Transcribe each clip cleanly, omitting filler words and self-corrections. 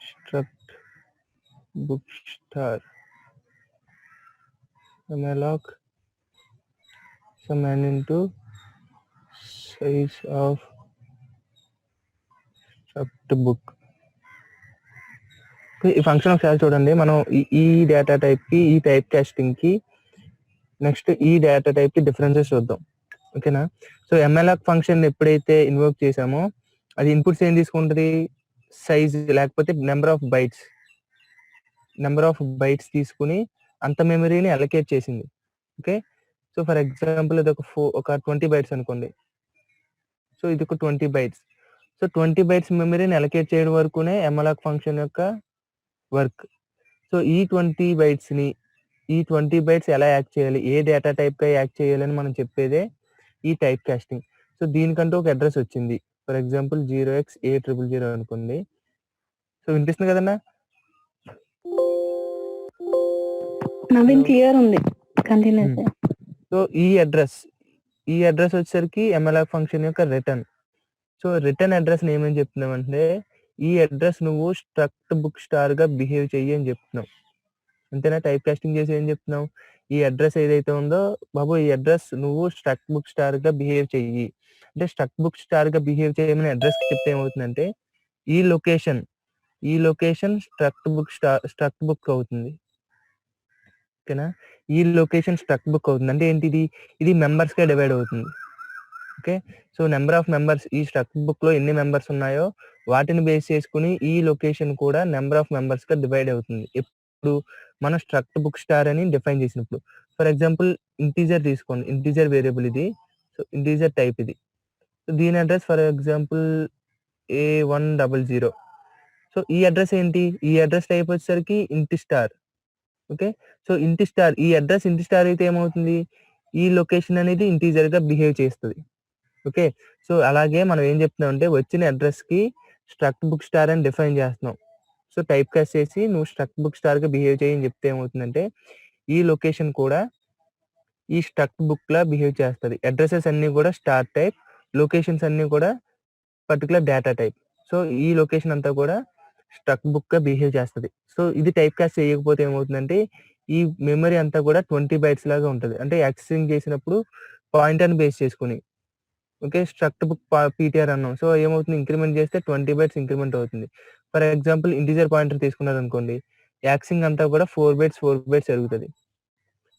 struct bookstore malloc sum n into size of struct book. ఈ function ఒకసారి చూడండి. మనం ఈ డేటా టైప్కి ఈ టైప్ కాస్టింగ్కి నెక్స్ట్ ఈ డేటా టైప్కి డిఫరెన్సెస్ చూద్దాం. ఓకేనా? సో ఎంఎల్ఆక్ ఫంక్షన్ ఎప్పుడైతే ఇన్వోక్ చేసామో అది ఇన్పుట్స్ ఏం తీసుకుంటుంది, సైజ్ లేకపోతే నెంబర్ ఆఫ్ బైట్స్ తీసుకుని అంత మెమరీని అలొకేట్ చేసింది. ఓకే, సో ఫర్ ఎగ్జాంపుల్ ఇది ఒక 20 బైట్స్ అనుకోండి. సో ఇది ఒక 20 బైట్స్. సో 20 బైట్స్ మెమరీని అలొకేట్ చేయడం వరకునే ఎంఎల్ఆక్ ఫంక్షన్ యొక్క వర్క్. సో ఈ 20 బైట్స్ ఎలా యాక్ట్ చేయాలి, ఏ డేటా టైప్గా యాక్ట్ చేయాలని మనం చెప్పేదే ఈ టైప్ కాస్టింగ్. సో దీనికంటూ ఒక అడ్రస్ వచ్చింది. ఫర్ ఎగ్జాంపుల్ 0x8000 అనుకోండి. సో వినిపిస్తుంది కదన్నా? నవీన్ క్లియర్ ఉంది, కంటిన్యూ. సో ఈ అడ్రస్ వచ్చేసరికి ఎంఎల్ఆక్ ఫంక్షన్ యొక్క రిటర్న్. సో రిటర్న్ అడ్రస్ ఏమని చెప్తున్నామంటే ఈ అడ్రస్ నువ్వు స్ట్రక్ట్ బుక్ స్టార్ గా బిహేవ్ చెయ్యి అని చెప్తున్నావు. అంతేనా? టైప్ కాస్టింగ్ చేసి ఏం చెప్తున్నావు, ఈ అడ్రస్ ఏదైతే ఉందో బాబు ఈ అడ్రస్ నువ్వు స్ట్రక్ట్ బుక్ స్టార్ గా బిహేవ్ చెయ్యి అంటే స్ట్రక్ట్ బుక్ స్టార్ గా బిహేవ్ చేయమని అడ్రస్ చెప్తే ఏమవుతుందంటే ఈ లొకేషన్ స్ట్రక్ట్ బుక్ అవుతుంది. ఓకేనా? ఈ లొకేషన్ స్ట్రక్ట్ బుక్ అవుతుంది అంటే ఏంటిది, ఇది మెంబర్స్ గా డివైడ్ అవుతుంది. Okay, so number of members ఈ స్ట్రక్ట్ బుక్ లో ఎన్ని మెంబర్స్ ఉన్నాయో వాటిని బేస్ చేసుకుని ఈ లొకేషన్ కూడా నెంబర్ ఆఫ్ మెంబర్స్ గా డివైడ్ అవుతుంది. ఇప్పుడు మనం స్ట్రక్ట్ బుక్ స్టార్ అని డిఫైన్ చేసినప్పుడు ఫర్ ఎగ్జాంపుల్ ఇంటీజర్ తీసుకోండి, ఇంటీజర్ వేరియబుల్ ఇది. సో ఇంటీజర్ టైప్ ఇది. సో దీని address for example A100. So ఈ అడ్రస్ ఏంటి, ఈ అడ్రస్ టైప్ వచ్చేసరికి ఇంటి స్టార్. ఓకే, సో ఇంటి స్టార్ ఈ అడ్రస్ ఇంటి స్టార్ అయితే ఏమవుతుంది, ఈ లొకేషన్ అనేది ఇంటీజర్ గా బిహేవ్ చేస్తుంది. ఓకే, సో అలాగే మనం ఏం చెప్తున్నాం అంటే వచ్చిన అడ్రస్ కి స్ట్రక్ట్ బుక్ స్టార్ అని డిఫైన్ చేస్తున్నాం. సో టైప్ కాస్ట్ చేసి నువ్వు స్ట్రక్ట్ బుక్ స్టార్ గా బిహేవ్ చేయని చెప్తే ఏమవుతుందంటే ఈ లొకేషన్ కూడా ఈ స్ట్రక్ట్ బుక్ లా బిహేవ్ చేస్తుంది. అడ్రసెస్ అన్ని కూడా స్టార్ టైప్, లొకేషన్స్ అన్ని కూడా పర్టికులర్ డేటా టైప్. సో ఈ లొకేషన్ అంతా కూడా స్ట్రక్ట్ బుక్ గా బిహేవ్ చేస్తుంది. సో ఇది టైప్ కాస్ట్ చేయకపోతే ఏమవుతుందంటే ఈ మెమరీ అంతా కూడా 20 బైట్స్ లాగా ఉంటుంది. అంటే యాక్సెసింగ్ చేసినప్పుడు పాయింటర్ ని బేస్ చేసుకుని. ఓకే, స్ట్రక్ట్ బుక్ పీటీఆర్ అన్నాం. సో ఏమవుతుంది, ఇంక్రిమెంట్ చేస్తే 20 బైట్స్ ఇంక్రిమెంట్ అవుతుంది. ఫర్ ఎగ్జాంపుల్ ఇంటీజర్ పాయింటర్ తీసుకున్నారు అనుకోండి, యాక్సింగ్ అంతా కూడా 4 బైట్స్ జరుగుతుంది.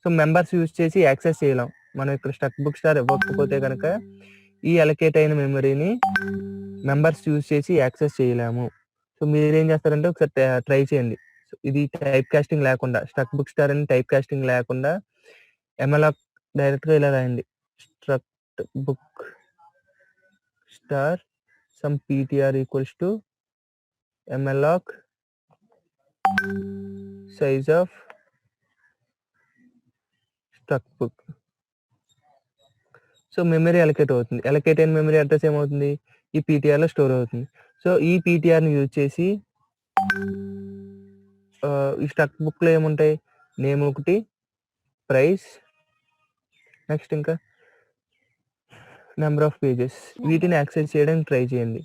సో మెంబర్స్ యూజ్ చేసి యాక్సెస్ చేయలేం. మనం ఇక్కడ స్ట్రక్ట్ బుక్ స్టార్ ఇవ్వకపోతే కనుక ఈ అలొకేట్ అయిన మెమరీని మెంబర్స్ యూజ్ చేసి యాక్సెస్ చేయలేము. సో మీరు ఏం చేస్తారంటే ఒకసారి ట్రై చేయండి. సో ఇది టైప్ కాస్టింగ్ లేకుండా, స్ట్రక్ట్ బుక్ స్టార్ అని టైప్ కాస్టింగ్ లేకుండా ఎంఎల్ఆక్ డైరెక్ట్ గా ఇలా రాయండి, struct book star some ptr equals to malloc size of struct book. So memory allocate అవుతుంది. అలొకేట్ అయిన మెమరీ అడ్రస్ ఏమవుతుంది, ఈ ptr లో స్టోర్ అవుతుంది. సో ఈ ptr ని యూజ్ చేసి ఈ స్ట్రక్ట్ బుక్ లో ఏముంటాయి, నేమ్ ఒకటి, ప్రైస్, నెక్స్ట్ ఇంకా నెంబర్ ఆఫ్ పేజెస్, వీటిని యాక్సెస్ చేయడానికి ట్రై చేయండి.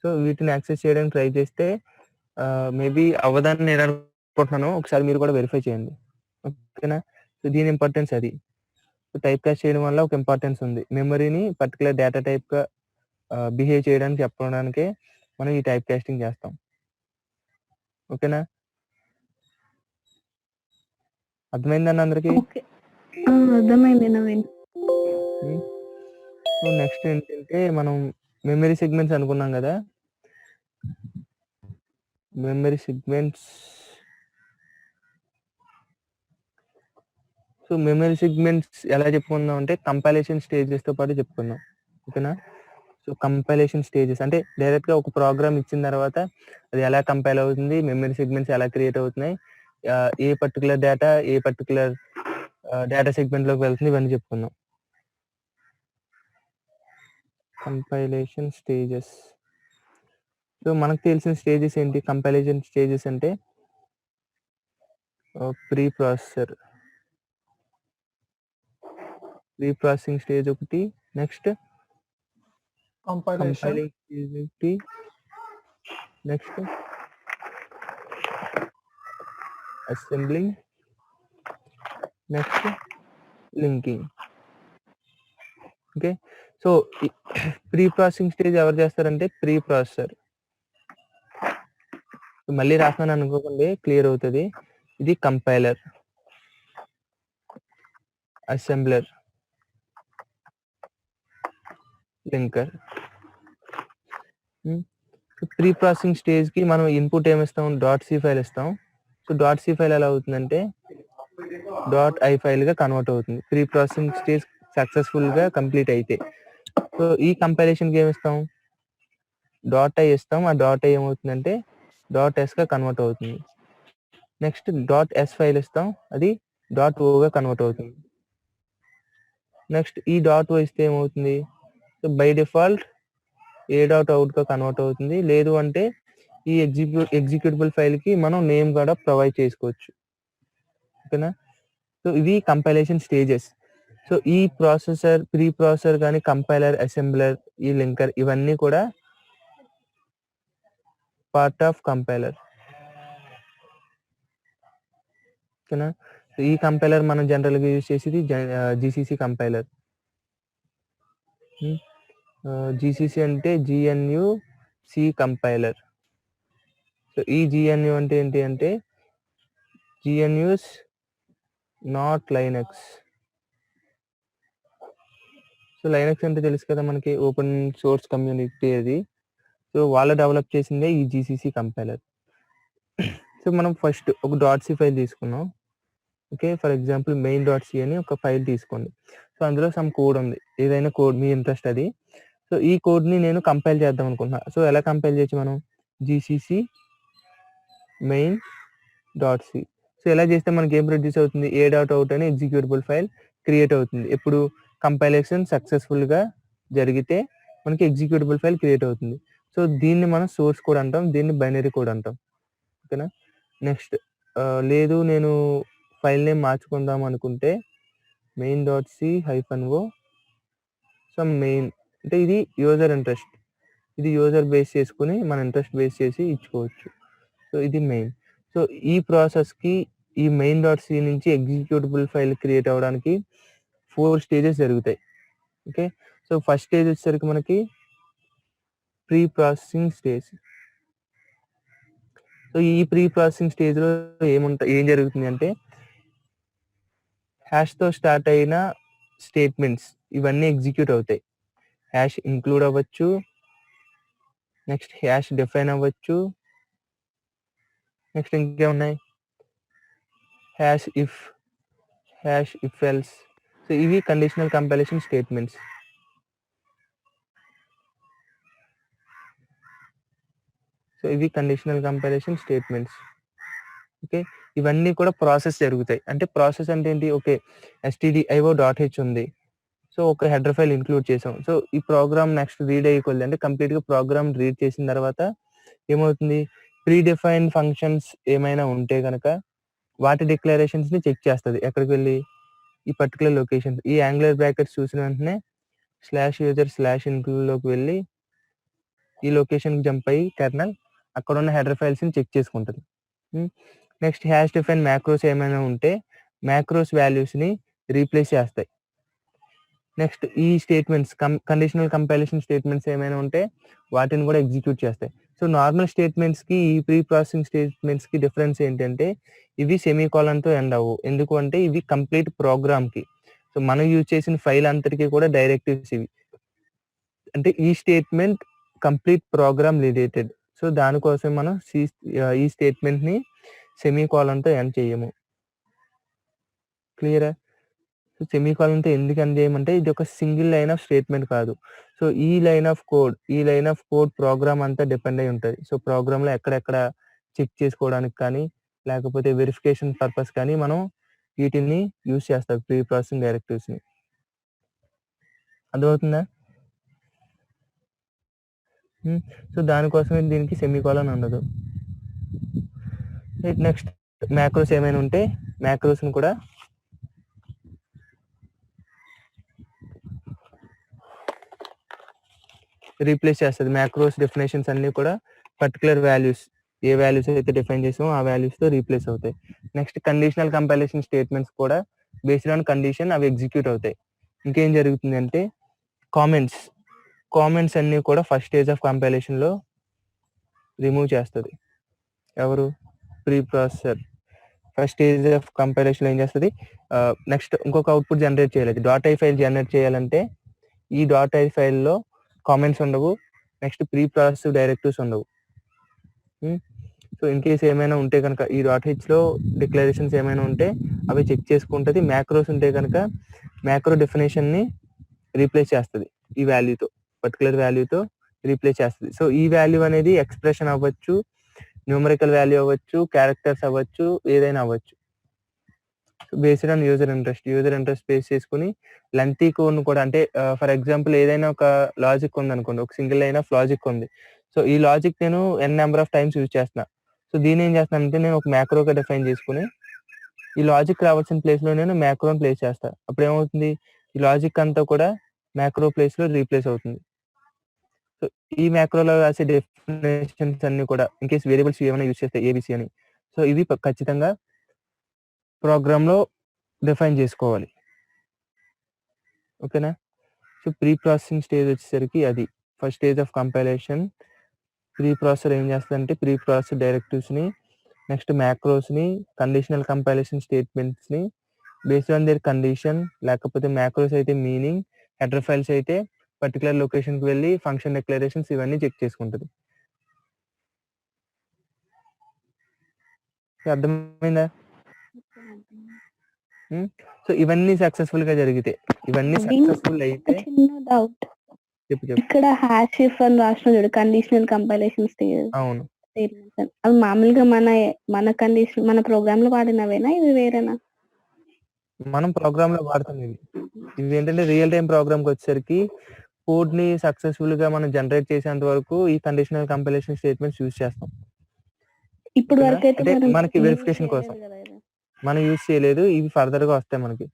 సో వీటిని యాక్సెస్ చేయడానికి ట్రై చేస్తే మేబీ అవ్వదని నేను అనుకుంటున్నాను. ఒకసారి మీరు కూడా వెరిఫై చేయండి. ఓకేనా? సో దీని ఇంపార్టెన్స్ అది. సో టైప్ కాస్ట్ చేయడం వల్ల ఒక ఇంపార్టెన్స్ ఉంది. మెమరీని పర్టికులర్ డేటా టైప్గా బిహేవ్ చేయడానికి చెప్పడానికే మనం ఈ టైప్ కాస్టింగ్ చేస్తాం. ఓకేనా? అర్థమైందన్న అందరికి? అర్థమైంది నవీన్. సో నెక్స్ట్ ఏంటంటే మనం మెమరీ సెగ్మెంట్స్ అనుకున్నాం కదా. Memory segments, so memory segments ఎలా చెప్పుకుందాం అంటే కంపైలేషన్ స్టేజెస్ తో పాటు చెప్పుకుందాం. ఓకేనా? సో కంపైలేషన్ స్టేజెస్ అంటే డైరెక్ట్ గా ఒక ప్రోగ్రామ్ ఇచ్చిన తర్వాత అది ఎలా కంపైల్ అవుతుంది, మెమరీ సెగ్మెంట్స్ ఎలా క్రియేట్ అవుతున్నాయి, ఏ పర్టికులర్ డేటా ఏ పర్టికులర్ డేటా సెగ్మెంట్ లోకి వెళ్తుంది, ఇవన్నీ చెప్పుకుందాం. Compilation stages. సో మనకు తెలిసిన స్టేజెస్ ఏంటి కంపైలేషన్ స్టేజెస్ అంటే, ప్రీ ప్రాసెసింగ్ స్టేజ్ ఒకటి, నెక్స్ట్ కంపైలింగ్ స్టేజ్ ఒకటి, next assembling, next linking. Okay. So pre processing stage ఎవరు చేస్తారంటే ప్రీ ప్రాసెసర్. మళ్ళీ రాస్తున్నాను అనుకోకండి, క్లియర్ అవుతుంది. ఇది compiler, assembler, linker. Pre processing స్టేజ్కి మనం ఇన్పుట్ ఏమిస్తాం, .c ఫైల్ ఇస్తాం. సో .c ఫైల్ ఎలా అవుతుందంటే .i ఫైల్గా కన్వర్ట్ అవుతుంది ప్రీ ప్రాసెసింగ్ స్టేజ్ సక్సెస్ఫుల్గా కంప్లీట్ అయితే. సో ఈ కంపైలేషన్కి ఏమిస్తాం, .i ఇస్తాం. ఆ .i ఏమవుతుందంటే .sగా కన్వర్ట్ అవుతుంది. నెక్స్ట్ .s ఫైల్ ఇస్తాం, అది .oగా కన్వర్ట్ అవుతుంది. నెక్స్ట్ ఈ .o ఇస్తే ఏమవుతుంది, సో బై డిఫాల్ట్ a.outగా కన్వర్ట్ అవుతుంది. లేదు అంటే ఈ ఎగ్జిక్యూటబుల్ ఫైల్కి మనం నేమ్ కూడా ప్రొవైడ్ చేసుకోవచ్చు. ఓకేనా. సో ఇవి కంపైలేషన్ స్టేజెస్. సో ఈ ప్రాసెసర్, ప్రీ ప్రాసెసర్ కానీ కంపైలర్, అసెంబ్లర్, ఈ లింకర్ ఇవన్నీ కూడా పార్ట్ ఆఫ్ కంపైలర్. ఓకేనా. సో ఈ కంపైలర్ మనం జనరల్గా యూజ్ చేసేది జీసీసీ కంపైలర్. జీసీసీ అంటే GNU C కంపైలర్. సో ఈ GNU అంటే ఏంటి అంటే GNU's not Linux. So Linux అంటే తెలుసు కదా మనకి, ఓపెన్ సోర్స్ కమ్యూనిటీ అది. సో వాళ్ళు డెవలప్ చేసిందే ఈ జీసీసీ కంపైలర్. సో మనం ఫస్ట్ ఒక .c ఫైల్ తీసుకున్నాం. ఓకే, ఫర్ ఎగ్జాంపుల్ main.c అని ఒక ఫైల్ తీసుకోండి. సో అందులో సమ్ కోడ్ ఉంది, ఏదైనా కోడ్ మీ ఇంట్రెస్ట్ అది. సో ఈ కోడ్ని నేను కంపైల్ చేద్దాం అనుకుంటున్నా. సో ఎలా కంపైల్ చేయొచ్చు మనం, జీసీసీ main.c. సో ఎలా చేస్తే మనకి ఏం ప్రొడ్యూస్ అవుతుంది, a.out అని ఎగ్జిక్యూటబుల్ ఫైల్ క్రియేట్ అవుతుంది. ఎప్పుడు కంపైలేషన్ సక్సెస్ఫుల్గా జరిగితే మనకి ఎగ్జిక్యూటబుల్ ఫైల్ క్రియేట్ అవుతుంది. సో దీన్ని మనం సోర్స్ కోడ్ అంటాం, దీన్ని బైనరీ కోడ్ అంటాం. ఓకేనా. నెక్స్ట్ లేదు నేను ఫైల్ నేమ్ మార్చుకుందాం అనుకుంటే main.c -o సమ్ మెయిన్ అంటే ఇది యూజర్ ఇంట్రెస్ట్, ఇది యూజర్ బేస్ చేసుకుని మన ఇంట్రెస్ట్ బేస్ చేసి ఇచ్చుకోవచ్చు. సో ఇది మెయిన్. సో ఈ ప్రాసెస్కి ఈ main.c నుంచి ఎగ్జిక్యూటబుల్ ఫైల్ క్రియేట్ అవ్వడానికి 4 స్టేజెస్ జరుగుతాయి. ఓకే. సో ఫస్ట్ స్టేజ్ వచ్చేసరికి మనకి ప్రీ ప్రాసెసింగ్ స్టేజ్. సో ఈ ప్రీ ప్రాసెసింగ్ స్టేజ్లో ఏం జరుగుతుంది అంటే హ్యాష్తో స్టార్ట్ అయిన స్టేట్మెంట్స్ ఇవన్నీ ఎగ్జిక్యూట్ అవుతాయి. హ్యాష్ ఇంక్లూడ్ అవ్వచ్చు, నెక్స్ట్ హ్యాష్ డిఫైన్ అవ్వచ్చు, నెక్స్ట్ ఇంకేమున్నాయి, హ్యాష్ ఇఫ్ ఎల్స్. సో ఇవి కండిషనల్ కంపైలేషన్ స్టేట్మెంట్స్. సో ఇవి కండిషనల్ కంపైలేషన్ స్టేట్మెంట్స్. ఓకే, ఇవన్నీ కూడా ప్రాసెస్ జరుగుతాయి. అంటే ప్రాసెస్ అంటే ఏంటి, ఓకే stdio.h ఉంది. సో ఒక హెడర్ ఫైల్ ఇంక్లూడ్ చేసాం. సో ఈ ప్రోగ్రామ్ నెక్స్ట్ రీడ్ అయ్యేకొద్ది అంటే కంప్లీట్గా ప్రోగ్రామ్ రీడ్ చేసిన తర్వాత ఏమవుతుంది, ప్రీ డిఫైన్డ్ ఫంక్షన్స్ ఏమైనా ఉంటే కనుక వాటి డిక్లరేషన్స్ని చెక్ చేస్తుంది. ఎక్కడికి వెళ్ళి, ఈ పర్టికులర్ లొకేషన్, ఈ యాంగులర్ బ్రాకెట్స్ చూసిన వెంటనే /user/includeలోకి వెళ్ళి ఈ లొకేషన్కి జంప్ అయ్యి కెర్నల్ అక్కడ ఉన్న హెడర్ ఫైల్స్ని చెక్ చేసుకుంటుంది. నెక్స్ట్ హ్యాష్ డిఫైన్ మ్యాక్రోస్ ఏమైనా ఉంటే మ్యాక్రోస్ వాల్యూస్ని రీప్లేస్ చేస్తాయి. నెక్స్ట్ ఈ స్టేట్మెంట్స్ కండిషనల్ కంపైలేషన్ స్టేట్మెంట్స్ ఏమైనా ఉంటే వాటిని కూడా ఎగ్జిక్యూట్ చేస్తాయి. సో నార్మల్ స్టేట్మెంట్స్కి ఈ ప్రీ ప్రాసెసింగ్ స్టేట్మెంట్స్కి డిఫరెన్స్ ఏంటంటే ఇవి సెమీకోలన్తో ఎండ్ అవ్వవు. ఎందుకు అంటే ఇవి కంప్లీట్ ప్రోగ్రామ్కి, సో మనం యూజ్ చేసిన ఫైల్ అంతటికీ కూడా డైరెక్టివ్స్ ఇవి. అంటే ఈ statement complete program related. So దానికోసం మనం ఈ స్టేట్మెంట్ని సెమీకోలన్తో ఎండ్ చేయము. క్లియరా. సో సెమీకోలన్తో ఎందుకు ఎండ్ చేయమంటే ఇది ఒక సింగిల్ లైన్ ఆఫ్ స్టేట్మెంట్ కాదు. సో ఈ లైన్ ఆఫ్ కోడ్ ప్రోగ్రామ్ అంతా డిపెండ్ అయి ఉంటుంది. సో ప్రోగ్రామ్లో ఎక్కడెక్కడ చెక్ చేసుకోవడానికి కానీ లేకపోతే వెరిఫికేషన్ పర్పస్ కానీ మనం వీటిని యూజ్ చేస్తాం, ప్రీ ప్రాసెసింగ్ డైరెక్టివ్స్ని. అర్థమవుతుందా. సో దానికోసమే దీనికి సెమీకోలన్ ఉండదు. నెక్స్ట్ మ్యాక్రోస్ ఏమైనా ఉంటే మ్యాక్రోస్ని కూడా రీప్లేస్ చేస్తుంది. మ్యాక్రోస్ డెఫినేషన్స్ అన్నీ కూడా పర్టికులర్ వాల్యూస్ ఏ వాల్యూస్ అయితే డిఫైన్ చేసామో ఆ వాల్యూస్తో రీప్లేస్ అవుతాయి. నెక్స్ట్ కండిషనల్ కంపైలేషన్ స్టేట్మెంట్స్ కూడా బేస్డ్ ఆన్ కండిషన్ అవి ఎగ్జిక్యూట్ అవుతాయి. ఇంకేం జరుగుతుంది అంటే కామెంట్స్ అన్నీ కూడా ఫస్ట్ స్టేజ్ ఆఫ్ కంపైలేషన్లో రిమూవ్ చేస్తుంది. ఎవరు? Pre processor. First stage of compilation ఏం చేస్తుంది? నెక్స్ట్ ఇంకొక అవుట్పుట్ జనరేట్ చేయాలి. .i ఫైల్ జనరేట్ చేయాలంటే ఈ .i ఫైల్లో కామెంట్స్ ఉండవు, నెక్స్ట్ ప్రీ ప్రాసెస్ డైరెక్టివ్స్ ఉండవు. సో ఇన్ కేస్ ఏమైనా ఉంటే కనుక ఈ .hలో డిక్లరేషన్స్ ఏమైనా ఉంటే అవి చెక్ చేసుకుంటుంది. మ్యాక్రోస్ ఉంటే కనుక మ్యాక్రో డెఫినేషన్ని రీప్లేస్ చేస్తుంది ఈ వాల్యూతో, పర్టికులర్ వాల్యూతో రీప్లేస్ చేస్తుంది. సో ఈ వాల్యూ అనేది ఎక్స్ప్రెషన్ అవ్వచ్చు, న్యూమరికల్ వాల్యూ అవ్వచ్చు, క్యారెక్టర్స్ అవ్వచ్చు, ఏదైనా అవ్వచ్చు. Based on user interest base చేసుకుని లెంతీ కోడ్ను కూడా, అంటే ఫర్ ఎగ్జాంపుల్ ఏదైనా ఒక లాజిక్ ఉంది అనుకోండి, ఒక సింగిల్ లైన్ ఆఫ్ లాజిక్ ఉంది. సో ఈ లాజిక్ నేను n number of times use చేస్తున్నా. సో దీన్ని ఏం చేస్తానంటే నేను ఒక మ్యాక్రోగా డిఫైన్ చేసుకుని ఈ లాజిక్ రావాల్సిన ప్లేస్లో నేను మ్యాక్రోని ప్లేస్ చేస్తాను. అప్పుడు ఏమవుతుంది? ఈ లాజిక్ అంతా కూడా మ్యాక్రో ప్లేస్లో రీప్లేస్ అవుతుంది. సో ఈ మ్యాక్రోలో రాసే డెఫినేషన్స్ అన్ని కూడా ఇన్ కేస్ వేరియబుల్స్ ఏమైనా యూజ్ చేస్తే ఏబిసి అని, సో ఇవి ఖచ్చితంగా ప్రోగ్రామ్లో డిఫైన్ చేసుకోవాలి. ఓకేనా? సో ప్రీ ప్రాసెసింగ్ స్టేజ్ వచ్చేసరికి అది first stage of compilation. Preprocessor ఏం చేస్తుందంటే ప్రీ ప్రాసెస్ డైరెక్టివ్స్ని, నెక్స్ట్ మ్యాక్రోస్ని, కండిషనల్ కంపైలేషన్ స్టేట్మెంట్స్ని బేస్డ్ ఆన్ దేర్ కండిషన్, లేకపోతే మ్యాక్రోస్ అయితే మీనింగ్, హెడర్ ఫైల్స్ అయితే పర్టికులర్ లొకేషన్కి వెళ్ళి ఫంక్షన్ డిక్లరేషన్స్ ఇవన్నీ చెక్ చేసుకుంటుంది. అర్థమైందా? సో ఇవన్నీ సక్సెస్ఫుల్ గా జరిగితే, ఇవన్నీ సక్సెస్ఫుల్ అయితే చిన్న డౌట్, ఇక్కడ హ్యాష్ ఇఫ్ అని రాసిన చూడు కండిషనల్ కంపైలేషన్ స్టేజ్. అవును, అవి మామూలుగా మన కండిషన్ మన ప్రోగ్రామ్ లో వాడినవేనా, ఇవి వేరేనా? మనం ప్రోగ్రామ్ లో వాడతాం ఇవి ఏంటంటే రియల్ టైం ప్రోగ్రామ్ కి వచ్చేసరికి కోడ్ ని సక్సెస్ఫుల్ గా మనం జనరేట్ చేసేంత వరకు ఈ కండిషనల్ కంపైలేషన్ స్టేట్మెంట్స్ యూజ్ చేస్తాం. ఇప్పుడు వరకు అయితే మనకి వెరిఫికేషన్ కోసం మనం యూజ్ చేయలేదు, ఇవి ఫర్దర్ గా వస్తాయి మనకి.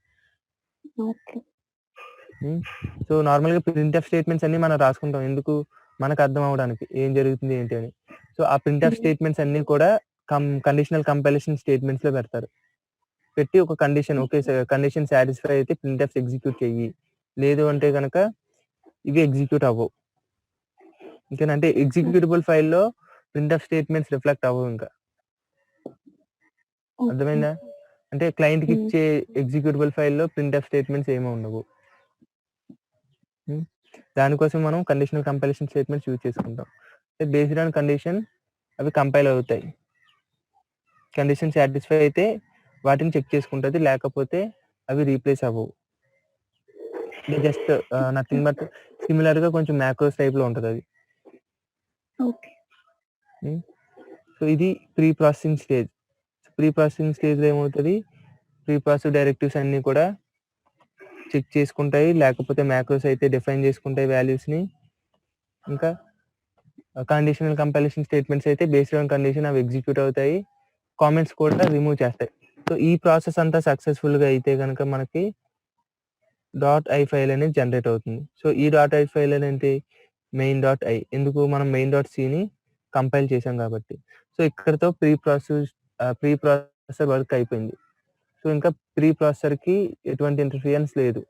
సో నార్మల్ గా ప్రింట్ఎఫ్ స్టేట్మెంట్స్ అన్ని మనం రాసుకుంటాం, ఎందుకు? మనకు అర్థం అవడానికి ఏం జరుగుతుంది ఏంటి అని. సో ఆ ప్రింట్ఎఫ్ స్టేట్మెంట్స్ అన్ని కూడా కండిషనల్ కంపైలేషన్ స్టేట్మెంట్స్ లో పెడతారు. పెట్టి ఒక కండిషన్, ఓకే కండిషన్ సాటిస్ఫై అయితే ప్రింట్ఎఫ్ ఎగ్జిక్యూట్ చెయ్యి, లేదు అంటే కనుక ఇవి ఎగ్జిక్యూట్ అవ్వవు. ఇంకేనంటే ఎగ్జిక్యూటబుల్ ఫైల్లో ప్రింట్ఎఫ్ స్టేట్మెంట్స్ రిఫ్లెక్ట్ అవ్వవు ఇంకా. అర్థమైందా? అంటే క్లయింట్ కి ఇచ్చే ఎగ్జిక్యూటబుల్ ఫైల్లో ప్రింట్ఎఫ్ స్టేట్మెంట్స్ ఏమీ ఉండవు. దానికోసం మనం కండిషనల్ కంపైలేషన్ స్టేట్మెంట్స్ యూజ్ చేసుకుంటాం. బేస్డ్ ఆన్ కండిషన్ అవి కంపైల్ అవుతాయి. కండిషన్ సాటిస్ఫై అయితే వాటిని చెక్ చేసుకుంటుంది, లేకపోతే అవి రీప్లేస్ అవ్వవు. జస్ట్ నథింగ్ బట్ సిమిలర్ గా కొంచెం మ్యాక్రోస్ టైప్ లో ఉంటుంది అది. సో ఇది pre processing stage. Pre processing stage లో ఏమవుతుంది? ప్రీ ప్రాసెస్ డైరెక్టివ్స్ అన్ని కూడా చెక్ చేసుకుంటాయి, లేకపోతే మ్యాక్రోస్ అయితే డిఫైన్ చేసుకుంటాయి వాల్యూస్ ని. ఇంకా కండిషనల్ కంపైలేషన్ స్టేట్మెంట్స్ అయితే బేస్డ్ ఆన్ కండిషన్ అవి ఎగ్జిక్యూట్ అవుతాయి, కామెంట్స్ కూడా రిమూవ్ చేస్తాయి. సో ఈ ప్రాసెస్ అంతా సక్సెస్ఫుల్ గా అయితే కనుక మనకి .i ఫైల్ అనేది జనరేట్ అవుతుంది. సో ఈ .i ఫైల్ అనేది main.i, ఎందుకు? మనం main.cని కంపైల్ చేసాం కాబట్టి. సో ఇక్కడతో ప్రీ ప్రాసెసర్ వర్క్ అయిపోయింది. సో ఇంకా ప్రీ ప్రాసెసర్ కి ఎటువంటి ఇంటర్ఫియరెన్స్ లేదు.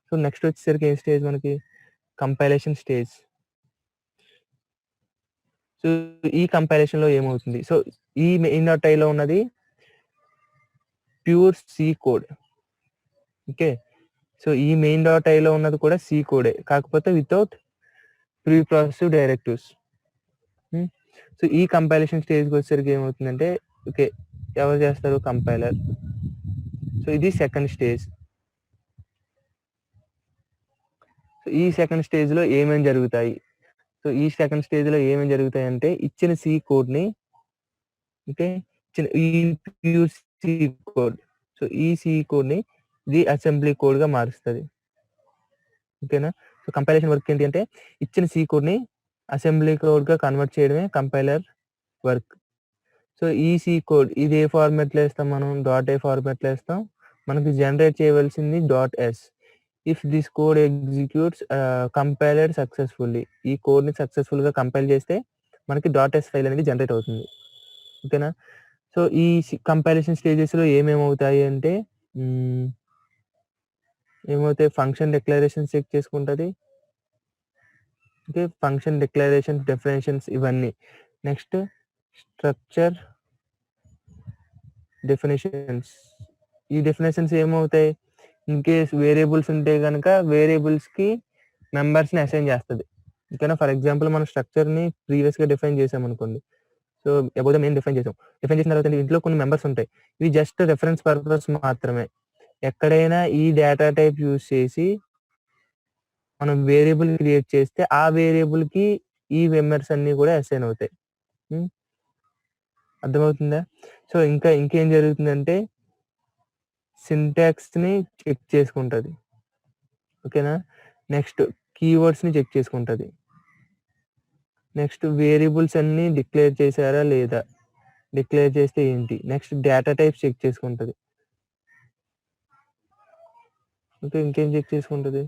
సో నెక్స్ట్ వచ్చేసరికి ఏ స్టేజ్ మనకి? Compilation stage. సో ఈ కంపైలేషన్ లో ఏమవుతుంది? సో ఈ main.iలో ఉన్నది pure C code. Okay, so ఈ main.iలో ఉన్నది కూడా సి కోడే, కాకపోతే without pre process directives. So ఈ కంపైలేషన్ స్టేజ్కి వచ్చేసరికి ఏమవుతుందంటే, ఓకే ఎవరు చేస్తారు? కంపైలర్. సో ఇది సెకండ్ స్టేజ్. సో ఈ సెకండ్ స్టేజ్ లో ఏమేమి జరుగుతాయి? సో ఈ సెకండ్ స్టేజ్ లో ఏమేమి జరుగుతాయి అంటే ఇచ్చిన సి కోడ్ ని, ఓకే ఈ ప్యూర్ సి కోడ్, సో ఈ సి కోడ్ ని ఇది అసెంబ్లీ కోడ్ గా మారుస్తుంది. ఓకేనా? సో కంపైలేషన్ వర్క్ ఏంటి అంటే ఇచ్చిన సి కోడ్ ని అసెంబ్లీ కోడ్ గా కన్వర్ట్ చేయడమే కంపైలర్ వర్క్. సో ఈ సి కోడ్ ఇది ఏ ఫార్మాట్ లో వేస్తాం? మనం .a ఫార్మాట్ లో వేస్తాం. మనకి జనరేట్ చేయవలసింది .s. If this code executes compiler successfully, ఈ కోడ్ ని సక్సెస్ఫుల్ గా కంపైల్ చేస్తే మనకి .s ఫైల్ అనేది జనరేట్ అవుతుంది. ఓకేనా? సో, ఈ కంపైలేషన్ స్టేజెస్‌లో ఏమేమవుతాయి అంటే ఏమవుతాయి ఫంక్షన్ డిక్లరేషన్స్ చెక్ చేసుకుంటది. ఓకే. ఫంక్షన్ డిక్లరేషన్స్, డెఫినిషన్స్ ఇవన్నీ. Next structure definitions. ఈ డెఫినిషన్స్ ఏమవుతాయి? ఇన్ కేస్ వేరియబుల్స్ ఉంటే గనక వేరియబుల్స్‌కి మెంబర్స్‌ని అసైన్ చేస్తది. ఓకేనా? ఫర్ ఎగ్జాంపుల్ మనం స్ట్రక్చర్‌ని ప్రీవియస్‌గా డిఫైన్ చేసామనుకోండి. So, about the main define చేసాం. డిఫైన్ చేసిన తర్వాత ఇంట్లో కొన్ని మెంబర్స్ ఉంటాయి. ఇవి జస్ట్ రిఫరెన్స్ పర్పస్ మాత్రమే. ఎక్కడైనా ఈ డేటా టైప్ యూజ్ చేసి మనం వేరియబుల్ క్రియేట్ చేస్తే ఆ వేరియబుల్‌కి ఈ మెంబర్స్ అన్నీ కూడా అసైన్ అవుతాయి. అర్థమవుతుందా? సో, ఇంకేం జరుగుతుందంటే సింటాక్స్‌ని చెక్ చేసుకుంటది. ఓకేనా? నెక్స్ట్ కీవర్డ్స్‌ని చెక్ చేసుకుంటది. నెక్స్ట్ వేరియబుల్స్ అన్నీ డిక్లేర్ చేశారా లేదా? డిక్లేర్ చేస్తే ఏంటి? నెక్స్ట్ డేటా టైప్స్ చెక్ చేసుకుంటది. ఓకే. ఇంకేం చెక్ చేసుకుంటది?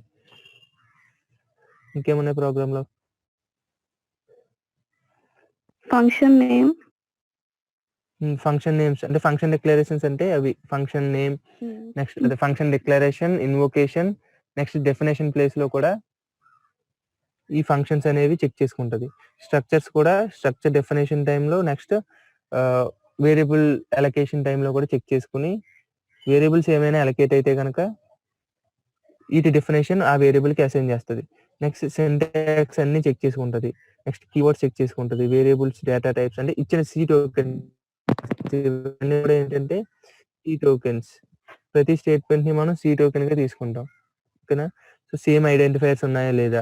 ఇంకేమున్నాయి ప్రోగ్రామ్‌లో? Function name. ఫంక్షన్ నేమ్స్ అంటే ఫంక్షన్ డిక్లరేషన్స్ అంటే అవి ఫంక్షన్ నేమ్, నెక్స్ట్ అదే function declaration, invocation, next definition ప్లేస్‌లో కూడా ఈ ఫంక్షన్స్ అనేవి చెక్ చేసుకుంటది. స్ట్రక్చర్స్ కూడా స్ట్రక్చర్ డెఫినిషన్ టైమ్‌లో నెక్స్ట్ వేరియబుల్ అలొకేషన్ టైమ్‌లో కూడా చెక్ చేసుకొని వేరియబుల్స్ ఏమైనా అలొకేట్ అయితే గనక ఈటి డెఫినిషన్ ఆ వేరియబుల్‌కి అసైన్ చేస్తది. నెక్స్ట్ సింటాక్స్ అన్నీ చెక్ చేసుకుంటది. నెక్స్ట్ కీవర్డ్స్ చెక్ చేసుకుంటది. వేరియబుల్స్, డేటా టైప్స్ అంటే ఇచ్చిన సి టోకెన్ ఇవన్నీ కూడా ఏంటంటే సి టోకెన్స్. ప్రతి స్టేట్మెంట్‌ని మనం సి టోకెన్‌గా తీసుకుంటాం. ఓకేనా? సో, సేమ్ ఐడెంటిఫైయర్స్ ఉన్నాయా లేదా?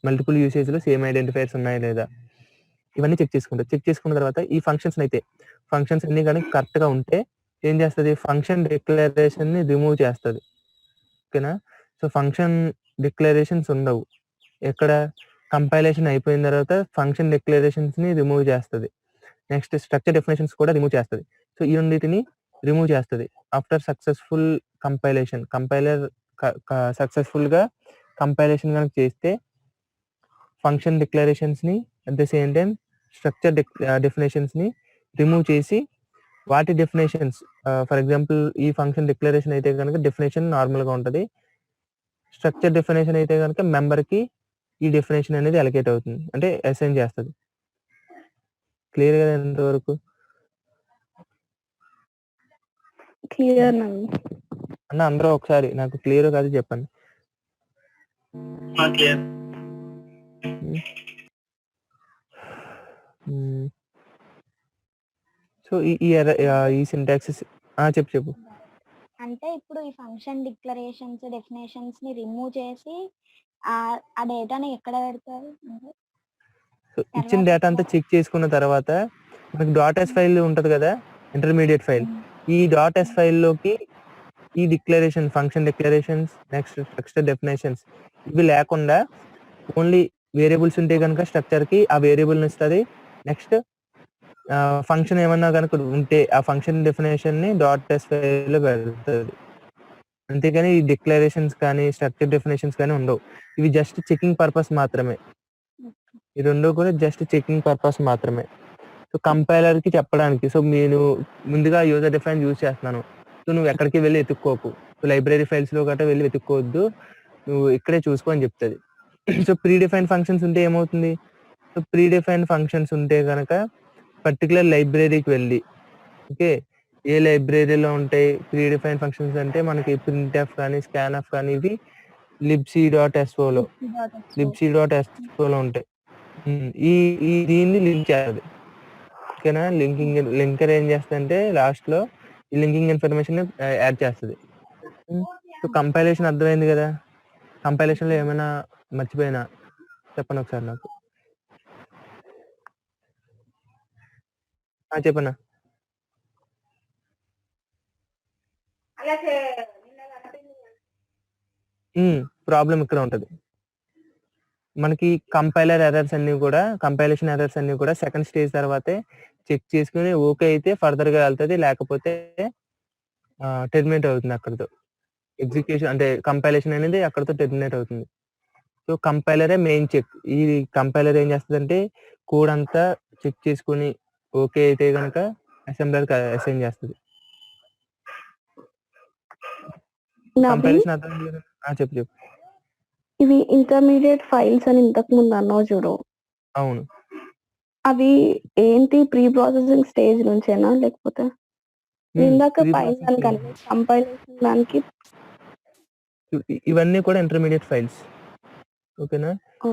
మల్టిపుల్ యూసేజ్‌లో సేమ్ ఐడెంటిఫైయర్స్ ఉన్నాయా లేదా? ఇవన్నీ చెక్ చేసుకుంటది. చెక్ చేసుకున్న తర్వాత ఈ ఫంక్షన్స్ అన్నీ గాని కరెక్ట్‌గా ఉంటే ఏం చేస్తది? ఫంక్షన్ డిక్లరేషన్‌ని రిమూవ్ చేస్తది. ఓకేనా? సో, ఫంక్షన్ డిక్లరేషన్స్ ఉండవు. ఎక్కడ? కంపైలేషన్ అయిపోయిన తర్వాత ఫంక్షన్ డిక్లరేషన్స్‌ని రిమూవ్ చేస్తది. నెక్స్ట్ స్ట్రక్చర్ డెఫినిషన్స్ కూడా రిమూవ్ చేస్తది. సో, ఈ రెండిటిని రిమూవ్ చేస్తది. ఆఫ్టర్ సక్సెస్‌ఫుల్ కంపైలేషన్ కంపైలర్ క క సక్సెస్‌ఫుల్‌గా కంపైలేషన్ గనుక చేస్తే ఫంక్షన్ డిక్లరేషన్స్‌ని at the same time structure డెఫినిషన్స్‌ని రిమూవ్ చేసి వాటి డెఫినిషన్స్ ఫర్ ఎగ్జాంపుల్ ఈ ఫంక్షన్ డిక్లరేషన్ అయితే గనుక డెఫినిషన్ నార్మల్‌గా ఉంటది. స్ట్రక్చర్ డెఫినిషన్ అయితే గనుక మెంబర్‌కి ఈ డెఫినిషన్ అనేది అలొకేట్ అవుతుంది. అంటే అసైన్ చేస్తది. క్లియర్ కదా ఎంతవరకు? క్లియర్ నన్ను. అన్న అందరూ ఒకసారి నాకు క్లియరో కాదో చెప్పండి. క్లియర్. సో, ఈ సింటాక్సెస్ చెప్పు. అంటే ఇప్పుడు ఈ ఫంక్షన్ డిక్లరేషన్స్, డెఫినిషన్స్‌ని రిమూవ్ చేసి ఆ డేటాని ఎక్కడ పెడతారు? సో, ఇచ్చిన డేటా అంతా చెక్ చేసుకున్న తర్వాత మనకి .s ఫైల్ ఉంటది కదా! Intermediate file. ఈ .s ఫైల్‌లోకి ఈ function declarations, next structure definitions ఇవి లేకుండా ఓన్లీ వేరియబుల్స్ ఉంటే గనుక స్ట్రక్చర్‌కి ఆ వేరియబుల్‌ని ఇస్తది. నెక్స్ట్ ఫంక్షన్ ఏమన్నా గనుక ఉంటే ఆ ఫంక్షన్ డెఫినిషన్‌ని .s ఫైల్‌లో పెడతది. అంతేగాని ఈ డిక్లరేషన్స్ కానీ, స్ట్రక్చర్ డెఫినిషన్స్ కానీ ఉండవు. ఇవి జస్ట్ చెకింగ్ పర్పస్ మాత్రమే. ఈ 2 కూడా జస్ట్ చెకింగ్ పర్పస్ మాత్రమే. సో, కంపైలర్‌కి చెప్పడానికి. సో, నేను ముందుగా యూజర్ డిఫైన్ యూజ్ చేస్తున్నాను. సో, నువ్వు ఎక్కడికి వెళ్లి ఎతుక్కోకు. లైబ్రరీ ఫైల్స్‌లో గట్టా వెళ్లి వెతుక్కోవద్దు. నువ్వు ఇక్కడే చూసుకో అని చెప్తది. సో, ప్రీ డిఫైన్డ్ ఫంక్షన్స్ ఉంటే ఏమవుతుంది? సో, ప్రీ డిఫైన్డ్ ఫంక్షన్స్ ఉంటే గనక పర్టిక్యులర్ లైబ్రరీకి వెళ్లి ఓకే. ఏ లైబ్రరీలో ఉంటాయి ప్రీ డిఫైన్డ్ ఫంక్షన్స్ అంటే మనకి ప్రింట్ఎఫ్ కానీ, స్కాన్ఎఫ్ కానీ ఇవి libc.soలో ఉంటాయి. ఈ ఈ దీన్ని లింక్ చేయాలి. ఓకేనా? లింకర్ ఏం చేస్తదంటే లాస్ట్‌లో ఈ లింకింగ్ ఇన్ఫర్మేషన్ యాడ్ చేస్తది. సో, కంపైలేషన్ అర్థమైంది కదా! కంపైలేషన్‌లో ఏమైనా మర్చిపోయినా చెప్పండి ఒకసారి నాకు. చెప్పన్నా. ప్రాబ్లమ్ ఇక్కడ ఉంటది. మనకి కంపైలేషన్ ఎర్రర్స్ అన్నీ కూడా సెకండ్ స్టేజ్ తర్వాతే చెక్ చేసుకొని ఓకే అయితే ఫర్దర్‌గా వెళ్తది. లేకపోతే టెర్మినేట్ అవుతుంది అక్కడితో. ఎగ్జిక్యూషన్ అంటే కంపైలేషన్ అనేది అక్కడితో టెర్మినేట్ అవుతుంది. సో, కంపైలరే మెయిన్ చెక్. ఈ కంపైలర్ ఏం చేస్తదంటే కోడ్ అంతా చెక్ చేసుకొని ఓకే అయితే గనక అసెంబ్లర్‌కి అసైన్ చేస్తది. నబీ కంపారిజన్ అర్థమైంది కదా! చెప్పు. ఇవి ఇంటర్మీడియట్ ఫైల్స్ అని ఇంతకు ముందు అన్నావు చూడు. అవును. అవి ఏంటి ప్రీ ప్రాసెసింగ్ స్టేజ్ నుంచేనా? లేకపోతే ఇందాక ప్రీ ఫైల్ ప్రాసెసింగ్ దానికి కంపైలేషన్ దానికి ఇవన్నీ కూడా ఇంటర్మీడియట్ ఫైల్స్. ఓకేనా?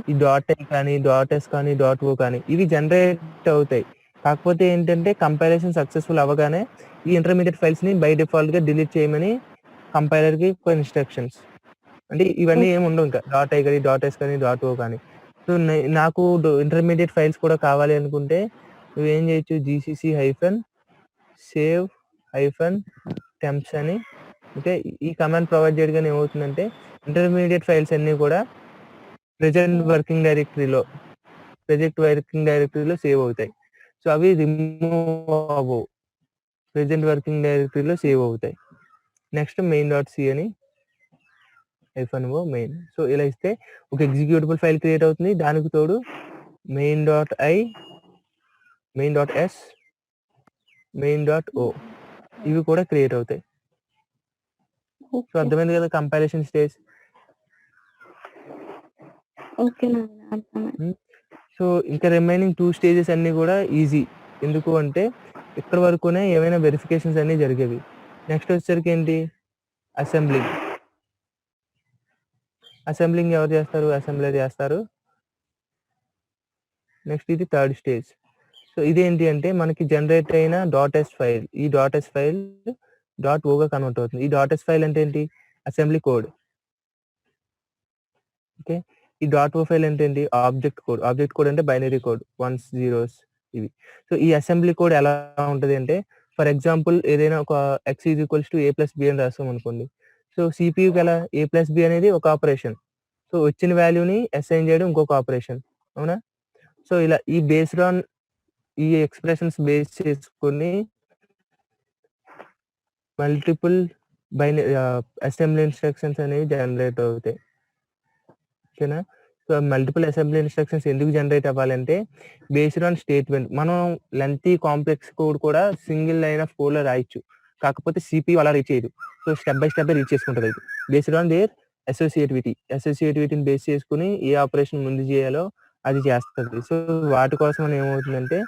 ఈ .n కానీ, .s కానీ, .o కానీ ఇవి జనరేట్ అవుతాయి. కాకపోతే ఏంటంటే కంపైలేషన్ సక్సెస్‌ఫుల్ అవ్వగానే ఈ ఇంటర్మీడియట్ ఫైల్స్‌ని బై డిఫాల్ట్‌గా డిలీట్ చేయమని కంపైలర్‌కి కొన్ని ఇన్‌స్ట్రక్షన్స్. అంటే ఇవన్నీ ఏమి ఉండవు ఇంకా. .i కానీ, .s కానీ, .o కానీ. సో, నాకు ఇంటర్మీడియట్ ఫైల్స్ కూడా కావాలి అనుకుంటే నువ్వేం చేయొచ్చు జీసీసీ సేవ్ టెంప్స్ అని ఓకే. ఈ కమాండ్ ప్రొవైడ్ చేయగానే ఏమవుతుందంటే ఇంటర్మీడియట్ ఫైల్స్ అన్నీ కూడా ప్రెజెంట్ వర్కింగ్ డైరెక్టరీలో సేవ్ అవుతాయి. సో, అవి రిమూవ్ అవ్వవు. ప్రెజెంట్ వర్కింగ్ డైరెక్టరీలో సేవ్ అవుతాయి. నెక్స్ట్ మెయిన్.c అని -o మెయిన్. సో, ఇలా ఇస్తే ఒక ఎగ్జిక్యూటబుల్ ఫైల్ క్రియేట్ అవుతుంది. దానికి తోడు మెయిన్.i, మెయిన్.s, మెయిన్.o ఇవి కూడా క్రియేట్ అవుతాయి. సో, అర్థమైంది కదా కంపైలేషన్ స్టేజ్. ఓకే నాన్న, అర్థమైంది. సో, ఇంకా రిమైనింగ్ 2 స్టేజెస్ అన్నీ కూడా ఈజీ. ఎందుకు అంటే ఇక్కడి వరకునే ఏమైనా వెరిఫికేషన్స్ అన్నీ జరిగేవి. నెక్స్ట్ వచ్చేసరికి ఏంటి అసెంబ్లింగ్ ఎవరు చేస్తారు? అసెంబ్లర్ చేస్తారు. నెక్స్ట్ ఇది థర్డ్ స్టేజ్. సో, ఇదేంటి అంటే మనకి జనరేట్ అయిన .s ఫైల్. ఈ .s ఫైల్ .oగా కన్వర్ట్ అవుతుంది. ఈ .s ఫైల్ అంటే ఏంటి? Assembly code. ఓకే. ఈ .o ఫైల్ అంటే ఏంటి? Object code. ఆబ్జెక్ట్ కోడ్ అంటే బైనరీ కోడ్. వన్స్, జీరోస్ ఇవి. సో, ఈ అసెంబ్లీ కోడ్ ఎలా ఉంటది అంటే ఫర్ ఎగ్జాంపుల్ ఏదైనా ఒక x = a+b అని రాసామనుకోండి. సో, సీపీయూకి ఎలా a+b అనేది ఒక ఆపరేషన్. సో, వచ్చిన వాల్యూని అసైన్ చేయడం ఇంకొక ఆపరేషన్. అవునా? సో, ఇలా ఈ ఎక్స్‌ప్రెషన్స్ బేస్ చేసుకొని మల్టిపుల్ అసెంబ్లీ ఇన్‌స్ట్రక్షన్స్ అనేవి జనరేట్ అవుతాయి. ఓకేనా? సో, మల్టిపుల్ అసెంబ్లీ ఇన్‌స్ట్రక్షన్స్ ఎందుకు జనరేట్ అవ్వాలంటే బేస్డ్ ఆన్ స్టేట్‌మెంట్. మనం లెంతీ కాంప్లెక్స్ కోడ్ కూడా సింగిల్ లైన్ ఆఫ్ కోడ్‌లో రాయొచ్చు. కాకపోతే సీపీయూ అలా రీడ్ చేయదు. So, step by step read చేసుకుంటది అది. బేస్డ్ ఆన్ దేర్ అసోసియేటివిటీని బేస్ చేసుకొని ఏ ఆపరేషన్ ముందు చేయాలో అది చేస్తది. సో, వాటి కోసం ఏమవుతుందంటే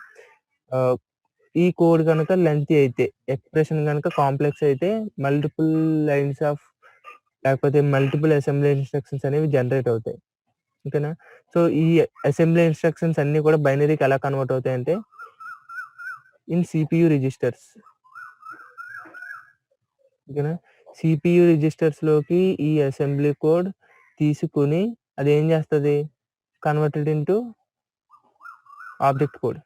ఈ కోడ్ గనుక లెంతీ అయితే, ఎక్స్‌ప్రెషన్ గనుక కాంప్లెక్స్ అయితే మల్టిపుల్ లైన్స్ ఆఫ్ లేకపోతే మల్టిపుల్ అసెంబ్లీ ఇన్‌స్ట్రక్షన్స్ అనేవి జనరేట్ అవుతాయి. ఓకేనా? సో, ఈ అసెంబ్లీ ఇన్‌స్ట్రక్షన్స్ అన్నీ కూడా బైనరీకి ఎలా కన్వర్ట్ అవుతాయంటే ఇన్ సీపీయూ రిజిస్టర్స్. ఓకేనా? సీపీయూ రిజిస్టర్స్‌లోకి ఈ అసెంబ్లీ కోడ్ తీసుకొని అదేం చేస్తది? Converted into object code.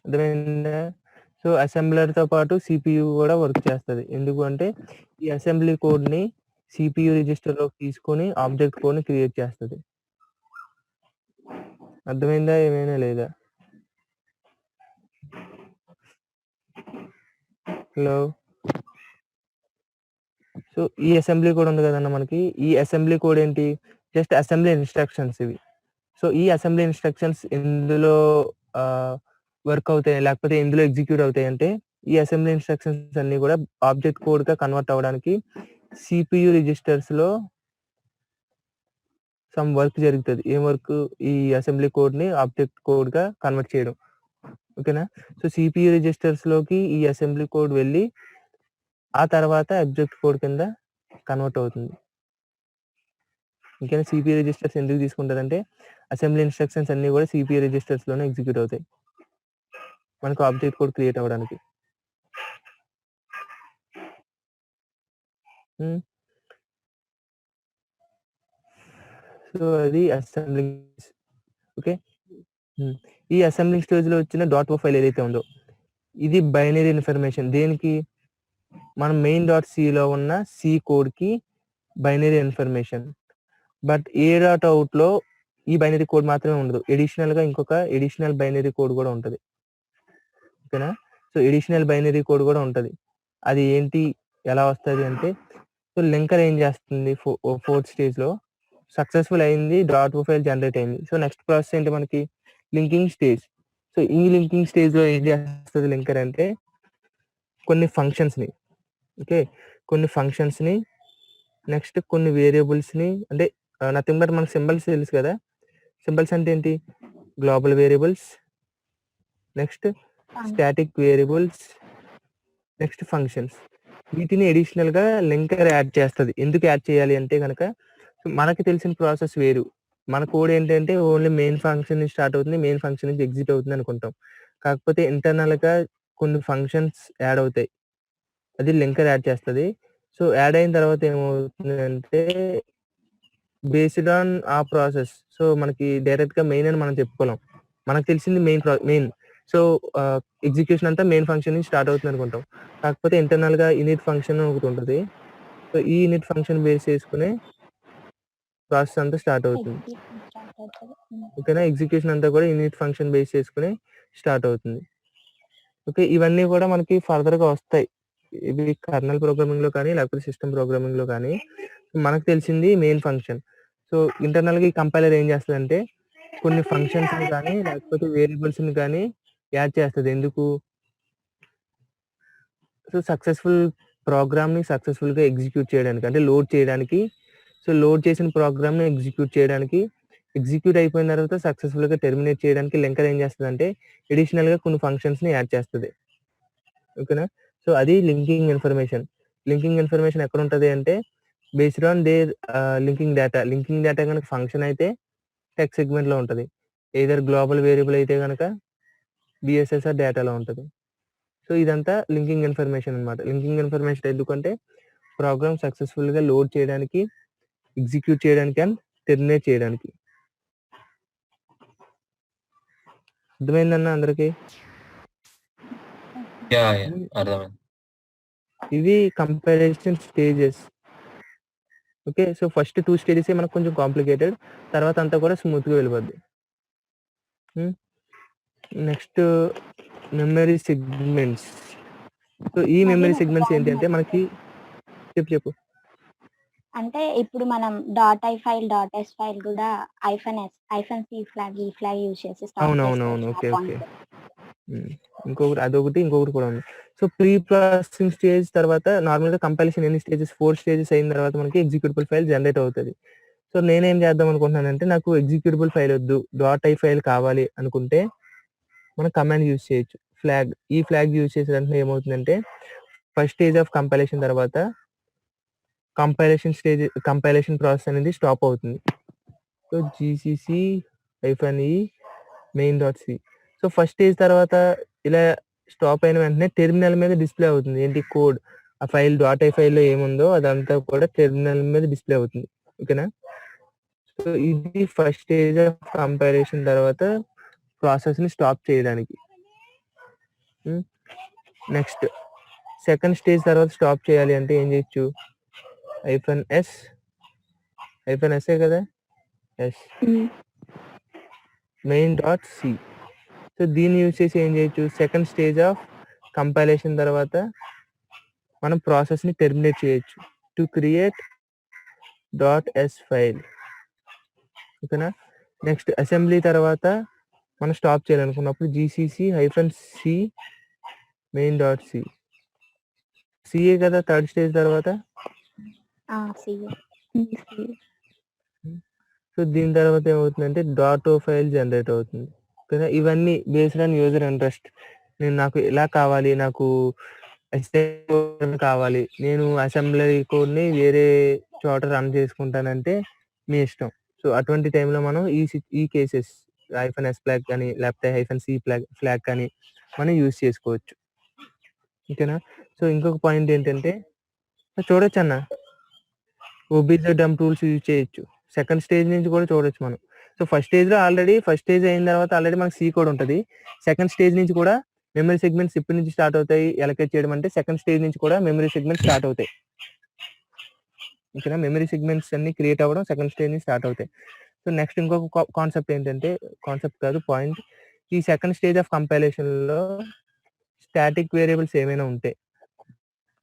అర్థమైందా? సో, అసెంబ్లర్‌తో పాటు సీపీయూ కూడా వర్క్ చేస్తది. ఎందుకు అంటే ఈ అసెంబ్లీ కోడ్‌ని సీపీయూ రిజిస్టర్‌లోకి తీసుకొని ఆబ్జెక్ట్ కోడ్‌ని క్రియేట్ చేస్తది. అర్థమైందా? ఏమైనా లేదా? హలో! సో, ఈ అసెంబ్లీ కోడ్ ఉంది కదన్న మనకి. ఈ అసెంబ్లీ కోడ్ ఏంటి? జస్ట్ అసెంబ్లీ ఇన్‌స్ట్రక్షన్స్ ఇవి. సో, ఈ అసెంబ్లీ ఇన్‌స్ట్రక్షన్స్ ఎందులో వర్క్ అవుతాయి లేకపోతే ఎందులో ఎగ్జిక్యూట్ అవుతాయి అంటే ఈ అసెంబ్లీ ఇన్‌స్ట్రక్షన్స్ అన్నీ కూడా ఆబ్జెక్ట్ కోడ్‌గా కన్వర్ట్ అవ్వడానికి సీపీయూ రిజిస్టర్స్‌లో సమ్ వర్క్ జరుగుతది. ఏం వర్క్? ఈ అసెంబ్లీ కోడ్‌ని ఆబ్జెక్ట్ కోడ్‌గా కన్వర్ట్ చేయడం. ఓకేనా? సో, సీపీయూ రిజిస్టర్స్‌లోకి ఈ అసెంబ్లీ కోడ్ వెళ్ళి ఆ తర్వాత ఆబ్జెక్ట్ కోడ్ కింద కన్వర్ట్ అవుతుంది. ఓకేనా? సీపీయూ రిజిస్టర్స్ ఎందుకు తీసుకుంటారంటే అసెంబ్లీ ఇన్‌స్ట్రక్షన్స్ అన్నీ కూడా సీపీయూ రిజిస్టర్స్‌లోనే ఎగ్జిక్యూట్ అవుతాయి. మనకు ఆబ్జెక్ట్ కోడ్ క్రియేట్ అవ్వడానికి. హ్మ్. సో, అది అసెంబ్లింగ్. ఓకే. ఈ అసెంబ్లింగ్ స్టేజ్‌లో వచ్చిన .o ఫైల్ ఏదైతే ఉందో ఇది బైనరీ ఇన్ఫర్మేషన్. దేనికి? మనం మెయిన్.cలో ఉన్న సి కోడ్‌కి బైనరీ ఇన్ఫర్మేషన్. బట్ a.outలో ఈ బైనరీ కోడ్ మాత్రమే ఉండదు. అడిషనల్‌గా ఇంకొక అడిషనల్ బైనరీ కోడ్ కూడా ఉంటది. ఓకేనా? సో, అడిషనల్ బైనరీ కోడ్ కూడా ఉంటది. అది ఏంటి? ఎలా వస్తది అంటే సో, లింకర్ ఏం చేస్తుంది ఫోర్త్ స్టేజ్‌లో సక్సెస్‌ఫుల్ అయింది. .o ఫైల్ జనరేట్ అయింది. సో, నెక్స్ట్ ప్రాసెస్ ఏంటి మనకి? Linking stage. సో ఈ లింకింగ్ స్టేజ్లో ఏం చేస్తుంది లింకర్ అంటే కొన్ని ఫంక్షన్స్ని, ఓకే, కొన్ని ఫంక్షన్స్ని, నెక్స్ట్ కొన్ని వేరియబుల్స్ని, అంటే నథింగ్ బట్ మనకు సింబల్స్ తెలుసు కదా, సింబల్స్ అంటే ఏంటి, global variables, next static variables, next functions, వీటిని అడిషనల్గా లింకర్ యాడ్ చేస్తుంది. ఎందుకు యాడ్ చేయాలి అంటే కనుక మనకి తెలిసిన ప్రాసెస్ వేరు, మన కోడ్ ఏంటంటే ఓన్లీ మెయిన్ ఫంక్షన్ నుంచి స్టార్ట్ అవుతుంది, మెయిన్ ఫంక్షన్ నుంచి ఎగ్జిట్ అవుతుంది అనుకుంటాం. కాకపోతే ఇంటర్నల్గా కొన్ని ఫంక్షన్స్ యాడ్ అవుతాయి, అది లింకర్ యాడ్ చేస్తుంది. సో యాడ్ అయిన తర్వాత ఏమవుతుంది అంటే బేస్డ్ ఆన్ ఆ ప్రాసెస్, సో మనకి డైరెక్ట్గా మెయిన్ అని మనం చెప్పుకోలేం, మనకు తెలిసింది మెయిన్. సో ఎగ్జిక్యూషన్ అంతా మెయిన్ ఫంక్షన్ నుంచి స్టార్ట్ అవుతుంది అనుకుంటాం. కాకపోతే ఇంటర్నల్గా ఇనిట్ ఫంక్షన్ ఒకటి ఉంటుంది. సో ఈ ఇనిట్ ఫంక్షన్ బేస్ చేసుకునే ప్రాసెస్ అంతా స్టార్ట్ అవుతుంది. ఓకేనా, ఎగ్జిక్యూషన్ అంతా కూడా ఇనిట్ ఫంక్షన్ బేస్ చేసుకుని స్టార్ట్ అవుతుంది. ఓకే, ఇవన్నీ కూడా మనకి ఫర్దర్గా వస్తాయి, ఇవి కర్నల్ ప్రోగ్రామింగ్లో కానీ లేకపోతే సిస్టమ్ ప్రోగ్రామింగ్లో కానీ. మనకు తెలిసింది మెయిన్ ఫంక్షన్. సో ఇంటర్నల్గా ఈ కంపైలర్ ఏం చేస్తుందంటే కొన్ని ఫంక్షన్స్ని కానీ లేకపోతే వేరియబుల్స్ని కానీ యాడ్ చేస్తుంది. ఎందుకు, సో సక్సెస్ఫుల్ ప్రోగ్రామ్ని సక్సెస్ఫుల్గా ఎగ్జిక్యూట్ చేయడానికి, అంటే లోడ్ చేయడానికి. సో లోడ్ చేసిన ప్రోగ్రామ్ని ఎగ్జిక్యూట్ చేయడానికి, ఎగ్జిక్యూట్ అయిపోయిన తర్వాత సక్సెస్ఫుల్గా టెర్మినేట్ చేయడానికి లింకర్ ఏం చేస్తుంది అంటే అడిషనల్గా కొన్ని ఫంక్షన్స్ని యాడ్ చేస్తుంది. ఓకేనా, సో అది లింకింగ్ ఇన్ఫర్మేషన్. లింకింగ్ ఇన్ఫర్మేషన్ ఎక్కడ ఉంటుంది అంటే based on there linking data. Linking data కనుక ఫంక్షన్ అయితే టెక్స్ట్ సెగ్మెంట్లో ఉంటుంది, ఏదర్ గ్లోబల్ వేరియబుల్ అయితే కనుక బిఎస్ఎస్ఆర్ డేటాలో ఉంటుంది. సో ఇదంతా లింకింగ్ ఇన్ఫర్మేషన్ అనమాట. లింకింగ్ ఇన్ఫర్మేషన్ ఎందుకంటే ప్రోగ్రామ్ సక్సెస్ఫుల్గా లోడ్ చేయడానికి, ఎగ్జిక్యూట్ చేయడానికి అండ్ టెర్మినేట్ చేయడానికి. అర్థమైందన్న అందరికి? అర్థమైంది. ఇవి comparison stages. Okay, so first 2 stages మనకు కొంచెం కాంప్లికేటెడ్, తర్వాత అంతా కూడా స్మూత్గా వెళ్ళిపోద్ది. Next memory segments. సో ఈ మెమరీ సెగ్మెంట్స్ ఏంటంటే మనకి చెప్పు. అంటే ఇప్పుడు మనం .i ఫైల్ .s ఫైల్ కూడా -c ఫ్లాగ్ ఈ ఫ్లాగ్ యూజ్ చేసి అవునవునవును, ఓకే ఓకే. అదొకటి ఇంకొకటి కూడా ఉంది. సో ప్రీ ప్రాసెసింగ్ స్టేజ్ తర్వాత నార్మల్గా కంపైలేషన్ ఎన్ని స్టేజెస్, 4 స్టేజెస్ అయిన తర్వాత మనకి ఎగ్జిక్యూటబుల్ ఫైల్ జనరేట్ అవుతుంది. సో నేనేం చేద్దాం అనుకుంటున్నానంటే నాకు ఎగ్జిక్యూటబుల్ ఫైల్ వద్దు, .i ఫైల్ కావాలి అనుకుంటే మనం కమాండ్ యూజ్ చేయొచ్చు, ఫ్లాగ్. ఈ ఫ్లాగ్ యూజ్ చేసే వెంటనే ఏమవుతుందంటే ఫస్ట్ స్టేజ్ ఆఫ్ కంపైలేషన్ తర్వాత కంపైలేషన్ ప్రాసెస్ అనేది స్టాప్ అవుతుంది. So GCC -e main.c. So first stage తర్వాత ఇలా స్టాప్ అయిన వెంటనే టెర్మినల్ మీద డిస్ప్లే అవుతుంది ఏంటి, కోడ్. ఆ ఫైల్ .i ఫైల్లో ఏముందో అదంతా కూడా టెర్మినల్ మీద డిస్ప్లే అవుతుంది. ఓకేనా, సో ఇది ఫస్ట్ స్టేజ్ ఆఫ్ కంపైలేషన్ తర్వాత ప్రాసెస్ని స్టాప్ చేయడానికి. నెక్స్ట్ సెకండ్ స్టేజ్ తర్వాత స్టాప్ చేయాలి అంటే ఏం చేయొచ్చు, -s కదా, ఎస్ main.c. సో దీన్ని యూజ్ చేసి ఏం చేయొచ్చు, సెకండ్ స్టేజ్ ఆఫ్ కంపైలేషన్ తర్వాత మనం ప్రాసెస్ని టెర్మినేట్ చేయొచ్చు టు క్రియేట్ .s ఫైల్. ఓకేనా, నెక్స్ట్ అసెంబ్లీ తర్వాత మనం స్టాప్ చేయాలనుకున్నప్పుడు gcc-c main.c. సిఏ కదా థర్డ్ స్టేజ్ తర్వాత. సో దీని తర్వాత ఏమవుతుందంటే .o ఫైల్ జనరేట్ అవుతుంది. ఓకేనా, ఇవన్నీ బేస్డ్ ఆన్ యూజర్ ఇంట్రెస్ట్. నాకు ఎలా కావాలి, నాకు కావాలి, నేను అసెంబ్లీ కోడ్ని వేరే చోట రన్ చేసుకుంటానంటే మీ ఇష్టం. సో అటువంటి టైంలో మనం ఈ కేసెస్ -s ఫ్లాగ్ కానీ లేకపోతే -c ఫ్లాగ్ కానీ మనం యూజ్ చేసుకోవచ్చు. ఓకేనా, సో ఇంకొక పాయింట్ ఏంటంటే చూడొచ్చు అన్న, ఓబీజే డంప్ టూల్స్ యూజ్ చేయొచ్చు. సెకండ్ స్టేజ్ నుంచి కూడా చూడొచ్చు మనం. సో ఫస్ట్ స్టేజ్ అయిన తర్వాత ఆల్రెడీ మనకి సి కోడ్ ఉంటుంది. సెకండ్ స్టేజ్ నుంచి కూడా మెమరీ సెగ్మెంట్స్ ఇప్పటి నుంచి స్టార్ట్ అవుతాయి. ఎలకేట్ చేయడం అంటే సెకండ్ స్టేజ్ నుంచి కూడా మెమరీ సెగ్మెంట్స్ స్టార్ట్ అవుతాయి. ఓకేనా, మెమరీ సెగ్మెంట్స్ అన్ని క్రియేట్ అవ్వడం సెకండ్ స్టేజ్ నుంచి స్టార్ట్ అవుతాయి. సో నెక్స్ట్ ఇంకొక కాన్సెప్ట్ ఏంటంటే, కాన్సెప్ట్ కాదు పాయింట్, ఈ సెకండ్ స్టేజ్ ఆఫ్ కంపైలేషన్లో స్టాటిక్ వేరియబుల్స్ ఏమైనా ఉంటే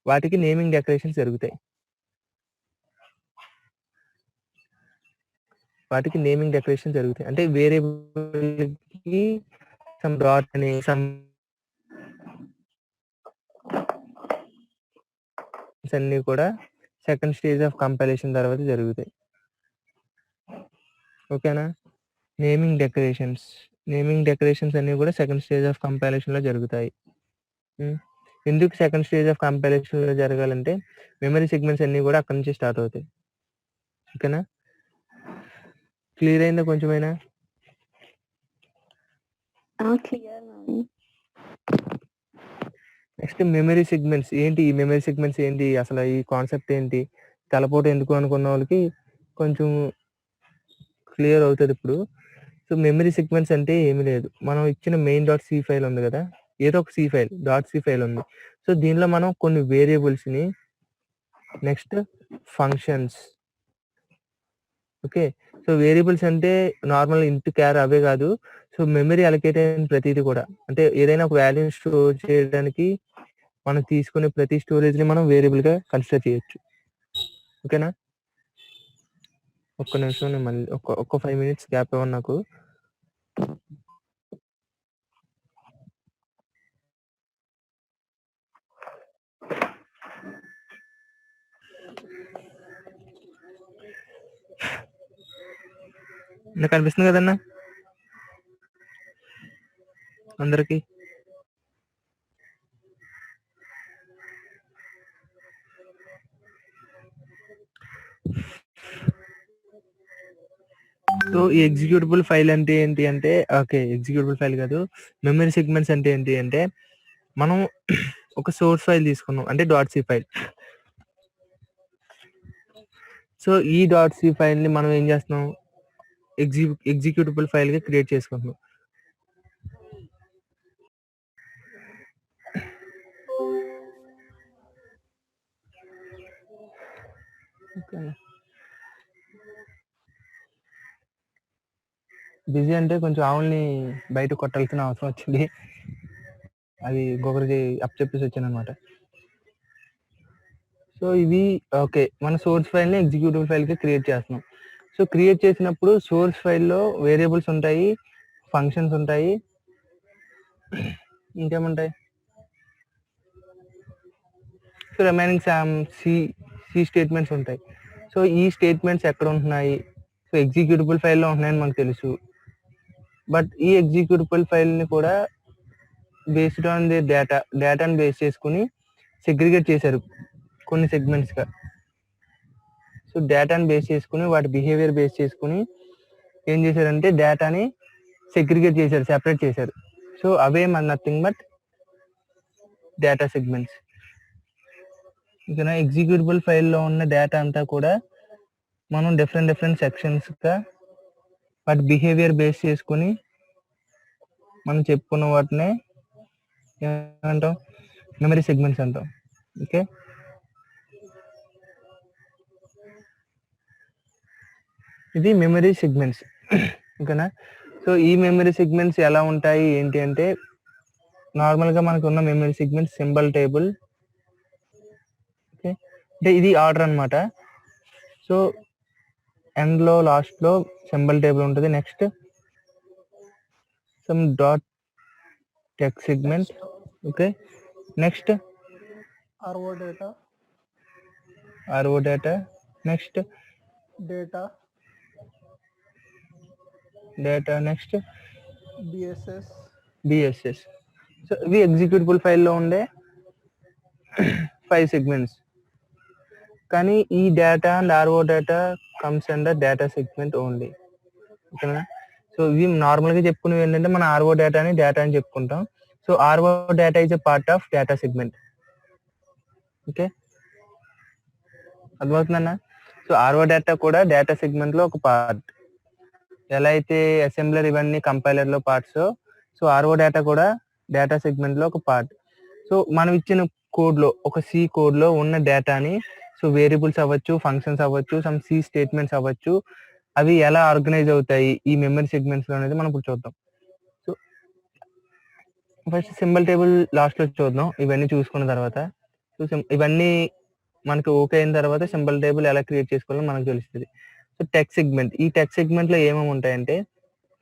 వాటికి నేమింగ్ డెకరేషన్స్ జరుగుతాయి. అంటే వేరియబుల్కి సమ్ డాట్ అని సమ్ అన్నీ కూడా సెకండ్ స్టేజ్ ఆఫ్ కంపైలేషన్ తర్వాత జరుగుతాయి. ఓకేనా? నేమింగ్ డెకరేషన్స్ అన్నీ కూడా సెకండ్ స్టేజ్ ఆఫ్ కంపైలేషన్‌లో జరుగుతాయి. ఎందుకు సెకండ్ స్టేజ్ ఆఫ్ కంపైలేషన్‌లో జరగాలంటే మెమరీ సెగ్మెంట్స్ అన్నీ కూడా అక్కడి నుంచి స్టార్ట్ అవుతాయి. ఓకేనా? క్లియర్ అయిందా కొంచెమైనా? Clear ma'am. Next memory segments ఏంటి? ఈ మెమరీ సెగ్మెంట్స్ ఏంటి? అసలు ఈ కాన్సెప్ట్ ఏంటి? తలపోటు ఎందుకు అనుకున్న వాళ్ళకి కొంచెం క్లియర్ అవుతది ఇప్పుడు. సో, మెమరీ సెగ్మెంట్స్ అంటే ఏమీ లేదు. మనం ఇచ్చిన మెయిన్ డాట్ సి ఫైల్ ఉంది కదా! ఏదో ఒక C file, dot C file ఉంది. సో, దీనిలో మనం కొన్ని వేరియబుల్స్‌ని next functions okay. So, variables అంటే నార్మల్ ఇంట్, క్యార్ అవే కాదు. సో, మెమరీ అలొకేట్ అయిన ప్రతీది కూడా. అంటే ఏదైనా ఒక వాల్యూని స్టోర్ చేయడానికి మనం తీసుకునే ప్రతి స్టోరేజ్‌ని మనం వేరియబుల్‌గా కన్సిడర్ చేయొచ్చు. ఓకేనా? ఒక్క నిమిషం నేను మళ్ళీ ఒక్క 5 మినిట్స్ గ్యాప్ ఇవ్వండి నాకు. నాకు కనిపిస్తుంది కదన్నా? అందరికి? సో, ఈ ఎగ్జిక్యూటబుల్ ఫైల్ అంటే ఏంటి అంటే ఓకే. ఎగ్జిక్యూటబుల్ ఫైల్ కాదు. మెమరీ సెగ్మెంట్స్ అంటే ఏంటి అంటే మనం ఒక సోర్స్ ఫైల్ తీసుకున్నాం. అంటే డాట్ సి ఫైల్. సో, ఈ డాట్ సి ఫైల్‌ని మనం ఏం చేస్తున్నాం? ఎగ్జిక్యూటబుల్ ఫైల్‌గా క్రియేట్ చేసుకుంటున్నాం. ఓకే. బిజీ అంటే కొంచెం ఆవుల్ని బయట కొట్టాల్సిన అవసరం వచ్చింది. అది ఇంకొకరికి అప్పచెప్పేసి వచ్చాననమాట. సో, ఇవి ఓకే. మన సోర్స్ ఫైల్‌ని ఎగ్జిక్యూటబుల్ ఫైల్‌గా క్రియేట్ చేస్తున్నాం. సో, క్రియేట్ చేసినప్పుడు సోర్స్ ఫైల్‌లో వేరియబుల్స్ ఉంటాయి, ఫంక్షన్స్ ఉంటాయి. ఇంకేముంటాయి? సో, రిమైనింగ్ సి స్టేట్మెంట్స్ ఉంటాయి. సో, ఈ స్టేట్మెంట్స్ ఎక్కడ ఉంటున్నాయి? సో, ఎగ్జిక్యూటబుల్ ఫైల్‌లో ఉంటున్నాయని మనకు తెలుసు. బట్ ఈ ఎగ్జిక్యూటబుల్ ఫైల్‌ని కూడా బేస్డ్ ఆన్ ది డేటాని బేస్ చేసుకొని సెగ్రిగేట్ చేశారు కొన్ని సెగ్మెంట్స్‌గా. సో, డేటాని బేస్ చేసుకొని వాటి బిహేవియర్ బేస్ చేసుకొని ఏం చేశారంటే డేటాని సెగ్రిగేట్ చేశారు, సెపరేట్ చేశారు. So, away nothing but data segments. ఓకేనా? ఎగ్జిక్యూటబుల్ ఫైల్‌లో ఉన్న డేటా అంతా కూడా మనం డిఫరెంట్ సెక్షన్స్‌గా వాటి బిహేవియర్ బేస్ చేసుకొని మనం చెప్పుకున్న వాటినే ఏమంటాం? మెమరీ సెగ్మెంట్స్ అంటాం. ఓకే. ఇది మెమరీ సెగ్మెంట్స్. ఓకేనా? సో, ఈ మెమరీ సెగ్మెంట్స్ ఎలా ఉంటాయి ఏంటి అంటే నార్మల్‌గా మనకున్న memory segments symbol table. Okay. అంటే ఇది ఆర్డర్ అన్నమాట. సో, ఎండ్‌లో లాస్ట్‌లో సింబల్ టేబుల్ ఉంటది. Next some dot text segment. Okay. Next RO data, RO data. Next data, next BSS, BSS. So, ఇవి ఎగ్జిక్యూటబుల్ ఫైల్‌లో ఉండే 5 సెగ్మెంట్స్. కానీ ఈ data and RO data comes under data segment only. ఓకేనా? So, ఇవి నార్మల్‌గా చెప్పుకునేవి ఏంటంటే మన RO డేటా అని చెప్పుకుంటాం. So, RO data is a part of data segment. Okay. అర్థమవుతుందన్నా? సో, RO డేటా కూడా డేటా సెగ్మెంట్‌లో ఒక పార్ట్. ఎలా అయితే అసెంబ్లర్ ఇవన్నీ కంపైలర్‌లో పార్ట్సో, సో, RO డేటా కూడా డేటా సెగ్మెంట్‌లో ఒక పార్ట్. సో, మనం ఇచ్చిన కోడ్‌లో ఒక సి కోడ్‌లో ఉన్న డేటాని సో, వేరియబుల్స్ అవ్వచ్చు, ఫంక్షన్స్ అవ్వచ్చు, సమ్ సి స్టేట్మెంట్స్ అవ్వచ్చు. అవి ఎలా ఆర్గనైజ్ అవుతాయి ఈ మెమరీ సెగ్మెంట్స్‌లో అనేది మనం ఇప్పుడు చూద్దాం. సో, ఫస్ట్ సింబల్ టేబుల్ లాస్ట్‌లో చూద్దాం. ఇవన్నీ చూసుకున్న తర్వాత. సో, ఇవన్నీ మనకు ఓకే అయిన తర్వాత సింబల్ టేబుల్ ఎలా క్రియేట్ చేసుకోవాలో మనకు తెలుస్తది. So, text segment. ఈ టెక్స్ట్ సెగ్మెంట్‌లో ఏమేమి ఉంటాయంటే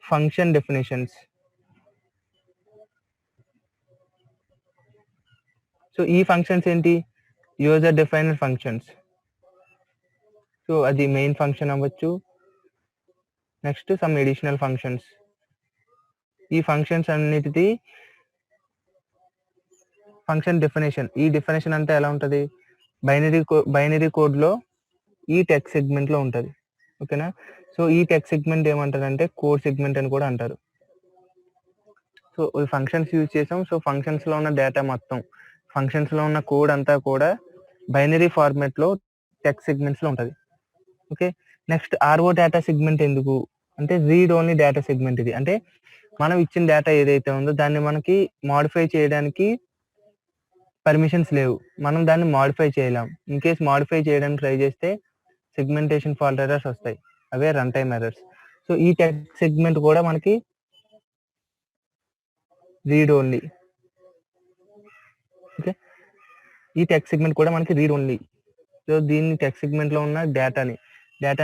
ఫంక్షన్ డెఫినిషన్స్. సో ఈ ఫంక్షన్స్ ఏంటి, యూజర్ డిఫైన్డ్ ఫంక్షన్స్. సో అది మెయిన్ ఫంక్షన్ అవ్వచ్చు, నెక్స్ట్ సమ్ ఎడిషనల్ ఫంక్షన్స్. ఈ ఫంక్షన్స్ అన్నిటిది ఫంక్షన్ డెఫినేషన్. ఈ డెఫినేషన్ అంటే ఎలా ఉంటుంది, బైనరీ కోడ్లో ఈ టెక్స్ట్ సెగ్మెంట్లో ఉంటుంది. ఓకేనా. సో ఈ టెక్స్ట్ సెగ్మెంట్ ఏమంటారంటే కోడ్ సెగ్మెంట్ అని కూడా అంటారు. సో ఈ ఫంక్షన్స్ యూజ్ చేసాం. సో ఫంక్షన్స్లో ఉన్న డేటా మొత్తం, ఫంక్షన్స్లో ఉన్న కోడ్ అంతా కూడా బైనరీ ఫార్మాట్లో టెక్స్ట్ సెగ్మెంట్స్లో ఉంటుంది. Okay. Next RO data segment ఎందుకు అంటే రీడ్ ఓన్లీ డేటా సెగ్మెంట్. ఇది అంటే మనం ఇచ్చిన డేటా ఏదైతే ఉందో దాన్ని మనకి మాడిఫై చేయడానికి పర్మిషన్స్ లేవు, మనం దాన్ని మాడిఫై చేయలేం. ఇన్ కేస్ మాడిఫై చేయడానికి ట్రై చేస్తే సెగ్మెంటేషన్ ఫాల్ట్ ఎర్రర్స్ వస్తాయి, అవే రన్ టైమ్ ఎర్రర్స్. సో ఈ టెక్స్ట్ సెగ్మెంట్ కూడా మనకి రీడ్ ఓన్లీ. ఓకే, ఈ టెక్స్ట్ సెగ్మెంట్ కూడా మనకి రీడ్ ఓన్లీ. సో దీన్ని టెక్స్ట్ సెగ్మెంట్ లో ఉన్న డేటా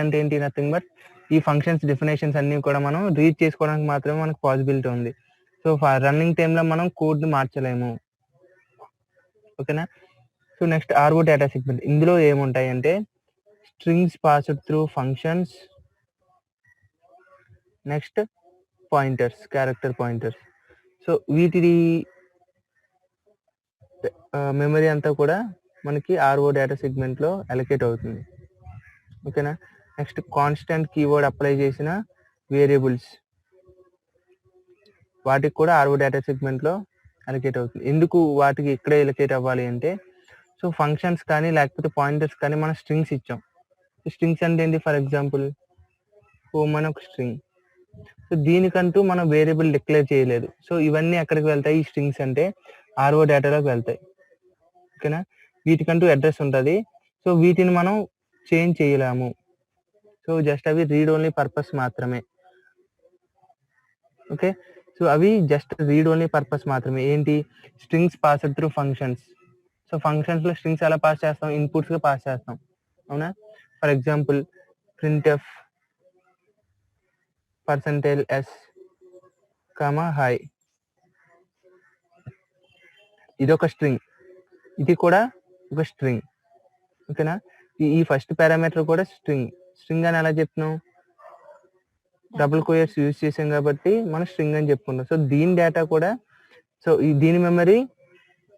అంటే ఏంటి, నథింగ్ బట్ ఈ ఫంక్షన్స్ డెఫినేషన్స్ అన్ని కూడా మనం రీడ్ చేసుకోవడానికి మాత్రమే మనకు పాసిబిలిటీ ఉంది. సో రన్నింగ్ టైంలో మనం కోడ్ ని మార్చలేము. ఓకేనా. So next RO data segment, ఇందులో ఏముంటాయి అంటే strings passed through functions, next pointers, character pointers. So వీటి మెమరీ అంతా కూడా మనకి ఆర్ఓ డేటా సెగ్మెంట్ లో అలొకేట్ అవుతుంది. ఓకేనా. నెక్స్ట్ కాన్స్టెంట్ కీవర్డ్ అప్లై చేసిన వేరియబుల్స్, వాటికి కూడా ఆర్ఓ డేటా సెగ్మెంట్ లో అలొకేట్ అవుతుంది. ఎందుకు వాటికి ఇక్కడే అలొకేట్ అవ్వాలి అంటే, సో ఫంక్షన్స్ కానీ లేకపోతే పాయింటర్స్ కానీ మనం స్ట్రింగ్స్ ఇచ్చాం. స్ట్రింగ్స్ అంటే ఏంటి, ఫర్ ఎగ్జాంపుల్ హోమ్ అని ఒక స్ట్రింగ్. సో దీనికంటూ మనం వేరియబుల్ డిక్లేర్ చేయలేదు. సో ఇవన్నీ ఎక్కడికి వెళ్తాయి, ఈ స్ట్రింగ్స్ అంటే ఆర్ఓ డేటాలోకి వెళ్తాయి. ఓకేనా. వీటికంటూ అడ్రస్ ఉంటుంది. సో వీటిని మనం చేంజ్ చేయలేము. సో జస్ట్ అవి రీడ్ ఓన్లీ పర్పస్ మాత్రమే. ఓకే. సో అవి జస్ట్ రీడ్ ఓన్లీ పర్పస్ మాత్రమే. ఏంటి, strings passed through functions. So functions లో స్ట్రింగ్స్ ఎలా పాస్ చేస్తాం, ఇన్పుట్స్ గా పాస్ చేస్తాం. అవునా. For example printf %s, hi. ఇది ఒక స్ట్రింగ్, ఇది కూడా ఒక స్ట్రింగ్. ఓకేనా. ఈ ఫస్ట్ పారామీటర్ కూడా స్ట్రింగ్ అని ఎలా చెప్తున్నాం, డబుల్ కోయర్స్ యూజ్ చేసాం కాబట్టి మనం స్ట్రింగ్ అని చెప్పుకుంటాం. సో దీని డేటా కూడా, సో దీని మెమరీ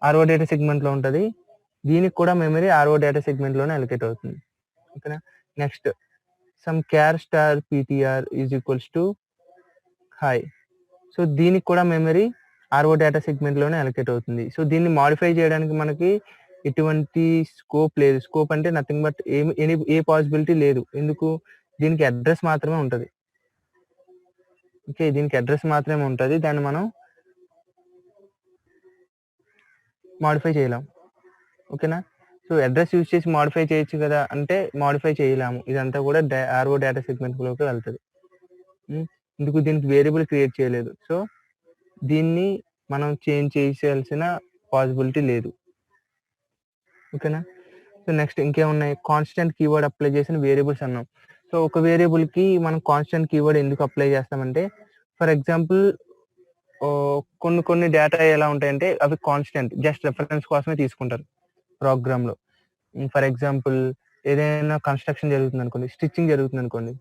ఆర్ఓ డేటా సెగ్మెంట్ లో ఉంటుంది, దీనికి కూడా మెమరీ ఆర్ఓ డేటా సెగ్మెంట్ లోనే అలొకేట్ అవుతుంది. ఓకేనా. Next some char star ptr is equals to hi. So దీనికి కూడా మెమరీ ఆర్ఓ డేటా సెగ్మెంట్ లోనే అలొకేట్ అవుతుంది. సో దీన్ని మాడిఫై చేయడానికి మనకి ఎటువంటి స్కోప్ లేదు. స్కోప్ అంటే నథింగ్ బట్ ఏ పాసిబిలిటీ లేదు. ఎందుకు, దీనికి అడ్రస్ మాత్రమే ఉంటుంది. ఓకే, దీనికి అడ్రస్ మాత్రమే ఉంటుంది, దాన్ని మనం మాడిఫై చేయలేం. ఓకేనా. సో అడ్రస్ యూజ్ చేసి మాడిఫై చేయొచ్చు కదా అంటే మాడిఫై చేయలేము. ఇదంతా కూడా ఆర్ఓ డేటా సెగ్మెంట్ లోకి వెళ్తుంది. ఎందుకు, దీనికి వేరియబుల్ క్రియేట్ చేయలేదు. సో దీన్ని మనం చేంజ్ చేయాల్సిన పాసిబిలిటీ లేదు. ఓకేనా. సో నెక్స్ట్ ఇంకేమున్నాయి, కాన్స్టెంట్ కీవర్డ్ అప్లై చేసిన వేరియబుల్స్ అన్నాం. సో ఒక వేరియబుల్ కి మనం కాన్స్టెంట్ కీవర్డ్ ఎందుకు అప్లై చేస్తామంటే, ఫర్ ఎగ్జాంపుల్ కొన్ని డేటా ఎలా ఉంటాయంటే అవి కాన్స్టెంట్, జస్ట్ రెఫరెన్స్ కోసమే తీసుకుంటారు ప్రోగ్రామ్ లో. ఫర్ ఎగ్జాంపుల్ ఏదైనా కన్స్ట్రక్షన్ జరుగుతుంది అనుకోండి, స్టిచ్చింగ్ జరుగుతుంది అనుకోండి.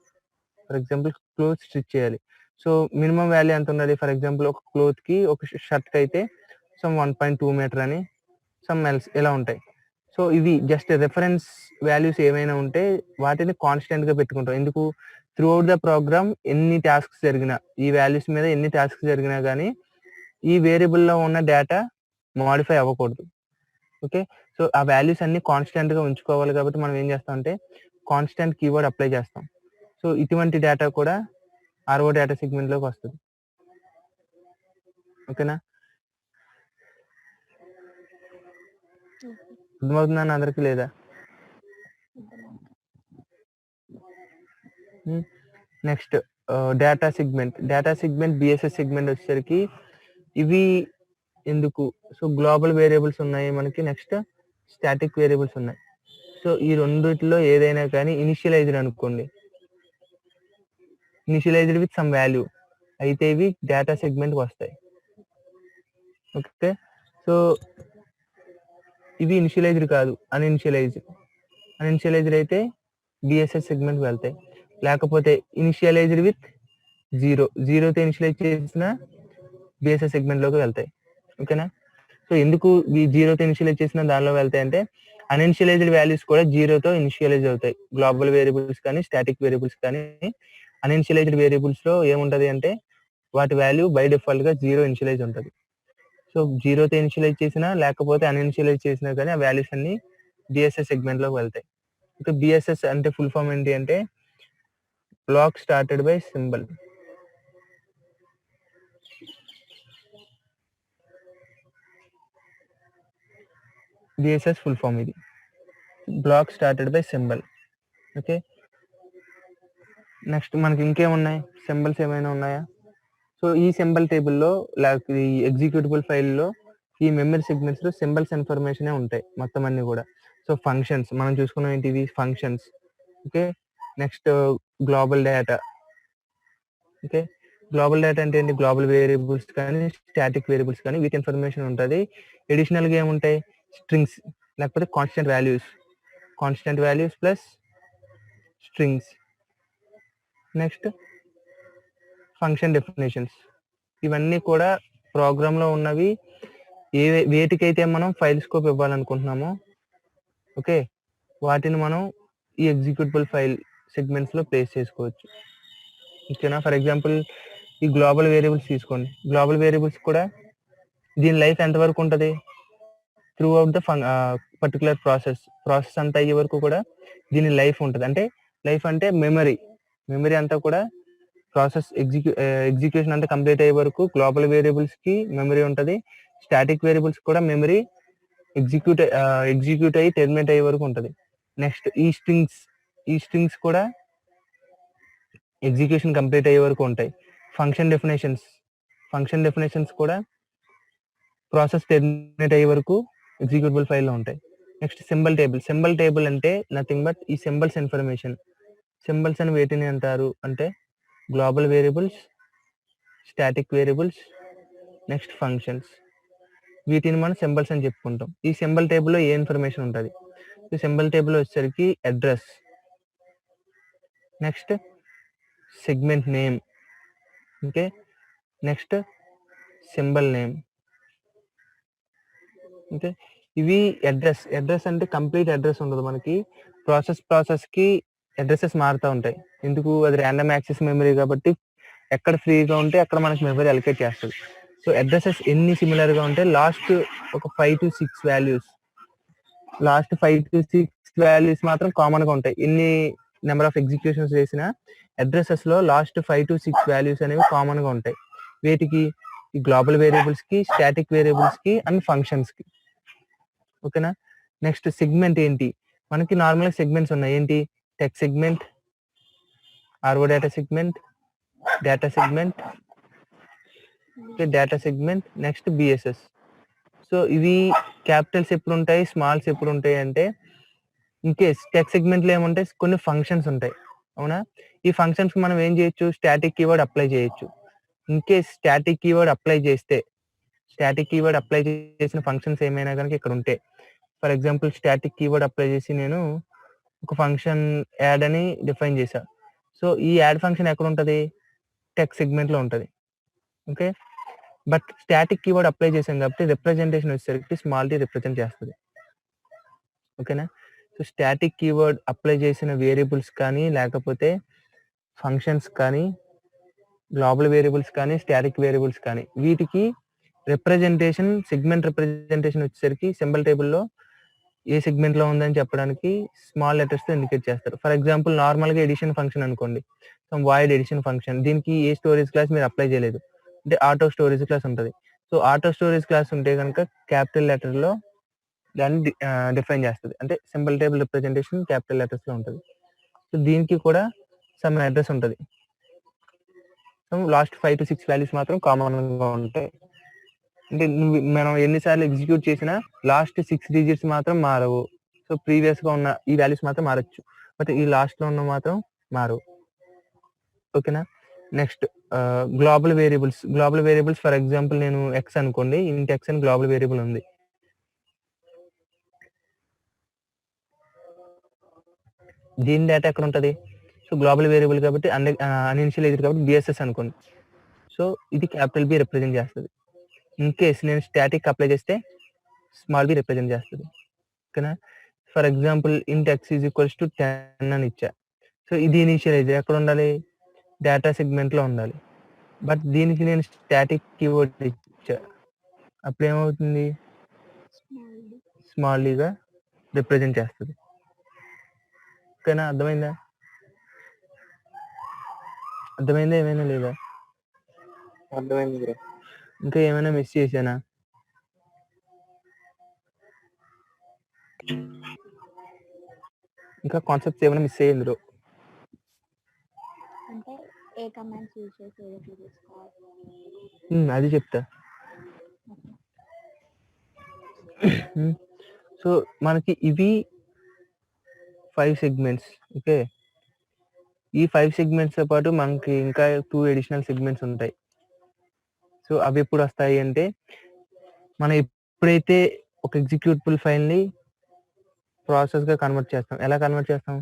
ఫర్ ఎగ్జాంపుల్ క్లోత్ స్టిచ్ చేయాలి. సో మినిమం వాల్యూ ఎంత ఉండాలి, ఫర్ ఎగ్జాంపుల్ ఒక క్లోత్ కి ఒక షర్ట్ కి అయితే సమ్ 1.2 మీటర్ అని సమ్ ఎల్స్ ఇలా ఉంటాయి. సో ఇవి జస్ట్ రెఫరెన్స్ వాల్యూస్ ఏమైనా ఉంటే వాటిని కాన్స్టెంట్ గా పెట్టుకుంటాం. ఎందుకు, త్రూ అవుట్ ద ప్రోగ్రామ్ ఎన్ని టాస్క్స్ జరిగినా, ఈ వాల్యూస్ మీద ఎన్ని టాస్క్స్ జరిగినా కానీ ఈ వేరియబుల్ లో ఉన్న డేటా మాడిఫై అవ్వకూడదు. ఓకే. సో ఆ వాల్యూస్ అన్ని కాన్స్టెంట్ గా ఉంచుకోవాలి కాబట్టి మనం ఏం చేస్తాం అంటే కాన్స్టెంట్ కీవర్డ్ అప్లై చేస్తాం. సో ఇటువంటి డేటా కూడా ఆర్ఓ డేటా సెగ్మెంట్ లోకి వస్తుంది. ఓకేనా. అర్థమవుతుందని అందరికి లేదా. Next data segment BSS segment వచ్చేసరికి ఇవి ఎందుకు, సో గ్లోబల్ వేరియబుల్స్ ఉన్నాయి మనకి, నెక్స్ట్ స్టాటిక్ వేరియబుల్స్ ఉన్నాయి. సో ఈ రెండిట్లో ఏదైనా కానీ ఇనిషియలైజ్డ్ అనుకోండి, ఇనిషియలైజ్డ్ విత్ సమ్ వాల్యూ అయితే ఇవి డేటా సెగ్మెంట్ వస్తాయి. ఓకే. సో ఇవి ఇనిషియలైజ్డ్ కాదు, అన్ఇనిషియలైజ్డ్ అయితే బిఎస్ఎస్ సెగ్మెంట్ వెళ్తాయి. లేకపోతే ఇనిషియలైజ్డ్ విత్ జీరోతో ఇనిషియలైజ్ చేసిన బిఎస్ఎస్ సెగ్మెంట్ లోకి వెళ్తాయి. ఓకేనా? సో ఎందుకు ఈ జీరోతో ఇనిషియలైజ్ చేసిన దానిలో వెళ్తాయి అంటే అన్ఇనిషియలైజ్డ్ వాల్యూస్ కూడా జీరోతో ఇనిషియలైజ్ అవుతాయి. గ్లోబల్ వేరియబుల్స్ కానీ స్టాటిక్ వేరియబుల్స్ కానీ అన్ఇనిషియలైజ్డ్ వేరియబుల్స్ లో ఏముంటది అంటే వాటి వాల్యూ బై డిఫాల్ట్ గా జీరో ఇనిషియలైజ్ ఉంటుంది. సో జీరోతో ఇనిషియలైజ్ చేసినా లేకపోతే అన్ఇనిషియలైజ్ చేసినా కానీ ఆ వాల్యూస్ అన్ని బిఎస్ఎస్ సెగ్మెంట్ లోకి వెళ్తాయి. ఇక బిఎస్ఎస్ అంటే ఫుల్ ఫామ్ ఏంటి అంటే block started by symbol. BSS full form ఇది, block started by symbol. Okay, next మనకి ఇంకేమున్నాయి, సింబల్స్ ఏమైనా ఉన్నాయా? సో ఈ సింబల్ టేబుల్లో ఈ ఎగ్జిక్యూటబుల్ ఫైల్లో ఈ మెమరీ సెగ్మెంట్స్ లో సింబల్స్ ఇన్ఫర్మేషన్ ఉంటాయి మొత్తం అన్ని కూడా. సో ఫంక్షన్స్ మనం చూసుకున్నాం ఏంటివి, functions. Okay, next global data. Okay, global data అంటే ఏంటి, గ్లోబల్ వేరియబుల్స్ కానీ స్టాటిక్ వేరియబుల్స్ కానీ వీటి ఇన్ఫర్మేషన్ ఉంటుంది. ఎడిషనల్ గా ఏముంటాయి, స్ట్రింగ్స్ లేకపోతే constant values plus strings. Next function definitions. ఇవన్నీ కూడా ప్రోగ్రామ్ లో ఉన్నవి, వేటికైతే మనం ఫైల్ స్కోప్ ఇవ్వాలనుకుంటున్నామో ఓకే వాటిని మనం ఈ ఎగ్జిక్యూటబుల్ ఫైల్ సెగ్మెంట్స్ లో ప్లేస్ చేసుకోవచ్చు. ఓకేనా? ఫర్ ఎగ్జాంపుల్ ఈ గ్లోబల్ వేరియబుల్స్ తీసుకోండి. గ్లోబల్ వేరియబుల్స్ కూడా దీని లైఫ్ ఎంతవరకు ఉంటుంది, through out the particular process అంతా అయ్యే వరకు కూడా దీని లైఫ్ ఉంటుంది. అంటే లైఫ్ అంటే మెమరీ అంతా కూడా ప్రాసెస్ ఎగ్జిక్యూషన్ అంతా కంప్లీట్ అయ్యే వరకు గ్లోబల్ వేరియబుల్స్ కి మెమరీ ఉంటుంది. స్టాటిక్ వేరియబుల్స్ కూడా మెమరీ ఎగ్జిక్యూట్ అయ్యి టెర్మినేట్ అయ్యే వరకు ఉంటుంది. నెక్స్ట్ ఈ స్ట్రింగ్స్ కూడా ఎగ్జిక్యూషన్ కంప్లీట్ అయ్యే వరకు ఉంటాయి. ఫంక్షన్ డెఫినేషన్స్ కూడా ప్రాసెస్ టెర్మినేట్ అయ్యే వరకు ఎగ్జిక్యూటబుల్ ఫైల్లో ఉంటాయి. నెక్స్ట్ సింబల్ టేబుల్ అంటే నథింగ్ బట్ ఈ సింబల్స్ ఇన్ఫర్మేషన్. సింబల్స్ అని వేటిని అంటారు అంటే global variables, static variables, next functions. వీటిని మనం సింబల్స్ అని చెప్పుకుంటాం. ఈ సింబల్ టేబుల్లో ఏ ఇన్ఫర్మేషన్ ఉంటుంది, ఈ సింబల్ టేబుల్ వచ్చేసరికి address, next segment name, okay, next symbol name. Okay, ఇవి అడ్రస్ అంటే కంప్లీట్ అడ్రస్ ఉండదు మనకి. ప్రాసెస్ కి అడ్రసెస్ మారుతూ ఉంటాయి. ఎందుకు, అది ర్యాండమ్ యాక్సెస్ మెమరీ కాబట్టి ఎక్కడ ఫ్రీగా ఉంటే అక్కడ మనకి మెమరీ అలొకేట్ చేస్తుంది. సో అడ్రసెస్ ఎన్ని సిమిలర్ గా ఉంటే లాస్ట్ ఒక 5 to 6 వాల్యూస్ మాత్రం కామన్ గా ఉంటాయి. ఎన్ని నెంబర్ ఆఫ్ ఎగ్జిక్యూషన్స్ చేసినా అడ్రసెస్ లో లాస్ట్ 5 to 6 వాల్యూస్ అనేవి కామన్ గా ఉంటాయి. వేటికి, ఈ గ్లోబల్ వేరియబుల్స్ కి, స్టాటిక్ వేరియబుల్స్ కి అండ్ ఫంక్షన్స్ కి. ఓకేనా? నెక్స్ట్ సెగ్మెంట్ ఏంటి, మనకి నార్మల్ సెగ్మెంట్స్ ఉన్నాయి. ఏంటి, text segment, RO data segment, data segment, next BSS. So ఇవి క్యాపిటల్స్ ఎప్పుడు ఉంటాయి, స్మాల్స్ ఎప్పుడు ఉంటాయి అంటే ఇన్ కేస్ టెక్స్ట్ సెగ్మెంట్ లో ఏముంటాయి, కొన్ని ఫంక్షన్స్ ఉంటాయి. అవునా? ఈ ఫంక్షన్స్ మనం ఏం చేయొచ్చు, స్టాటిక్ కీవర్డ్ అప్లై చేయొచ్చు. In case static keyword apply చేసిన ఫంక్షన్స్ ఏమైనా కనుక ఇక్కడ ఉంటే, for example static keyword apply చేసి నేను ఒక ఫంక్షన్ యాడ్ అని డిఫైన్ చేశా. సో ఈ యాడ్ ఫంక్షన్ ఎక్కడ ఉంటుంది, టెక్స్ట్ సెగ్మెంట్ లో ఉంటుంది. Okay, but static keyword apply చేసాం కాబట్టి రిప్రజెంటేషన్ వచ్చేసరికి స్మాల్ టీ రిప్రజెంట్ చేస్తుంది. ఓకేనా? సో స్టాటిక్ కీవర్డ్ అప్లై చేసిన వేరియబుల్స్ కానీ లేకపోతే ఫంక్షన్స్ కానీ గ్లోబల్ వేరియబుల్స్ కానీ స్టాటిక్ వేరియబుల్స్ కానీ వీటికి సెగ్మెంట్ రిప్రజెంటేషన్ వచ్చేసరికి సింబల్ టేబుల్లో ఏ సెగ్మెంట్ లో ఉందని చెప్పడానికి స్మాల్ లెటర్స్ తో ఇండికేట్ చేస్తారు. ఫర్ ఎగ్జాంపుల్ నార్మల్ గా ఎడిషన్ ఫంక్షన్ అనుకోండి, వాయిడ్ ఎడిషన్ ఫంక్షన్, దీనికి ఏ స్టోరేజ్ క్లాస్ మీరు అప్లై చేయలేదు అంటే ఆటో స్టోరేజ్ క్లాస్ ఉంటుంది. సో ఆటో స్టోరేజ్ క్లాస్ ఉంటే కనుక క్యాపిటల్ లెటర్ లో దాన్ని డిఫైన్ చేస్తుంది. అంటే symbol table representation capital letters లో ఉంటుంది. సో దీనికి కూడా సమ్ అడ్రస్ ఉంటుంది. లాస్ట్ 5 to 6 వాల్యూస్ మాత్రం కామన్ గా ఉంటాయి. అంటే మనం ఎన్నిసార్లు ఎగ్జిక్యూట్ చేసినా లాస్ట్ 6 digits మాత్రం మారవు. సో ప్రీవియస్ గా ఉన్న ఈ వాల్యూస్ మాత్రం మారచ్చు, బట్ ఈ లాస్ట్ లో ఉన్న మాత్రం మారవు. ఓకేనా? Next global variables for example నేను ఎక్స్ అనుకోండి, ఇంట్ ఎక్స్ అని గ్లోబల్ వేరియబుల్ ఉంది. దీని డేటా ఎక్కడ ఉంటుంది? సో గ్లోబల్ వేరియబుల్ కాబట్టి అన్ఇనిషియలైజ్డ్ కాబట్టి బిఎస్ఎస్ అనుకోండి. సో ఇది క్యాపిటల్ బి రిప్రజెంట్ చేస్తుంది. ఇన్ కేస్ నేను స్టాటిక్ అప్లై చేస్తే స్మాల్ బి రిప్రజెంట్ చేస్తుంది. ఓకేనా? ఫర్ ఎగ్జాంపుల్ ఇంట్ ఎక్స్ ఈజ్ ఈక్వల్స్ టు 10 అని ఇచ్చా. సో ఇది ఇనిషియలైజ్ ఎక్కడ ఉండాలి? డేటా సెగ్మెంట్లో ఉండాలి. బట్ దీనికి నేను స్టాటిక్ కీవర్డ్ ఇచ్చా. అప్పుడు ఏమవుతుంది? స్మాల్ డీగా రిప్రజెంట్ చేస్తుంది. ఓకేనా? అర్థమైందా? ఏమైనా లేదా? అర్థమైంది బ్రో. ఇంకా ఏమైనా మిస్ చేశానా? ఇంకా కాన్సెప్ట్స్ ఏమైనా మిస్ అయ్యింది బ్రో? అంటే ఏ కమాండ్స్ యూజ్ చేసి ఏదైతే తీసుకోవాలి అది చెప్తా. సో మనకి ఇవి 5 సెగ్మెంట్స్. ఓకే, ఈ 5 సెగ్మెంట్స్తో పాటు మనకి ఇంకా 2 అడిషనల్ సెగ్మెంట్స్ ఉంటాయి. సో అవి ఎప్పుడు వస్తాయి అంటే మనం ఎప్పుడైతే ఒక ఎగ్జిక్యూటబుల్ ఫైల్ని ప్రాసెస్గా కన్వర్ట్ చేస్తాం. ఎలా కన్వర్ట్ చేస్తాం?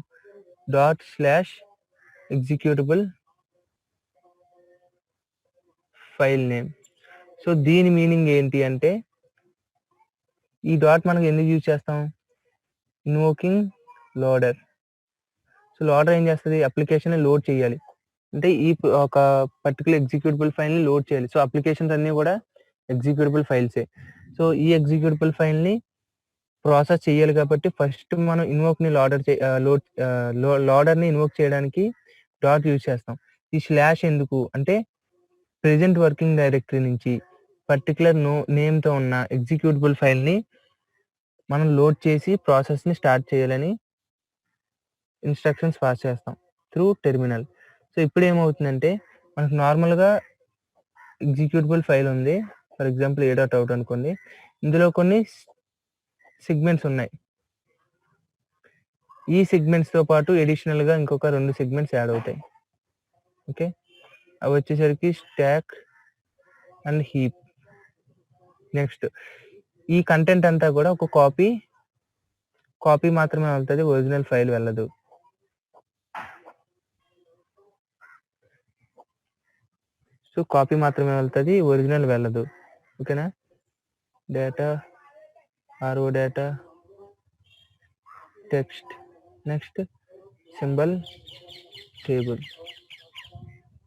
./Executable file name. సో దీని మీనింగ్ ఏంటి అంటే ఈ డాట్ మనకు ఎందుకు యూజ్ చేస్తాం? Invoking loader. సో లోడర్ ఏం చేస్తుంది? అప్లికేషన్ లోడ్ చేయాలి అంటే ఈ ఒక పర్టికులర్ ఎగ్జిక్యూటబుల్ ఫైల్ని లోడ్ చేయాలి. సో అప్లికేషన్స్ అన్నీ కూడా ఎగ్జిక్యూటబుల్ ఫైల్సే. సో ఈ ఎగ్జిక్యూటబుల్ ఫైల్ని ప్రాసెస్ చేయాలి కాబట్టి ఫస్ట్ మనం ఇన్వోక్ని లోడర్ని ఇన్వోక్ చేయడానికి డాట్ యూజ్ చేస్తాం. ఈ స్లాష్ ఎందుకు అంటే ప్రెజెంట్ వర్కింగ్ డైరెక్టరీ నుంచి పర్టికులర్ నేమ్తో ఉన్న ఎగ్జిక్యూటబుల్ ఫైల్ని మనం లోడ్ చేసి ప్రాసెస్ని స్టార్ట్ చేయాలని ఇన్స్ట్రక్షన్స్ పాస్ చేస్తాం త్రూ టెర్మినల్. సో ఇప్పుడు ఏమవుతుందంటే మనకు నార్మల్గా ఎగ్జిక్యూటబుల్ ఫైల్ ఉంది. ఫర్ ఎగ్జాంపుల్ a.out అనుకోండి. ఇందులో కొన్ని సెగ్మెంట్స్ ఉన్నాయి. ఈ సెగ్మెంట్స్తో పాటు ఎడిషనల్గా ఇంకొక 2 సెగ్మెంట్స్ యాడ్ అవుతాయి. ఓకే, అవి వచ్చేసరికి స్టాక్ అండ్ హీప్. నెక్స్ట్ ఈ కంటెంట్ అంతా కూడా ఒక కాపీ మాత్రమే వెళ్తుంది, ఒరిజినల్ ఫైల్ వెళ్ళదు. సో కాపీ మాత్రమే వెళ్తుంది, ఒరిజినల్ వెళ్ళదు. ఓకేనా? Data RO data text next symbol table.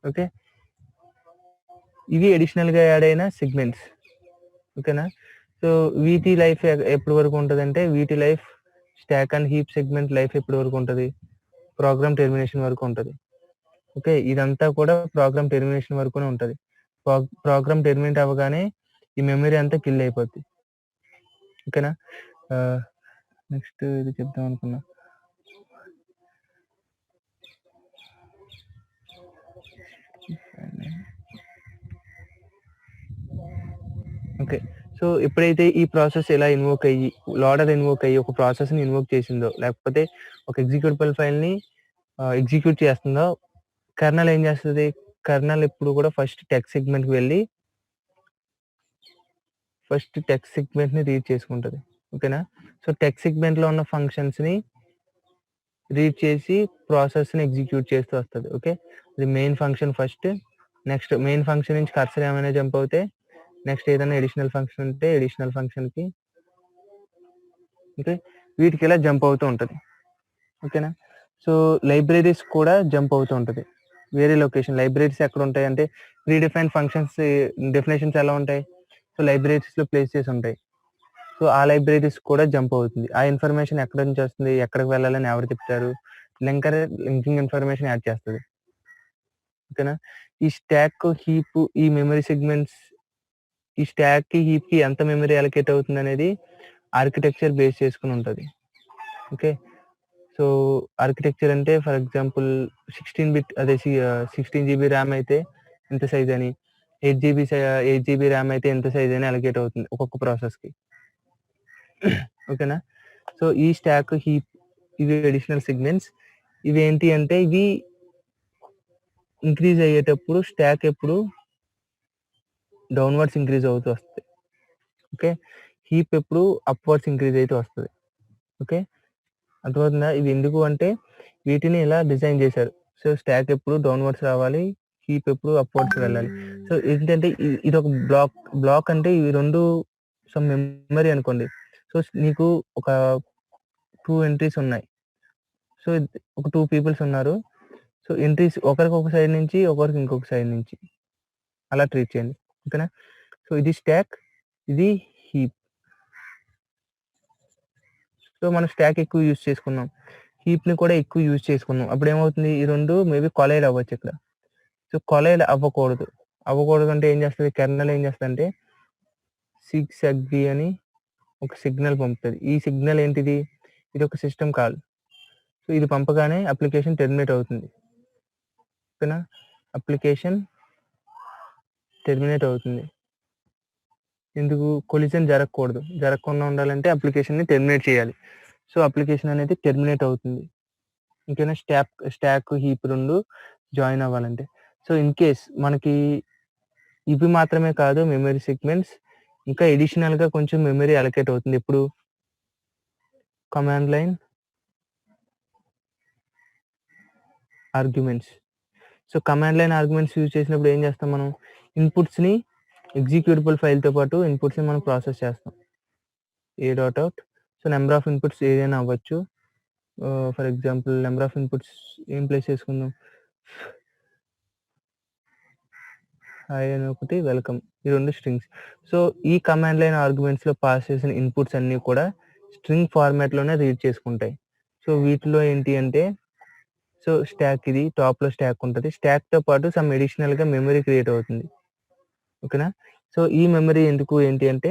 Okay, ఇవి అడిషనల్గా యాడ్ అయిన సెగ్మెంట్స్. ఓకేనా? సో వీటి లైఫ్ ఎప్పటి వరకు ఉంటుంది అంటే వీటి life stock and heap segment life ఎప్పటి వరకు ఉంటుంది? ప్రోగ్రామ్ టెర్మినేషన్ వరకు ఉంటుంది. ఓకే, ఇదంతా కూడా ప్రోగ్రామ్ టెర్మినేషన్ వరకునే ఉంటుంది. ప్రోగ్రామ్ టెర్మినేట్ అవ్వగానే ఈ మెమరీ అంతా కిల్ అయిపోద్ది. ఓకేనా? నెక్స్ట్ ఇది చెప్దాం అనుకున్నా. ఓకే, సో ఎప్పుడైతే ఈ ప్రాసెస్ ఎలా ఇన్వోక్ అయ్యి లోడర్ ఇన్వోక్ అయ్యి ఒక ప్రాసెస్ని ఇన్వోక్ చేసిందో లేకపోతే ఒక ఎగ్జిక్యూటబుల్ ఫైల్ని ఎగ్జిక్యూట్ చేస్తుందో కర్నల్ ఏం చేస్తుంది? కర్నల్ ఎప్పుడు కూడా ఫస్ట్ టెక్స్ట్ సెగ్మెంట్కి వెళ్ళి ఫస్ట్ టెక్స్ట్ సెగ్మెంట్ని రీడ్ చేసుకుంటుంది. ఓకేనా? సో టెక్స్ట్ సెగ్మెంట్లో ఉన్న ఫంక్షన్స్ని రీడ్ చేసి ప్రాసెస్ని ఎగ్జిక్యూట్ చేస్తూ వస్తుంది. ఓకే, ఇది main function first. Next main function నుంచి కర్సర్ ఏమైనా జంప్ అవుతే నెక్స్ట్ ఏదైనా ఎడిషనల్ ఫంక్షన్ ఉంటే ఎడిషనల్ ఫంక్షన్కి ఓకే వీటికి ఇలా జంప్ అవుతూ ఉంటుంది. ఓకేనా? సో లైబ్రరీస్ కూడా జంప్ అవుతూ ఉంటుంది. వేరే లొకేషన్ లైబ్రరీస్ ఎక్కడ ఉంటాయి అంటే ప్రీడిఫైన్డ్ ఫంక్షన్స్ డెఫినేషన్స్ ఎలా ఉంటాయి? సో లైబ్రరీస్లో ప్లేస్ చేసి ఉంటాయి. సో ఆ లైబ్రరీస్ కూడా జంప్ అవుతుంది. ఆ ఇన్ఫర్మేషన్ ఎక్కడ నుంచి వస్తుంది, ఎక్కడికి వెళ్ళాలని ఎవరు చెప్తారు? లింకింగ్ ఇన్ఫర్మేషన్ యాడ్ చేస్తుంది. ఓకేనా? ఈ స్టాక్ హీప్ ఈ మెమరీ సెగ్మెంట్స్ ఈ స్టాక్కి హీప్కి ఎంత మెమరీ అలొకేట్ అవుతుంది అనేది ఆర్కిటెక్చర్ బేస్ చేసుకుని ఉంటుంది. ఓకే, సో ఆర్కిటెక్చర్ అంటే ఫర్ ఎగ్జాంపుల్ 16 GB ర్యామ్ అయితే ఎంత సైజ్ అని, 8 GB ర్యామ్ అయితే ఎంత సైజ్ అని అలొకేట్ అవుతుంది ఒక్కొక్క ప్రాసెస్కి. ఓకేనా? సో ఈ స్టాక్ హీప్ ఇవి అడిషనల్ సెగ్మెంట్స్. ఇవి ఏంటి అంటే ఇవి ఇంక్రీజ్ అయ్యేటప్పుడు స్టాక్ ఎప్పుడు డౌన్వర్డ్స్ ఇంక్రీజ్ అవుతూ వస్తుంది. ఓకే, హీప్ ఎప్పుడు అప్వర్డ్స్ ఇంక్రీజ్ అయితే వస్తుంది. ఓకే, అర్థమవుతుందా? ఇవి ఎందుకు అంటే వీటిని ఇలా డిజైన్ చేశారు. సో స్టాక్ ఎప్పుడు డౌన్వర్డ్స్ రావాలి, హీప్ ఎప్పుడు అప్వర్డ్స్ వెళ్ళాలి. సో ఏంటంటే ఇది ఒక బ్లాక్ అంటే ఇవి 2 సమ్ మెమరీ అనుకోండి. సో నీకు ఒక 2 ఎంట్రీస్ ఉన్నాయి. సో ఒక 2 పీపుల్స్ ఉన్నారు. సో ఎంట్రీస్ ఒకరికి ఒక సైడ్ నుంచి, ఒకరికి ఇంకొక సైడ్ నుంచి అలా ట్రీట్ చేయండి. ఓకేనా? సో ఇది స్టాక్, ఇది హీప్. సో మనం స్టాక్ ఎక్కువ యూజ్ చేసుకున్నాం, హీప్ని కూడా ఎక్కువ యూజ్ చేసుకున్నాం. అప్పుడు ఏమవుతుంది, ఈ 2 మేబీ కొలైడ్ అవ్వచ్చు ఇక్కడ. సో కొలైడ్ అవ్వకూడదు అంటే ఏం చేస్తుంది, కెర్నల్ ఏం చేస్తుంది అంటే సిగ్జాగ్ అని ఒక సిగ్నల్ పంపుతుంది. ఈ సిగ్నల్ ఏంటిది, ఇది ఒక సిస్టమ్ కాల్. సో ఇది పంపగానే అప్లికేషన్ టెర్మినేట్ అవుతుంది. ఓకేనా? అప్లికేషన్ టెర్మినేట్ అవుతుంది. ఎందుకు, కొలిజన్ జరగకుండా ఉండాలంటే అప్లికేషన్ని టెర్మినేట్ చేయాలి. సో అప్లికేషన్ అనేది టెర్మినేట్ అవుతుంది. ఇంకేనా? స్టాక్ హీప్ 2 జాయిన్ అవ్వాలంటే. సో ఇన్ కేస్ మనకి ఇవి మాత్రమే కాదు మెమరీ సెగ్మెంట్స్, ఇంకా ఎడిషనల్గా కొంచెం మెమరీ అలొకేట్ అవుతుంది. ఇప్పుడు command line arguments. So command line arguments use చేసినప్పుడు ఏం చేస్తాం, మనం ఇన్పుట్స్ని ఎగ్జిక్యూటబుల్ ఫైల్తో పాటు ఇన్పుట్స్ని మనం ప్రాసెస్ చేస్తాం. a.out. So number of inputs ఏదైనా అవ్వచ్చు. For example number of inputs ఏం ప్లేస్ చేసుకుందాం, హాయ్ అని ఒకటి, వెల్కమ్, ఈ 2 స్ట్రింగ్స్. సో ఈ కమాండ్ లైన్ ఆర్గ్యుమెంట్స్లో పాస్ చేసిన ఇన్పుట్స్ అన్నీ కూడా స్ట్రింగ్ ఫార్మాట్లోనే రీడ్ చేసుకుంటాయి. సో వీటిలో ఏంటి అంటే, సో స్టాక్, ఇది టాప్లో స్టాక్ ఉంటుంది. స్టాక్తో పాటు సమ్ ఎడిషనల్గా మెమరీ క్రియేట్ అవుతుంది. ఓకేనా? సో ఈ మెమరీ ఎందుకు ఏంటి అంటే,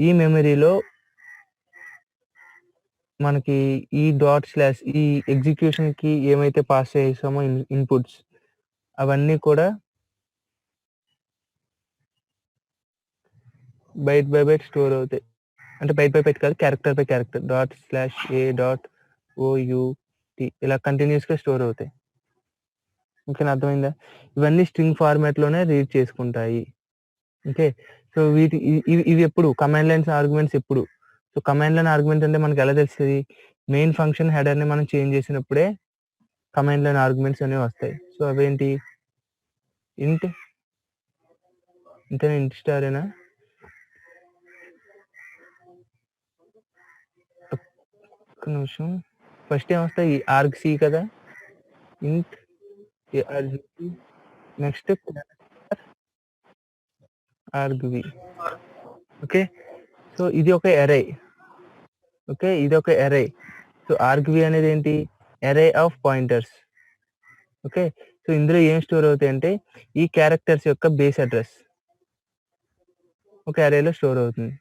ఈ మెమరీలో మనకి ఈ డాట్ / ఈ ఎగ్జిక్యూషన్కి ఏమైతే పాస్ చేసామో ఇన్పుట్స్ అవన్నీ కూడా బైట్ బై బైట్ స్టోర్ అవుతాయి. అంటే బైట్ బై బైట్ కాదు, క్యారెక్టర్ బై క్యారెక్టర్, .a.out ఇలా కంటిన్యూస్గా స్టోర్ అవుతాయి. ఓకేనా? అర్థమైందా? ఇవన్నీ స్ట్రింగ్ ఫార్మాట్లోనే రీడ్ చేసుకుంటాయి. ఓకే. సో ఇవి ఎప్పుడు కమాండ్ లైన్స్ ఆర్గ్యుమెంట్స్ ఎప్పుడు. సో కమాండ్ లైన్ ఆర్గ్యుమెంట్ అంటే మనకి ఎలా తెలుస్తుంది, మెయిన్ ఫంక్షన్ హెడర్ని మనం చేంజ్ చేసినప్పుడే కమాండ్ లైన్ ఆర్గ్యుమెంట్స్ అనేవి వస్తాయి. సో అవేంటి, ఇంట్ స్టారేనా, ఒక్క నిమిషం. ఫస్ట్ ఏమొస్తాయి, ఆర్గ్ సి కదా, ఇంట్ argc, next argv. Okay. So ఇది ఒక అరే. ఓకే, ఇది ఒక అరే. సో argv అనేది ఏంటి, అరే ఆఫ్ పాయింటర్స్. ఓకే. సో ఇందులో ఏం స్టోర్ అవుతాయి అంటే ఈ క్యారెక్టర్స్ యొక్క బేస్ అడ్రస్ ఒక అరేలో స్టోర్ అవుతుంది.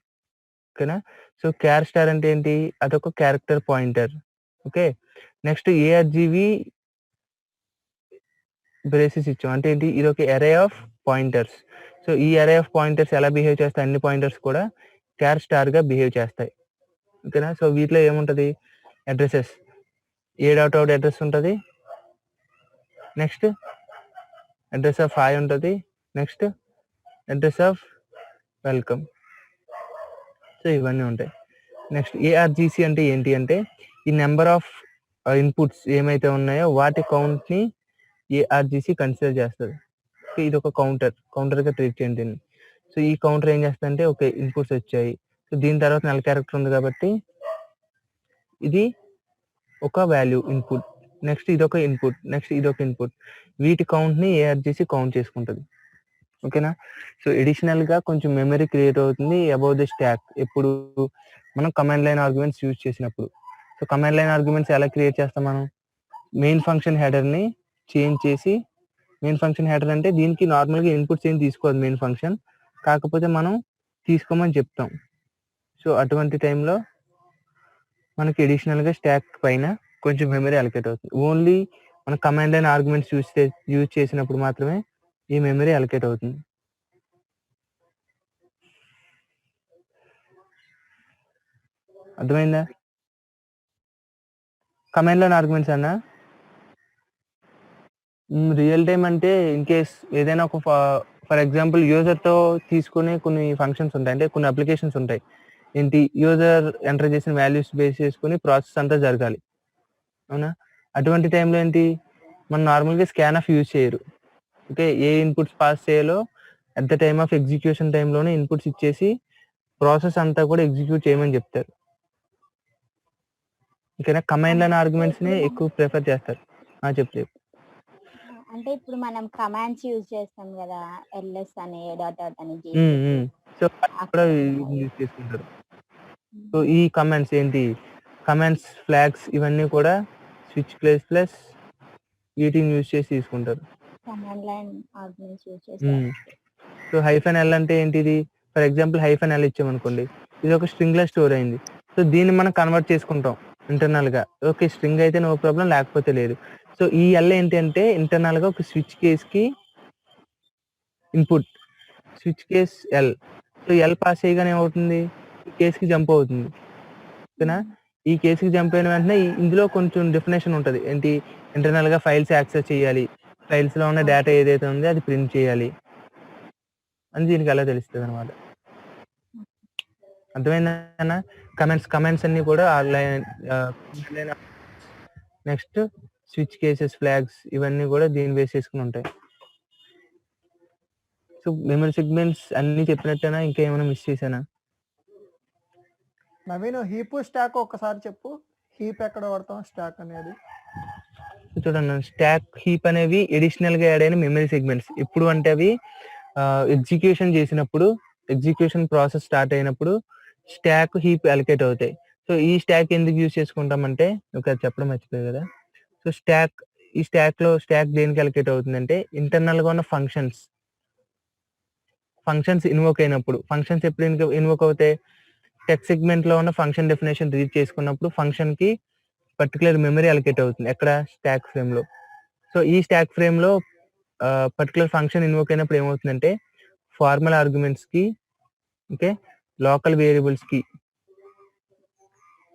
ఓకేనా? సో క్యార్ స్టార్ అంటే ఏంటి, అదొక character pointer. Okay. Next ARGV braces ఇచ్చాం అంటే ఏంటి, ఇది ఒక అరే ఆఫ్ పాయింటర్స్. సో ఈ అరే ఆఫ్ పాయింటర్స్ ఎలా బిహేవ్ చేస్తాయి, అన్ని పాయింటర్స్ కూడా క్యార్ స్టార్గా బిహేవ్ చేస్తాయి. ఓకేనా? సో వీటిలో ఏముంటుంది, అడ్రసెస్, a.out అడ్రస్ ఉంటుంది, నెక్స్ట్ అడ్రస్ ఆఫ్ హాయ్ ఉంటుంది, next address of welcome. So ఇవన్నీ ఉంటాయి. నెక్స్ట్ ఏఆర్జీసీ అంటే ఏంటి అంటే, ఈ నెంబర్ ఆఫ్ ఇన్పుట్స్ ఏమైతే ఉన్నాయో వాటి కౌంట్ని ఏఆర్జీసీ కన్సిడర్ చేస్తుంది. ఇది ఒక కౌంటర్గా ట్రీట్ చేయండి దీన్ని. సో ఈ కౌంటర్ ఏం చేస్తుందంటే, ఓకే ఇన్పుట్స్ వచ్చాయి, సో దీని తర్వాత నల్ క్యారెక్టర్ ఉంది కాబట్టి ఇది ఒక వాల్యూ ఇన్పుట్, నెక్స్ట్ ఇదొక ఇన్పుట్, నెక్స్ట్ ఇదొక ఇన్పుట్, వీటి కౌంట్ని ఏఆర్జీసీ కౌంట్ చేసుకుంటుంది. ఓకేనా? సో ఎడిషనల్గా కొంచెం మెమరీ క్రియేట్ అవుతుంది అబౌట్ ది స్టాక్ ఎప్పుడు మనం కమాండ్ లైన్ ఆర్గ్యుమెంట్స్ యూజ్ చేసినప్పుడు. సో కమాండ్ లైన్ ఆర్గ్యుమెంట్స్ ఎలా క్రియేట్ చేస్తాం, మనం మెయిన్ ఫంక్షన్ హెడర్ని చేంజ్ చేసి, మెయిన్ ఫంక్షన్ హెడర్ అంటే దీనికి నార్మల్గా ఇన్పుట్స్ ఏం తీసుకోదు మెయిన్ ఫంక్షన్, కాకపోతే మనం తీసుకోమని చెప్తాం. సో అటువంటి టైంలో మనకి ఎడిషనల్గా స్టాక్ పైన కొంచెం మెమరీ అలొకేట్ అవుతుంది. ఓన్లీ మన కమాండ్ లైన్ ఆర్గ్యుమెంట్స్ యూజ్ చేసినప్పుడు మాత్రమే ఈ మెమరీ అలొకేట్ అవుతుంది. అర్థమైందా? కమాండ్ లైన్ ఆర్గ్యుమెంట్స్ అన్నా రియల్ టైం అంటే ఇన్ కేస్ ఏదైనా ఒక ఫర్ ఎగ్జాంపుల్ యూజర్తో తీసుకునే కొన్ని ఫంక్షన్స్ ఉంటాయి, అంటే కొన్ని అప్లికేషన్స్ ఉంటాయి. ఏంటి, యూజర్ ఎంటర్ చేసిన వాల్యూస్ బేస్ చేసుకుని ప్రాసెస్ అంతా జరగాలి. అవునా? అటువంటి టైంలో ఏంటి, మనం నార్మల్గా స్కాన్ ఆఫ్ యూజ్ చేయరు. ఓకే, ఏ ఇన్పుట్స్ పాస్ చేయాలో at the time of execution టైంలోనే ఇన్పుట్స్ ఇచ్చేసి ప్రాసెస్ అంతా కూడా ఎగ్జిక్యూట్ చేయమని చెప్తారు. ఓకేనా, కమాండ్ అండ్ ఆర్గ్యుమెంట్స్ ని ఎక్కువ ప్రిఫర్ చేస్తారు. చెప్పు. అంటే ఇప్పుడు మనం కమాండ్స్ యూజ్ చేస్తాం కదా, ఎల్ఎస్ అని, డాట్ డాట్ అని, సో కూడా యూజ్ చేసుకుంటారు. సో ఈ కమాండ్స్ ఏంటి, కమాండ్స్, ఫ్లాగ్స్ ఇవన్నీ కూడా స్విచ్ ప్లస్ వీటిని యూజ్ చేసి తీసుకుంటారు. కమాండ్ లైన్ ఆర్గ్యుమెంట్స్ యూజ్ చేస్తారు. సో హైఫన్ ఎల్ అంటే ఏంటిది, ఫర్ ఎగ్జాంపుల్ హైఫన్ ఎల్ ఇచ్చామనుకోండి, ఇది ఒక స్ట్రింగ్ లా స్టోర్ అయింది. సో దీన్ని మనం కన్వర్ట్ చేసుకుంటాం ఇంటర్నల్ గా. ఓకే, స్ట్రింగ్ అయితే నో ప్రాబ్లం, లేకపోతే లేదు. సో ఈ ఎల్ ఏంటంటే ఇంటర్నల్ గా ఒక స్విచ్ కేస్ కి input, switch case L. So L pass చేయగానే ఏమవుతుంది, ఈ కేస్ కి జంప్ అవుతుంది. ఓకేనా, ఈ కేసుకి జంప్ అయిన వెంటనే ఇందులో కొంచెం డెఫినేషన్ ఉంటుంది. ఏంటి, ఇంటర్నల్ గా ఫైల్స్ యాక్సెస్ చేయాలి, ఫైల్స్ లో ఉన్న డేటా ఏదైతే ఉందో అది ప్రింట్ చేయాలి అని దీనికి అలా తెలుస్తుంది అనమాట. అర్థమైందన్నా, కమెంట్స్ అన్ని కూడా నెక్స్ట్ స్విచ్ కేసెస్, ఫ్లాగ్స్ ఇవన్నీ కూడా దీన్ని బేస్ చేసుకుని ఉంటాయి. సో మెమరీ సెగ్మెంట్స్ అన్ని చెప్పినట్టేనా, ఇంకా ఏమైనా మిస్ చేశానా? నవీన్ హీప్ స్టాక్ ఒకసారి చెప్పు, హీప్ ఎక్కడ వాడతాం స్టాక్ అనేది? చూడండి, స్టాక్, హీప్ అనేవి ఎడిషనల్ గా యాడ్ అయిన మెమరీ సెగ్మెంట్స్. ఇప్పుడు అంటే అవి ఎగ్జిక్యూషన్ చేసినప్పుడు, ఎగ్జిక్యూషన్ ప్రాసెస్ స్టార్ట్ అయినప్పుడు స్టాక్, హీప్ అలొకేట్ అవుతాయి. సో ఈ స్టాక్ ఎందుకు యూజ్ చేసుకుంటామంటే, ఒక చెప్పడం మర్చిపోయాయి కదా. సో ఈ స్టాక్ దేనికి అలొకేట్ అవుతుందంటే, ఇంటర్నల్ గా ఉన్న ఫంక్షన్స్ ఇన్వోక్ అయినప్పుడు. ఫంక్షన్స్ ఎప్పుడు ఇన్వోక్ అవుతాయి, టెక్స్ట్ సెగ్మెంట్ లో ఉన్న ఫంక్షన్ డెఫినేషన్ రీడ్ చేసుకున్నప్పుడు ఫంక్షన్ కి పర్టికులర్ మెమరీ అలొకేట్ అవుతుంది. ఎక్కడ, స్టాక్ ఫ్రేమ్ లో. సో ఈ స్టాక్ ఫ్రేమ్ లో పర్టికులర్ ఫంక్షన్ ఇన్వోక్ అయినప్పుడు ఏమవుతుందంటే, ఫార్మల్ ఆర్గ్యుమెంట్స్ కి, ఓకే, లోకల్ వేరియబుల్స్ కి,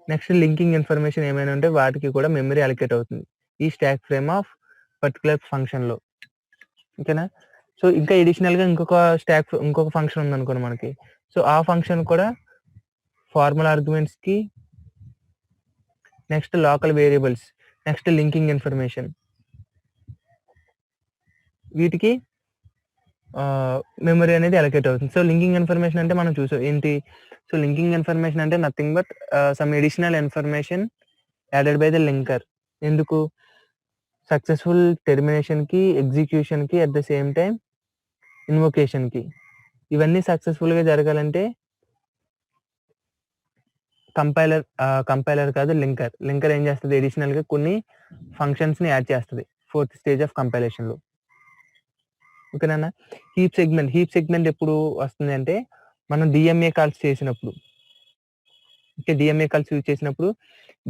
నెక్స్ట్ లింకింగ్ ఇన్ఫర్మేషన్ ఏమైనా ఉంటే వాటికి కూడా మెమరీ అలొకేట్ అవుతుంది ఈ stack frame of particular function లో. ఓకేనా, సో ఇంకా ఎడిషనల్ గా ఇంకొక ఫంక్షన్ ఉంది అనుకోండి మనకి. సో ఆ ఫంక్షన్ కూడా ఫార్మల్ ఆర్గ్యుమెంట్స్ కి, next local variables, next linking information, వీటికి మెమరీ అనేది అలొకేట్ అవుతుంది. సో లింకింగ్ ఇన్ఫర్మేషన్ అంటే మనం చూసాం ఏంటి, సో లింకింగ్ ఇన్ఫర్మేషన్ అంటే nothing but some additional information added by the linker. ఎందుకు, సక్సెస్ఫుల్ టెర్మినేషన్ కి, ఎగ్జిక్యూషన్ కి, at the same time invocation కి. ఇవన్నీ సక్సెస్ఫుల్ గా జరగాలంటే కంపైలర్ కాదు, లింకర్ ఏం చేస్తుంది, ఎడిషనల్ గా కొన్ని ఫంక్షన్స్ ని యాడ్ చేస్తుంది 4th స్టేజ్ ఆఫ్ కంపైలేషన్ లో. ఓకేనా, హీప్ సెగ్మెంట్ ఎప్పుడు వస్తుంది అంటే, మనం డిఎంఏ కాల్స్ చేసినప్పుడు. ఓకే, డిఎంఏ కాల్స్ యూజ్ చేసినప్పుడు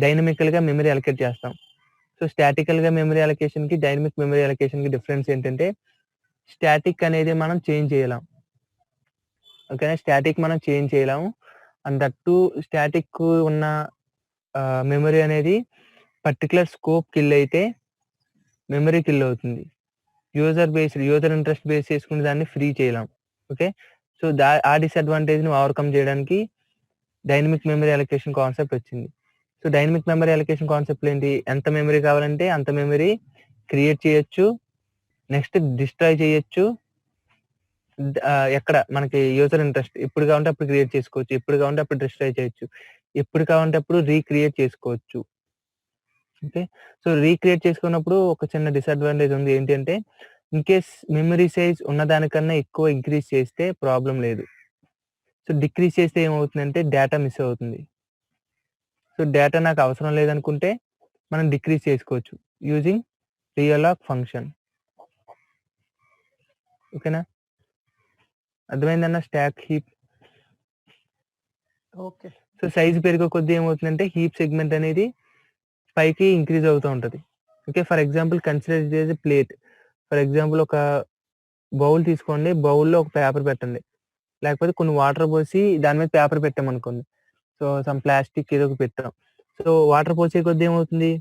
డైనమికల్ గా మెమరీ అలొకేట్ చేస్తాం. సో స్టాటికల్ గా మెమరీ అలొకేషన్ కి, డైనమిక్ మెమరీ అలొకేషన్ కి డిఫరెన్స్ ఏంటంటే, స్టాటిక్ అనేది మనం చేంజ్ చేయలేం. ఓకేనా, స్టాటిక్ మనం చేంజ్ చేయలేము. అండ్ దట్టు స్టాటిక్ ఉన్న మెమరీ అనేది పర్టికులర్ స్కోప్ కిల్ అయితే మెమరీ కిల్ అవుతుంది. యూజర్ ఇంట్రెస్ట్ బేస్ చేసుకుని దాన్ని ఫ్రీ చేయలేం. ఓకే, సో ఆ డిసడ్వాంటేజ్ ని ఓవర్కమ్ చేయడానికి డైనమిక్ మెమరీ అలొకేషన్ కాన్సెప్ట్ వచ్చింది. So dynamic memory allocation concept ఏంటి, ఎంత మెమరీ కావాలంటే అంత మెమరీ క్రియేట్ చేయొచ్చు, నెక్స్ట్ డిస్ట్రాయ్ చేయొచ్చు. ఎక్కడ మనకి యూజర్ ఇంట్రెస్ట్, ఎప్పుడు కావాలంటే అప్పుడు క్రియేట్ చేసుకోవచ్చు, ఎప్పుడు కావాలంటే అప్పుడు డిస్ట్రాయ్ చేయొచ్చు, ఎప్పుడు కావాలంటే అప్పుడు రీక్రియేట్ చేసుకోవచ్చు. ఓకే, సో రీక్రియేట్ చేసుకున్నప్పుడు ఒక చిన్న డిసడ్వాంటేజ్ ఉంది. ఏంటి అంటే, ఇన్ కేస్ మెమరీ సైజ్ ఉన్నదానికన్నా ఎక్కువ ఇంక్రీజ్ చేస్తే ప్రాబ్లం లేదు. సో డిక్రీజ్ చేస్తే ఏమవుతుందంటే డేటా మిస్ అవుతుంది. సో డేటా నాకు అవసరం లేదనుకుంటే మనం డిక్రీజ్ చేసుకోవచ్చు యూజింగ్ రియలాగ్ ఫంక్షన్. ఓకేనా, అర్థమైందన్న stack, heap. Okay, so size పెరిగే కొద్దీ ఏమవుతుందంటే హీప్ సెగ్మెంట్ అనేది పైకి ఇంక్రీజ్ అవుతూ ఉంటుంది. Okay, for example consider it as a plate. For example ఒక బౌల్ తీసుకోండి, బౌల్లో ఒక పేపర్ పెట్టండి, లేకపోతే కొన్ని వాటర్ పోసి దాని మీద పేపర్ పెట్టామనుకోండి. సో సమ్ ప్లాస్టిక్ ఏదో ఒక పెట్టాం. సో వాటర్ పోసే కొద్దీ ఏమవుతుంది,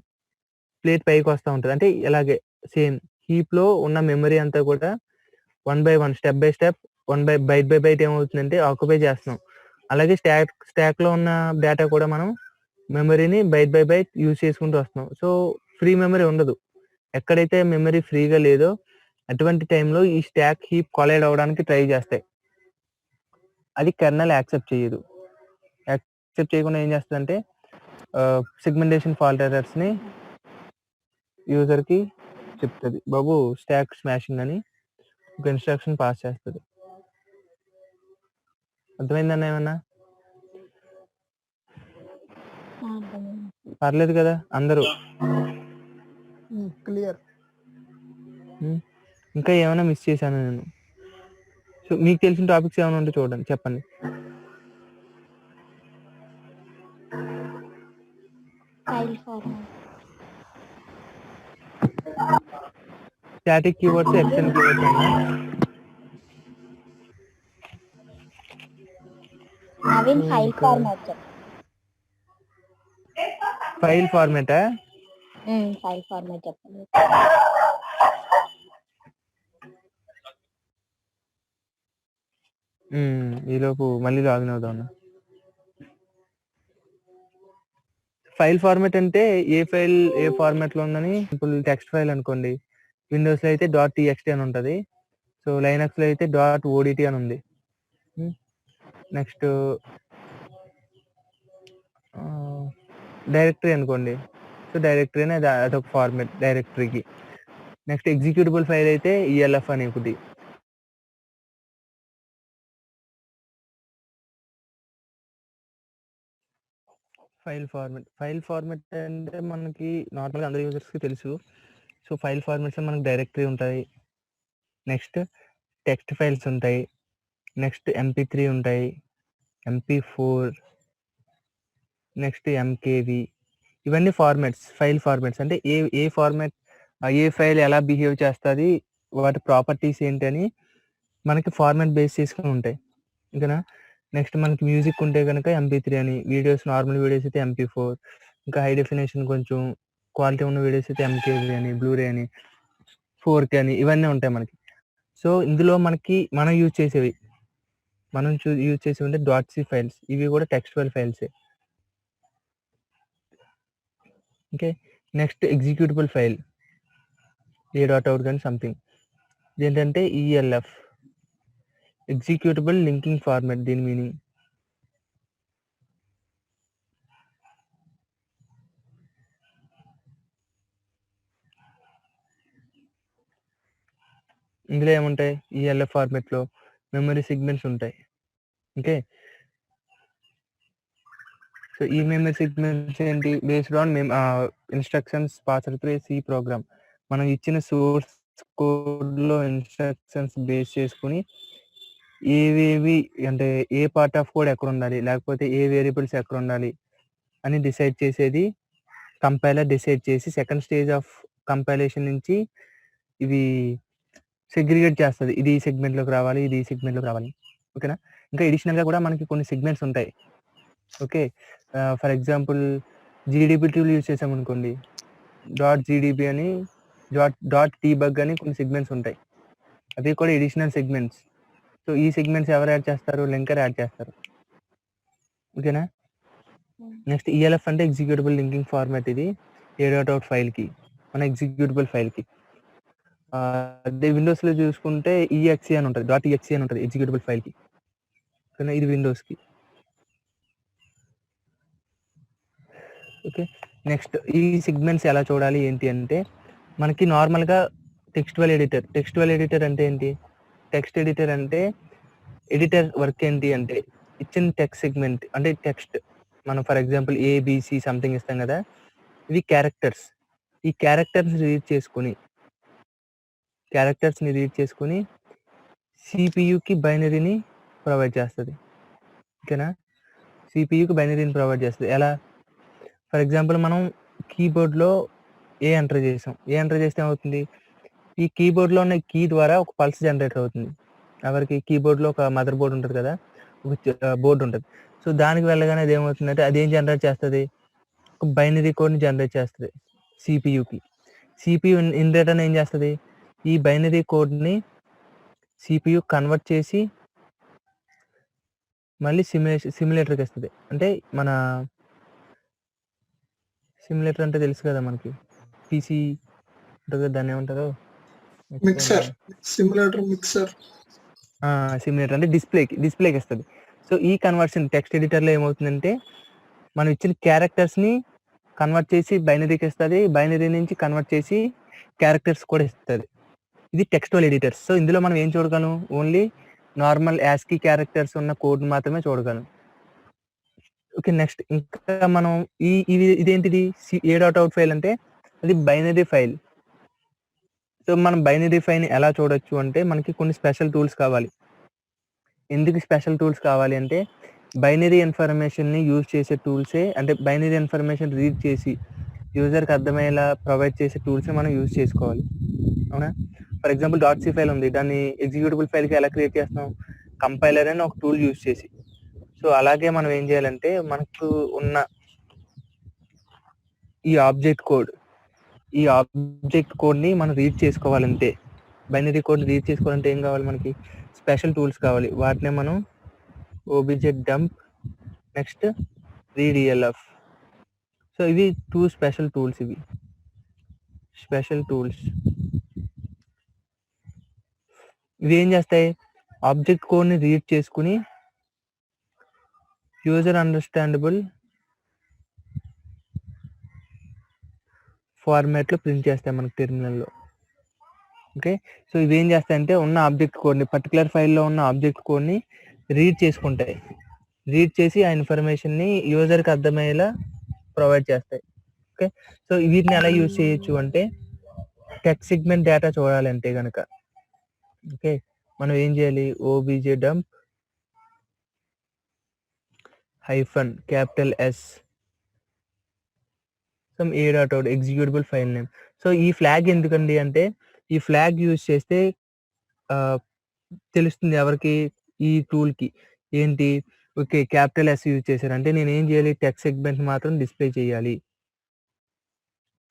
ప్లేట్ పైకి వస్తూ ఉంటుంది. అంటే ఇలాగే సేమ్ హీప్ లో ఉన్న మెమరీ అంతా కూడా 1 by 1 step by step, byte by byte ఏమవుతుందంటే ఆక్యుపై చేస్తున్నాం. అలాగే స్టాక్ లో ఉన్న డేటా కూడా మనం మెమరీని బైట్ బై బైట్ యూజ్ చేసుకుంటూ వస్తున్నాం. సో ఫ్రీ మెమరీ ఉండదు. ఎక్కడైతే మెమరీ ఫ్రీగా లేదో అటువంటి టైంలో ఈ స్టాక్ హీప్ కొలైడ్ అవ్వడానికి ట్రై చేస్తాయి. అది కెర్నల్ యాక్సెప్ట్ చేయదు. యాక్సెప్ట్ చేయకుండా ఏం చేస్తదంటే సెగ్మెంటేషన్ ఫాల్ట్ ఎర్రర్స్‌ని యూజర్‌కి చెప్తది. బాబు స్టాక్ స్మాషింగ్ అని ఒక ఇన్‌స్ట్రక్షన్ పాస్ చేస్తది. అర్థమైందన్నా ఏమన్నా? పర్లేదు కదా అందరూ? క్లియర్. ఇంకా ఏమైనా మిస్ చేశానా నేను? సో మీకు తెలిసిన టాపిక్స్ ఏమైనా ఉంటే చూడండి చెప్పండి. File format. Static keywords, extend keywords అన్నా? నవీన్ ఫైల్ ఫార్మాట్ చెప్పు. ఫైల్ ఫార్మాటా? ఫైల్ ఫార్మాట్ చెప్పండి. ఈలోపు మళ్ళీ లాగిన్ అవుదాం. ఫైల్ ఫార్మాట్ అంటే ఏ ఫైల్ ఏ ఫార్మాట్లో ఉందని, ఇప్పుడు టెక్స్ట్ ఫైల్ అనుకోండి, విండోస్లో అయితే .txt అని ఉంటుంది, సో లైనక్స్లో అయితే .odt అని ఉంది. నెక్స్ట్ డైరెక్టరీ అనుకోండి, సో డైరెక్టరీ అనేది అదొక ఫార్మాట్ డైరెక్టరీకి. నెక్స్ట్ ఎగ్జిక్యూటబుల్ ఫైల్ అయితే ELF అని ఒకటి. ఫైల్ ఫార్మాట్ అంటే మనకి నార్మల్గా అందరి యూజర్స్కి తెలుసు. సో ఫైల్ ఫార్మాట్స్ మనకి డైరెక్టరీ ఉంటాయి, నెక్స్ట్ టెక్స్ట్ ఫైల్స్ ఉంటాయి, నెక్స్ట్ MP3 ఉంటాయి, MP4, నెక్స్ట్ MKV. ఇవన్నీ ఫార్మాట్స్, ఫైల్ ఫార్మాట్స్. అంటే ఏ ఫార్మాట్, ఏ ఫైల్ ఎలా బిహేవ్ చేస్తుంది, వాటి ప్రాపర్టీస్ ఏంటి అని మనకి ఫార్మాట్ బేస్ చేసుకుని ఉంటాయి. ఓకేనా? నెక్స్ట్ మనకి మ్యూజిక్ ఉంటే కనుక MP3 అని, వీడియోస్ నార్మల్ వీడియోస్ అయితే MP4, ఇంకా హై డెఫినేషన్ కొంచెం క్వాలిటీ ఉన్న వీడియోస్ అయితే MKV అని, బ్లూరే అని, 4K అని, ఇవన్నీ ఉంటాయి మనకి. సో ఇందులో మనకి మనం యూజ్ చేసేవి అంటే .c ఫైల్స్. ఇవి కూడా టెక్స్చువల్ ఫైల్సే. Okay. Next executable file a.out కానీ సంథింగ్. ఏంటంటే ELF, ఎగ్జిక్యూటబుల్ లింకింగ్ ఫార్మాట్, దీని మీనింగ్. ఇందులో ఏముంటాయి? ELF ఫార్మాట్లో మెమరీ సెగ్మెంట్స్ ఉంటాయి. ఓకే. సో ఈ మెమరీ సెగ్మెంట్స్ ఏంటి? Based on instructions passed through C program. మనం ఇచ్చిన సోర్స్ కోడ్లో ఇన్స్ట్రక్షన్స్ బేస్ చేసుకుని ఏవేవి అంటే ఏ పార్ట్ ఆఫ్ కోడ్ ఎక్కడ ఉండాలి, లేకపోతే ఏ వేరియబుల్స్ ఎక్కడ ఉండాలి అని డిసైడ్ చేసేది కంపైలర్. డిసైడ్ చేసి సెకండ్ స్టేజ్ ఆఫ్ కంపైలేషన్ నుంచి ఇవి సెగ్రిగేట్ చేస్తుంది. ఇది ఈ సెగ్మెంట్లోకి రావాలి, ఇది ఈ సెగ్మెంట్లోకి రావాలి. ఓకేనా? ఇంకా ఎడిషనల్గా కూడా మనకి కొన్ని సెగ్మెంట్స్ ఉంటాయి. Okay. For example GDB tool use చేసామనుకోండి, .gdb అని, .tbug అని కొన్ని సెగ్మెంట్స్ ఉంటాయి. అవి కూడా ఎడిషనల్ సెగ్మెంట్స్. సో ఈ సెగ్మెంట్స్ ఎవరు యాడ్ చేస్తారు? లింకర్ యాడ్ చేస్తారు. ఓకేనా? నెక్స్ట్ ELF అంటే ఎగ్జిక్యూటబుల్ లింకింగ్ ఫార్మాట్. ఇది a.out ఫైల్కి, మన ఎగ్జిక్యూటబుల్ ఫైల్కి. అదే విండోస్లో చూసుకుంటే .exe అని ఉంటుంది, .exe అని ఉంటుంది ఎగ్జిక్యూటబుల్ ఫైల్కి. ఓకేనా? ఇది విండోస్కి. ఓకే. నెక్స్ట్ ఈ సెగ్మెంట్స్ ఎలా చూడాలి ఏంటి అంటే, మనకి నార్మల్గా టెక్స్చువల్ ఎడిటర్ అంటే ఏంటి? టెక్స్ట్ ఎడిటర్ అంటే ఎడిటర్ వర్క్ ఏంటి అంటే, ఇచ్చిన టెక్స్ట్ సెగ్మెంట్ అంటే టెక్స్ట్ మనం ఫర్ ఎగ్జాంపుల్ ABC సంథింగ్ ఇస్తాం కదా, ఇవి క్యారెక్టర్స్. ఈ క్యారెక్టర్స్ని రీడ్ చేసుకుని CPUకి బైనరీని ప్రొవైడ్ చేస్తుంది. ఓకేనా? CPUకి బైనరీని ప్రొవైడ్ చేస్తుంది. ఎలా? ఫర్ ఎగ్జాంపుల్ మనం కీబోర్డ్లో ఏ ఎంటర్ చేస్తే ఏమవుతుంది? ఈ కీబోర్డ్లో ఉన్న కీ ద్వారా ఒక పల్స్ జనరేటర్ అవుతుంది. ఎవరికి? కీబోర్డ్లో ఒక మదర్ బోర్డ్ ఉంటుంది కదా, ఒక బోర్డు ఉంటుంది. సో దానికి వెళ్ళగానే అది ఏమవుతుందంటే, అది ఏం జనరేట్ చేస్తుంది? ఒక బైనరీ కోడ్ని జనరేట్ చేస్తుంది CPUకి. CPU ఇన్ రిటర్న్ ఏం చేస్తుంది? ఈ బైనరీ కోడ్ని CPU కన్వర్ట్ చేసి మళ్ళీ సిమ్యులేటర్కి ఇస్తుంది. అంటే మన సిమ్యులేటర్ అంటే తెలుసు కదా మనకి, పీసీ ఉంటుంది కదా, దాన్ని ఏమంటారు? Mixer, simulator mixer. సిమ్యులేటర్ అంటే డిస్ప్లేకి ఇస్తుంది. సో ఈ కన్వర్షన్ టెక్స్ట్ ఎడిటర్లో ఏమవుతుందంటే మనం ఇచ్చిన క్యారెక్టర్స్ని కన్వర్ట్ చేసి బైనరీకి ఇస్తుంది, బైనరీ నుంచి కన్వర్ట్ చేసి క్యారెక్టర్స్ కూడా ఇస్తుంది. ఇది టెక్స్టువల్ ఎడిటర్స్. సో ఇందులో మనం ఏం చూడగలం? ఓన్లీ నార్మల్ యాస్కీ క్యారెక్టర్స్ ఉన్న కోడ్ మాత్రమే చూడగలం. ఓకే, నెక్స్ట్ ఇంకా మనం ఇదేంటిది A.out ఫైల్ అంటే అది బైనరీ ఫైల్. సో మనం బైనరీ ఫైల్ని ఎలా చూడొచ్చు అంటే మనకి కొన్ని స్పెషల్ టూల్స్ కావాలి. ఎందుకు స్పెషల్ టూల్స్ కావాలి అంటే బైనరీ ఇన్ఫర్మేషన్ని యూజ్ చేసే టూల్సే, అంటే బైనరీ ఇన్ఫర్మేషన్ రీడ్ చేసి యూజర్కి అర్థమయ్యేలా ప్రొవైడ్ చేసే టూల్సే మనం యూజ్ చేసుకోవాలి. అవునా? ఫర్ ఎగ్జాంపుల్ .c ఫైల్ ఉంది, దాన్ని ఎగ్జిక్యూటబుల్ ఫైల్కి ఎలా క్రియేట్ చేస్తాం? కంపైలర్ అని ఒక టూల్ యూజ్ చేసి. సో అలాగే మనం ఏం చేయాలంటే మనకు ఉన్న ఈ ఆబ్జెక్ట్ కోడ్ని మనం రీడ్ చేసుకోవాలంటే, బైనరీ కోడ్ రీడ్ చేసుకోవాలంటే ఏం కావాలి? మనకి స్పెషల్ టూల్స్ కావాలి. వాటినే మనం objdump, నెక్స్ట్ readelf. సో ఇవి 2 స్పెషల్ టూల్స్. ఇవి ఏం చేస్తాయి? ఆబ్జెక్ట్ కోడ్ని రీడ్ చేసుకుని యూజర్ అండర్స్టాండబుల్ ఫార్మాట్లో ప్రింట్ చేస్తాయి మనకి టెర్మినల్లో. ఓకే, సో ఇవి ఏం చేస్తాయంటే ఉన్న ఆబ్జెక్ట్ కోడ్ని, పర్టికులర్ ఫైల్లో ఉన్న ఆబ్జెక్ట్ కోడ్ని రీడ్ చేసుకుంటాయి. రీడ్ చేసి ఆ ఇన్ఫర్మేషన్ని యూజర్కి అర్థమయ్యేలా ప్రొవైడ్ చేస్తాయి. ఓకే, సో వీటిని ఎలా యూజ్ చేయొచ్చు అంటే టెక్స్ట్ సెగ్మెంట్ డేటా చూడాలంటే కనుక, ఓకే, మనం ఏం చేయాలి? objdump -S some A.out executable file name. So ఈ ఫ్లాగ్ ఎందుకండి అంటే ఈ ఫ్లాగ్ యూజ్ చేస్తే తెలుస్తుంది ఎవరికి? ఈ టూల్కి ఏంటి? ఓకే, S యూజ్ చేశారంటే నేను ఏం చేయాలి? టెక్స్ట్ సెగ్మెంట్ మాత్రం డిస్ప్లే చేయాలి.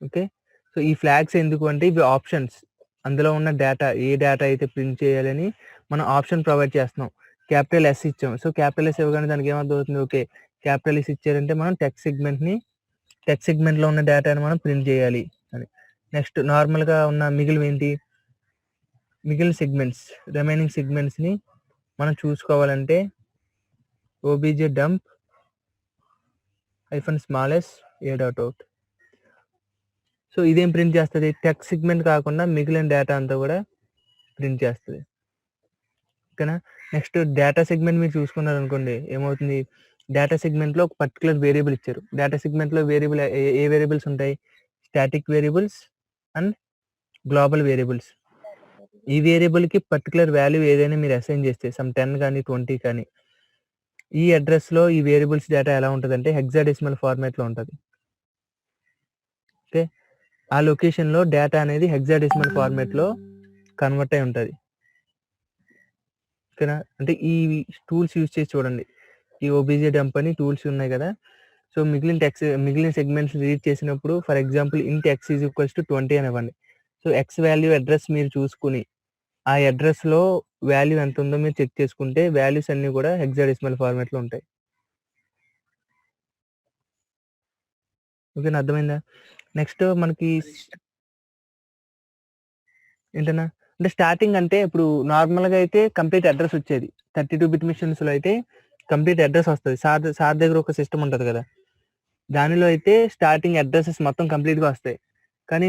ఓకే, సో ఈ ఫ్లాగ్స్ ఎందుకు అంటే ఇవి ఆప్షన్స్. అందులో ఉన్న డేటా, ఏ డేటా అయితే ప్రింట్ చేయాలని మనం ఆప్షన్ ప్రొవైడ్ చేస్తున్నాం. S ఇచ్చాం. సో S ఇవ్వగానే దానికి ఏమర్థం అవుతుంది? ఓకే, S ఇచ్చారంటే మనం టెక్స్ట్ సెగ్మెంట్లో ఉన్న డేటాని మనం ప్రింట్ చేయాలి అని. నెక్స్ట్ నార్మల్గా ఉన్న మిగిలిన సెగ్మెంట్స్, రిమైనింగ్ సెగ్మెంట్స్ని మనం చూసుకోవాలంటే objdump -s A.out. సో ఇదేం ప్రింట్ చేస్తుంది? టెక్స్ట్ సెగ్మెంట్ కాకుండా మిగిలిన డేటా అంతా కూడా ప్రింట్ చేస్తుంది. ఓకేనా? నెక్స్ట్ డేటా సెగ్మెంట్ మీరు చూసుకున్నారు అనుకోండి, ఏమవుతుంది? డేటా సెగ్మెంట్లో ఒక పర్టికులర్ వేరియబుల్ ఇచ్చారు. డేటా సెగ్మెంట్లో ఏ వేరియబుల్స్ ఉంటాయి? Static variables and global variables. ఈ వేరియబుల్కి పర్టికులర్ వాల్యూ ఏదైనా మీరు అసైన్ చేస్తే సమ్ 10 కానీ 20 కానీ, ఈ అడ్రస్లో ఈ వేరియబుల్స్ డేటా ఎలా ఉంటుందంటే హెక్సాడెసిమల్ ఫార్మాట్లో ఉంటుంది. ఓకే, ఆ లొకేషన్లో డేటా అనేది హెక్సాడెసిమల్ ఫార్మాట్లో కన్వర్ట్ అయి ఉంటుంది. ఓకేనా? అంటే ఈ టూల్స్ యూజ్ చేసి చూడండి. ఈ objdump అని టూల్స్ ఉన్నాయి కదా. సో మిగిలిన సెగ్మెంట్స్ రీడ్ చేసినప్పుడు ఫర్ ఎగ్జాంపుల్ int x = 20 అని ఇవ్వండి. సో x వాల్యూ అడ్రస్ మీరు చూసుకుని ఆ అడ్రస్లో వాల్యూ ఎంత ఉందో మీరు చెక్ చేసుకుంటే వాల్యూస్ అన్నీ కూడా హెక్సాడెసిమల్ ఫార్మాట్లో ఉంటాయి. ఓకేనా? అర్థమైందా? నెక్స్ట్ మనకి ఏంటన్నా అంటే స్టార్టింగ్ అంటే ఇప్పుడు నార్మల్గా అయితే కంప్లీట్ అడ్రస్ వచ్చేది. 32-bit మిషన్స్లో అయితే కంప్లీట్ అడ్రస్ వస్తుంది. సార్ దగ్గర ఒక సిస్టమ్ ఉంటుంది కదా, దానిలో అయితే స్టార్టింగ్ అడ్రసెస్ మొత్తం కంప్లీట్గా వస్తాయి. కానీ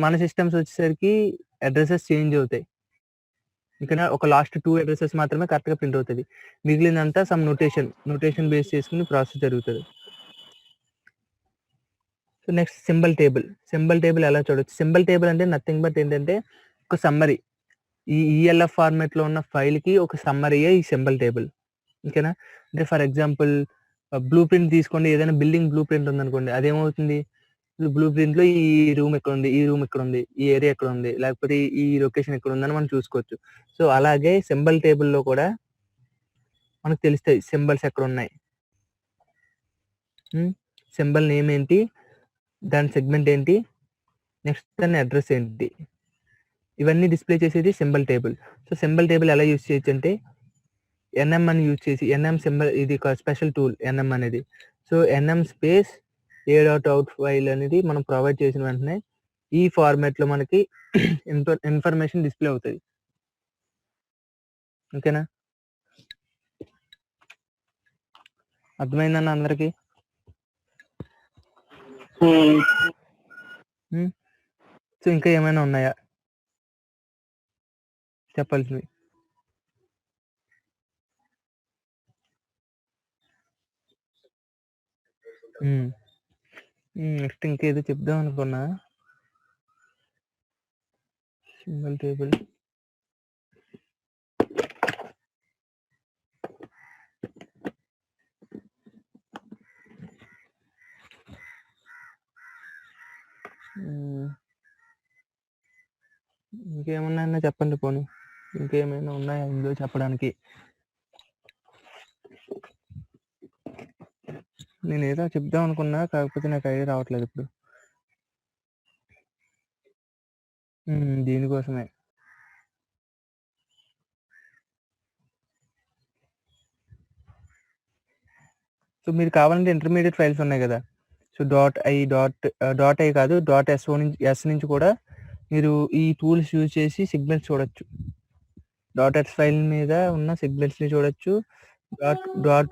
మన సిస్టమ్స్ వచ్చేసరికి అడ్రసెస్ చేంజ్ అవుతాయి. ఇంకా ఒక లాస్ట్ 2 అడ్రసెస్ మాత్రమే కరెక్ట్గా ప్రింట్ అవుతుంది. మిగిలినంతా సమ్ నోటేషన్ బేస్ చేసుకుని ప్రాసెస్ జరుగుతుంది. సో నెక్స్ట్ సింబల్ టేబుల్ ఎలా చూడొచ్చు? సింబల్ టేబుల్ అంటే నథింగ్ బట్ ఏంటంటే ఒక సమ్మరీ. ఈ ELF ఫార్మాట్లో ఉన్న ఫైల్కి ఒక సమ్మరీయే ఈ సింబల్ టేబుల్. ఓకేనా? అంటే ఫర్ ఎగ్జాంపుల్ బ్లూ ప్రింట్ తీసుకోండి, ఏదైనా బిల్డింగ్ బ్లూ ప్రింట్ ఉందనుకోండి, అదేమవుతుంది? బ్లూ ప్రింట్లో ఈ రూమ్ ఎక్కడ ఉంది, ఈ రూమ్ ఎక్కడ ఉంది, ఈ ఏరియా ఎక్కడ ఉంది, లేకపోతే ఈ లొకేషన్ ఎక్కడ ఉందని మనం చూసుకోవచ్చు. సో అలాగే సింబల్ టేబుల్లో కూడా మనకు తెలుస్తాయి సింబల్స్ ఎక్కడ ఉన్నాయి, సింబల్ నేమ్ ఏంటి, దాని సెగ్మెంట్ ఏంటి, నెక్స్ట్ దాని అడ్రస్ ఏంటి, ఇవన్నీ డిస్ప్లే చేసేది symbol table. So symbol table ఎలా యూజ్ చేయొచ్చు అంటే NM అని యూజ్ చేసి, NM సింబల్, ఇది ఒక స్పెషల్ టూల్ NM అనేది. So NM space A.out file అనేది మనం ప్రొవైడ్ చేసిన వెంటనే ఈ ఫార్మాట్ లో మనకి ఇన్ఫర్మేషన్ డిస్ప్లే అవుతుంది. ఓకేనా? అర్థమైందన్న అందరికి? సో ఇంకా ఏమైనా ఉన్నాయా చెప్పాల్సింది? నెక్స్ట్ ఇంకేదో చెప్దాం అనుకున్నా. సింగిల్ టేబుల్ ఇంకేమన్నా చెప్పండి పోనీ. ఇంకేమైనా ఉన్నాయా ఇందులో చెప్పడానికి? నేను ఏదో చెప్దాం అనుకున్నా, కాకపోతే నాకు ఐడియా రావట్లేదు ఇప్పుడు. దీనికోసమే. సో మీరు కావాలంటే ఇంటర్మీడియట్ ఫైల్స్ ఉన్నాయి కదా, సో డాట్ ఐ కాదు ఎస్ నుంచి కూడా మీరు ఈ టూల్స్ యూజ్ చేసి సిగ్నల్స్ చూడొచ్చు. .x ఫైల్ మీద ఉన్న సిగ్నల్స్ని చూడొచ్చు.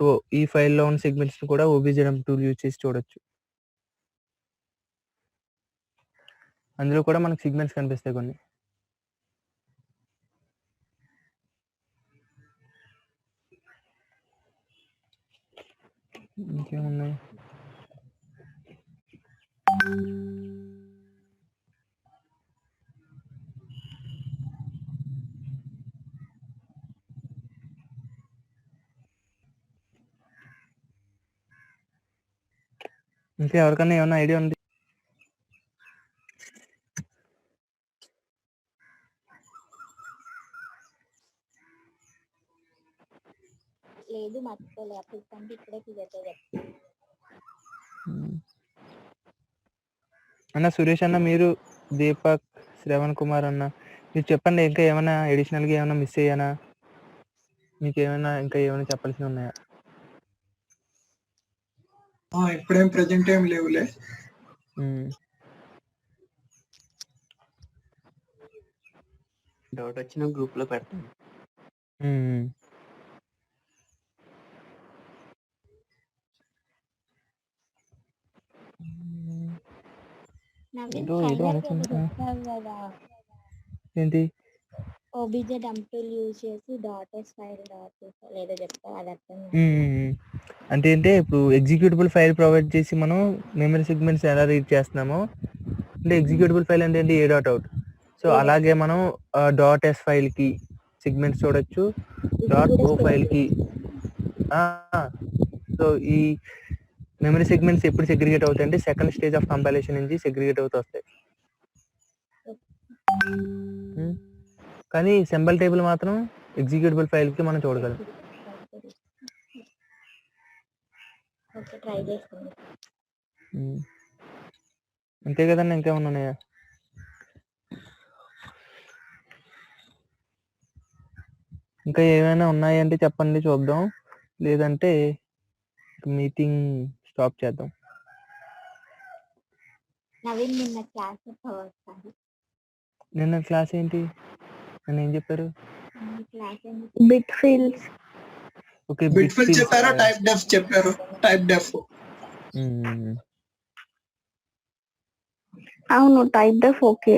.o ఈ ఫైల్లో ఉన్న సిగ్నల్స్ని కూడా OBJDUMP టూల్ యూజ్ చేసి చూడొచ్చు. అందులో కూడా మనకు సిగ్నల్స్ కనిపిస్తాయి కొన్ని. ఇంకేమున్నాయి? ఇంకా ఎవరికన్నా ఏమైనా ఐడియా ఉంది? లేదు మర్చిపోలే అప్పుడు కంటే ఇప్పుడే క్లియర్గా చెప్తాను. అన్న సురేష్ అన్న, మీరు దీపక్, శ్రవణ్ కుమార్ అన్న, మీరు చెప్పండి. ఇంకా ఏమైనా అడిషనల్గా ఏమైనా మిస్ అయ్యానా? మీకు ఏమైనా ఇంకా ఏమైనా చెప్పాల్సి ఉన్నాయా? ఇప్పుడేం ప్రెజెంట్ ఏం లేవులే. డౌట్ వచ్చిన గ్రూప్ లో పెడతాను. ఏంటి? OBJDUMP టూల్ యూజ్ చేసి .s ఫైల్ లేదో చెప్తా అది అర్థం. అంటే ఇప్పుడు ఎగ్జిక్యూటబుల్ ఫైల్ ప్రొవైడ్ చేసి మనం మెమరీ సెగ్మెంట్స్ ఎలా రీడ్ చేస్తున్నామో, అంటే ఎగ్జిక్యూటబుల్ ఫైల్ అంటే ఏంటి? A.out. సో అలాగే మనం .s ఫైల్ కి సెగ్మెంట్స్ చూడొచ్చు, .o ఫైల్ కి. సో ఈ మెమరీ సెగ్మెంట్స్ ఎప్పుడు సెగ్రిగేట్ అవుతాయి అంటే సెకండ్ స్టేజ్ ఆఫ్ కంపైలేషన్ నుంచి సెగ్రిగేట్ అవుతూ వస్తాయి. కానీ సింబల్ టేబుల్ మాత్రం ఎగ్జిక్యూటబుల్ ఫైల్ కి మనం చూడగలం. అంతే కదన్నా? ఇంకేమన్నా ఉన్నాయా? ఇంకా ఏమైనా ఉన్నాయంటే చెప్పండి చూద్దాం, లేదంటే మీటింగ్ స్టాప్ చేద్దాం. నవీన్ నిన్న క్లాస్ ఏంటి? నన్ను ఏం చెప్పారు? Bit fields. Okay, bit field చెప్పారు, టైప్ డెఫ్ చెప్పారు. టైప్ డెఫ్ అవును, టైప్ డెఫ్ ఓకే.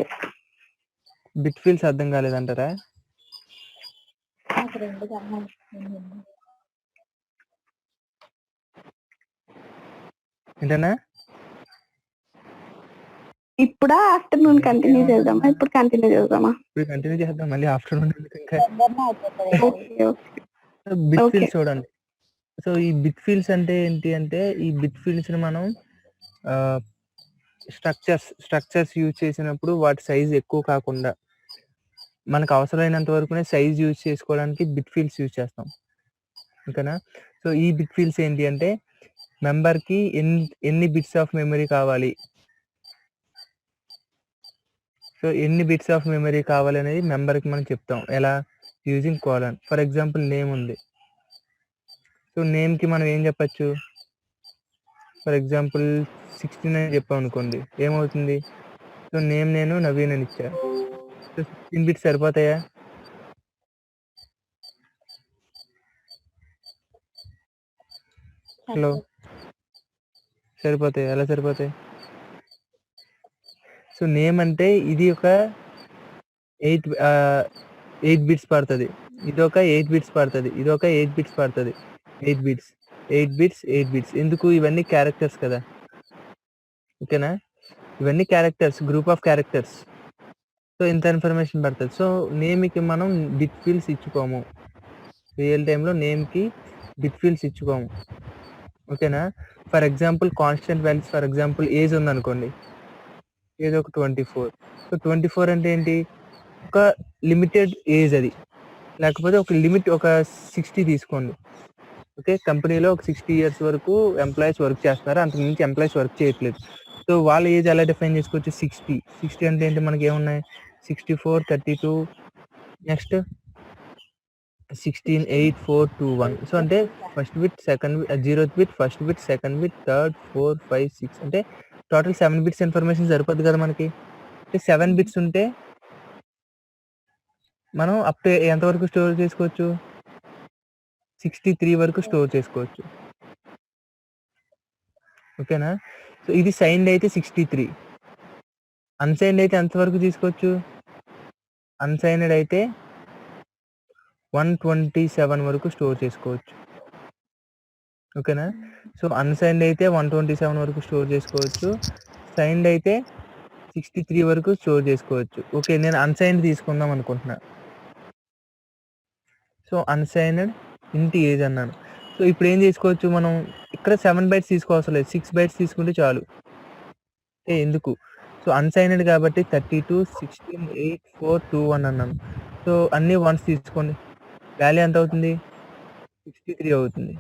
బిట్ ఫీల్డ్స్ అర్థం కాలేదంటారా? ఏంటన్నా? ఇప్పుడా ఆఫ్టర్నూన్ కంటిన్యూ చేద్దామా? ఇప్పుడు కంటిన్యూ చేద్దామా? ఇప్పుడు కంటిన్యూ చేద్దాం, మళ్ళీ ఆఫ్టర్నూన్ ఇంకా. ఓకే బిట్ ఫీల్డ్స్ చూడండి. సో ఈ బిట్ ఫీల్డ్స్ అంటే ఏంటి అంటే, ఈ బిట్ ఫీల్డ్స్ ని మనం స్ట్రక్చర్స్ యూజ్ చేసినప్పుడు వాటి సైజ్ ఎక్కువ కాకుండా మనకు అవసరమైనంత వరకునే సైజ్ యూజ్ చేసుకోవడానికి బిట్ ఫీల్డ్స్ యూజ్ చేస్తాం. ఓకేనా? సో ఈ బిట్ ఫీల్డ్స్ ఏంటి అంటే, మెంబర్కి ఎన్ని బిట్స్ ఆఫ్ మెమరీ కావాలి, సో ఎన్ని బిట్స్ ఆఫ్ మెమరీ కావాలి అనేది మెంబర్కి మనం చెప్తాం. ఎలా? Using colon. For example name ఉంది. సో నేమ్కి మనం ఏం చెప్పచ్చు? ఫర్ ఎగ్జాంపుల్ 69 చెప్పాం అనుకోండి, ఏమవుతుంది? సో నేమ్ నేను నవీన్ అని ఇచ్చా. సో 16 బిట్స్ సరిపోతాయా? హలో సరిపోతాయి. ఎలా సరిపోతాయి? సో నేమ్ అంటే ఇది ఒక 8 బిట్స్ పడుతుంది, ఇదొక 8 బిట్స్ పడుతుంది, ఇదొక 8 బిట్స్ పడుతుంది. 8 బిట్స్ 8 బిట్స్ 8 బిట్స్ ఎందుకు? ఇవన్నీ క్యారెక్టర్స్ కదా, ఓకేనా? ఇవన్నీ characters, group of characters. So ఇంత ఇన్ఫర్మేషన్ పడుతుంది. సో నేమ్కి మనం బిట్ ఫీల్డ్స్ ఇచ్చుకోము, రియల్ టైంలో నేమ్కి బిట్ ఫీల్డ్స్ ఇచ్చుకోము, ఓకేనా? For example constant values, for example age ఉందనుకోండి, ఏజ్ ఒక 24. సో 24 అంటే ఏంటి? ఒక లిమిటెడ్ ఏజ్ అది, లేకపోతే ఒక లిమిట్ ఒక 60 తీసుకోండి, ఓకే? కంపెనీలో ఒక 60 ఇయర్స్ వరకు ఎంప్లాయీస్ వర్క్ చేస్తున్నారు, అంతకు మించి ఎంప్లాయీస్ వర్క్ చేయట్లేదు. సో వాళ్ళ ఏజ్ ఎలా డిఫైన్ చేసుకోవచ్చు? 60 అంటే ఏంటి? మనకి ఏమున్నాయి? 64, 32, నెక్స్ట్ 16, 8, 4, 2, 1. సో అంటే first bit, second 0th bit, first bit, second bit, third, 4, 5, 6 అంటే టోటల్ 7 బిట్స్ ఇన్ఫర్మేషన్ సరిపోద్ది కదా మనకి. 7 బిట్స్ ఉంటే మనం అప్ టు ఎంతవరకు స్టోర్ చేసుకోవచ్చు? 63 వరకు స్టోర్ చేసుకోవచ్చు, ఓకేనా? సో ఇది సైన్డ్ అయితే 63, అన్సైన్డ్ అయితే ఎంతవరకు తీసుకోవచ్చు? అన్సైన్డ్ అయితే 127 వరకు స్టోర్ చేసుకోవచ్చు, ఓకేనా? సో అన్సైన్డ్ అయితే 127 వరకు స్టోర్ చేసుకోవచ్చు, సైన్డ్ అయితే 63 వరకు స్టోర్ చేసుకోవచ్చు. ఓకే, నేను అన్సైన్డ్ తీసుకుందాం అనుకుంటున్నా. సో అన్సైన్డ్ ఇంటి ఏజ్ అన్నాను. సో ఇప్పుడు ఏం చేసుకోవచ్చు మనం? ఇక్కడ 7 బైట్స్ తీసుకోవాల్సిన లేదు, 6 బైట్స్ తీసుకుంటే చాలు. ఎందుకు? సో అన్సైన్డ్ కాబట్టి 32, 16, 8, 4, 2, 1 అన్నాను. సో అన్ని వన్స్ తీసుకోండి, వాల్యూ ఎంత అవుతుంది? 63 అవుతుంది,